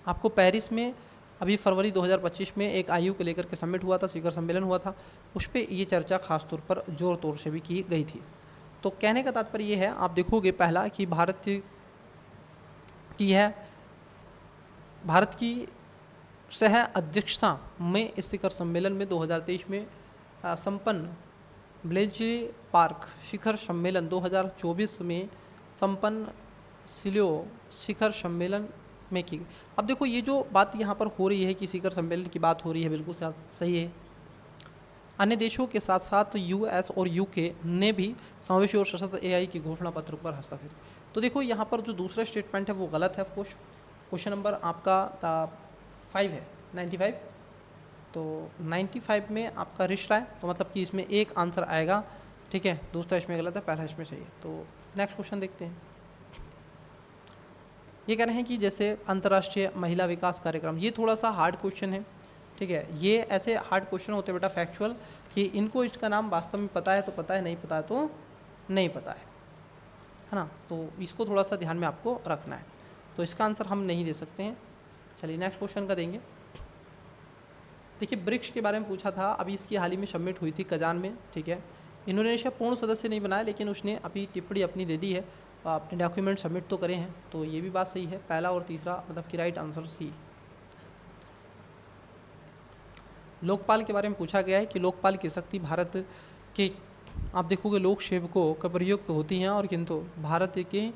A: आपको पेरिस में अभी फरवरी 2025 में एक आयु को लेकर के समिट हुआ था, शिखर सम्मेलन हुआ था, उस पर ये चर्चा खास तौर पर जोर तौर से भी की गई थी। तो कहने का तात्पर्य ये है, आप देखोगे पहला कि भारत की सह अध्यक्षता में इस शिखर सम्मेलन में 2023 में संपन्न ब्लेजी पार्क शिखर सम्मेलन 2024 में संपन्न सिलियो शिखर सम्मेलन में की गई। अब देखो ये जो बात यहाँ पर हो रही है कि शिखर सम्मेलन की बात हो रही है, बिल्कुल सही है। अन्य देशों के साथ साथ यूएस और यूके ने भी समावेशी और सशक्त एआई की घोषणा पत्र पर हस्ताक्षर। तो देखो यहाँ पर जो दूसरा स्टेटमेंट है वो गलत है। ऑफकोर्स क्वेश्चन नंबर आपका 5 है 95, तो 95 में आपका रिश्ता है, तो मतलब कि इसमें एक आंसर आएगा। ठीक है, दूसरा इसमें गलत है, पहला इसमें सही है। तो नेक्स्ट क्वेश्चन देखते हैं। ये कह रहे हैं कि जैसे अंतर्राष्ट्रीय महिला विकास कार्यक्रम, ये थोड़ा सा हार्ड क्वेश्चन है। ठीक है, ये ऐसे हार्ड क्वेश्चन होते हैं बेटा फैक्चुअल, कि इनको इसका नाम वास्तव में पता है तो पता है, नहीं पता है तो नहीं पता है ना। तो इसको थोड़ा सा ध्यान में आपको रखना है। तो इसका आंसर हम नहीं दे सकते हैं। चलिए नेक्स्ट क्वेश्चन का देंगे। देखिए ब्रिक्स के बारे में पूछा था, अभी इसकी हाल ही में सबमिट हुई थी कजान में। ठीक है, इंडोनेशिया पूर्ण सदस्य नहीं बनाया, लेकिन उसने अभी टिप्पणी अपनी दे दी है, अपने डॉक्यूमेंट सबमिट तो करे हैं। तो ये भी बात सही है, पहला और तीसरा मतलब कि राइट आंसर सी। लोकपाल के बारे में पूछा गया है कि लोकपाल की शक्ति भारत के, आप देखोगे लोक सेवकों का प्रयुक्त होती हैं, और किंतु भारत के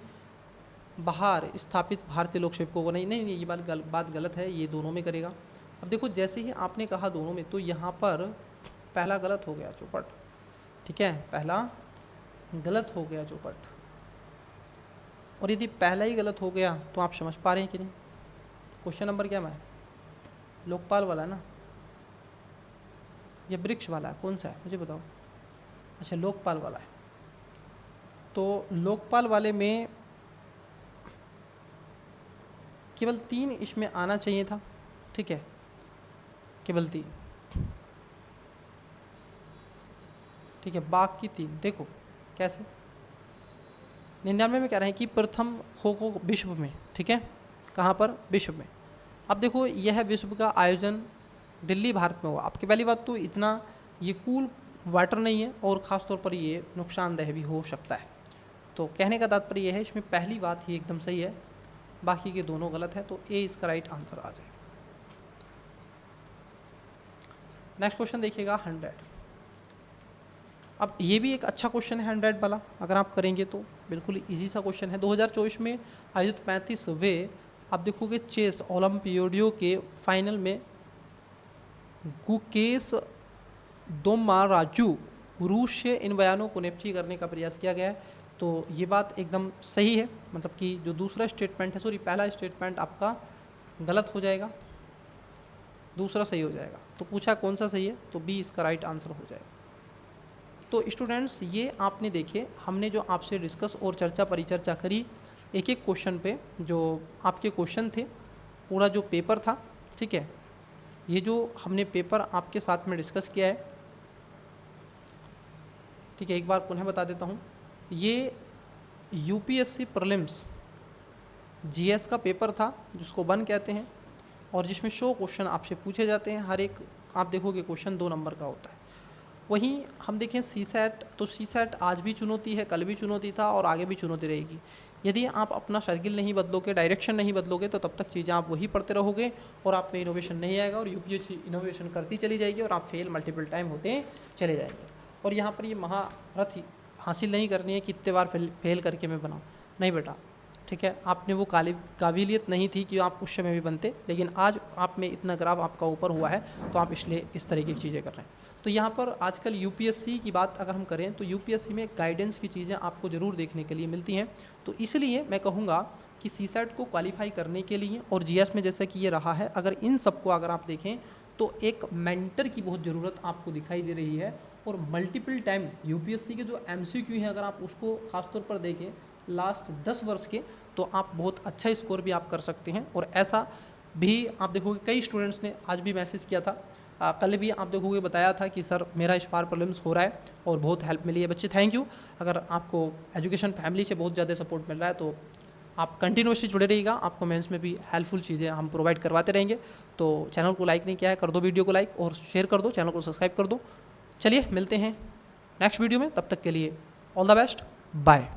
A: बाहर स्थापित भारतीय लोक सेवकों को नहीं, ये बात गलत है, ये दोनों में करेगा। अब देखो जैसे ही आपने कहा दोनों में, तो यहाँ पर पहला गलत हो गया चौपट। ठीक है, पहला गलत हो गया चौपट। और यदि पहला ही गलत हो गया तो आप समझ पा रहे हैं कि नहीं। क्वेश्चन नंबर क्या है, लोकपाल वाला है ना, या वृक्ष वाला है, कौन सा है मुझे बताओ। अच्छा लोकपाल वाला है। तो लोकपाल वाले में केवल 3 इसमें आना चाहिए था। ठीक है, केवल 3। ठीक है, बाकी 3 देखो कैसे। 99 में कह रहे हैं कि प्रथम खो खो विश्व में। ठीक है, कहाँ पर, विश्व में। अब देखो यह विश्व का आयोजन दिल्ली भारत में हुआ। आपकी पहली बात तो इतना ये कूल वाटर नहीं है और ख़ास तौर पर ये नुकसानदेह भी हो सकता है। तो कहने का तात्पर्य यह है, इसमें पहली बात ही एकदम सही है, बाकी के दोनों गलत है, तो ए इसका राइट आंसर आ जाएगा। नेक्स्ट क्वेश्चन देखिएगा 100। अब ये भी एक अच्छा क्वेश्चन है 100 वाला, अगर आप करेंगे तो बिल्कुल इजी सा क्वेश्चन है। 2024 में आयोजित 35वें आप देखोगे चेस ओलंपियाडों के फाइनल में गुकेश दोमाराजू रूस से इन बयानों को नेपची करने का प्रयास किया गया है। तो ये बात एकदम सही है, मतलब कि जो दूसरा स्टेटमेंट है, सॉरी पहला स्टेटमेंट आपका गलत हो जाएगा, दूसरा सही हो जाएगा। तो पूछा कौन सा सही है, तो बी इसका राइट आंसर हो जाएगा। तो स्टूडेंट्स ये आपने देखे, हमने जो आपसे डिस्कस और चर्चा परिचर्चा करी एक एक क्वेश्चन पे, जो आपके क्वेश्चन थे, पूरा जो पेपर था, ठीक है, ये जो हमने पेपर आपके साथ में डिस्कस किया है, ठीक है, एक बार पुनः बता देता हूँ, ये यूपीएससी प्रीलिम्स जीएस का पेपर था जिसको 1 कहते हैं, और जिसमें 100 क्वेश्चन आपसे पूछे जाते हैं, हर एक आप देखोगे क्वेश्चन 2 नंबर का होता है। वहीं हम देखें सीसैट, तो सीसैट आज भी चुनौती है, कल भी चुनौती था और आगे भी चुनौती रहेगी। यदि आप अपना सर्किल नहीं बदलोगे, डायरेक्शन नहीं बदलोगे, तो तब तक चीज़ें आप वही पढ़ते रहोगे और आप में इनोवेशन नहीं आएगा, और यूपीएससी इनोवेशन करती चली जाएगी और आप फेल मल्टीपल टाइम होते चले जाएंगे। और यहाँ पर ये महारथ हासिल नहीं करनी है कि इतने बार फेल करके मैं बनाऊँ, नहीं बेटा, ठीक है, आपने वो काबिलियत नहीं थी कि आप उस समय भी बनते, लेकिन आज आप में इतना ग्राफ आपका ऊपर हुआ है, तो आप इसलिए इस तरीके की चीज़ें कर रहे हैं। तो यहाँ पर आजकल यूपीएससी की बात अगर हम करें तो यूपीएससी में गाइडेंस की चीज़ें आपको ज़रूर देखने के लिए मिलती हैं। तो इसलिए मैं कहूँगा कि सीसैट को क्वालिफाई करने के लिए और जीएस में जैसा कि ये रहा है, अगर इन सबको अगर आप देखें तो एक मेंटर की बहुत ज़रूरत आपको दिखाई दे रही है। और मल्टीपल टाइम यूपीएससी के जो एमसीक्यू हैं, अगर आप उसको खासतौर पर देखें लास्ट 10 वर्ष के, तो आप बहुत अच्छा स्कोर भी आप कर सकते हैं। और ऐसा भी आप देखोगे कई स्टूडेंट्स ने आज भी मैसेज किया था, कल भी आप देखोगे बताया था कि सर मेरा इस बार प्रीलिम्स हो रहा है और बहुत हेल्प मिली है। बच्चे थैंक यू, अगर आपको एजुकेशन फैमिली से बहुत ज़्यादा सपोर्ट मिल रहा है तो आप कंटिन्यूसली जुड़े रहिएगा, आपको मेंस में भी हेल्पफुल चीज़ें हम प्रोवाइड करवाते रहेंगे। तो चैनल को लाइक नहीं किया है, कर दो वीडियो को लाइक और शेयर कर दो, चैनल को सब्सक्राइब कर दो। चलिए मिलते हैं नेक्स्ट वीडियो में, तब तक के लिए ऑल द बेस्ट, बाय।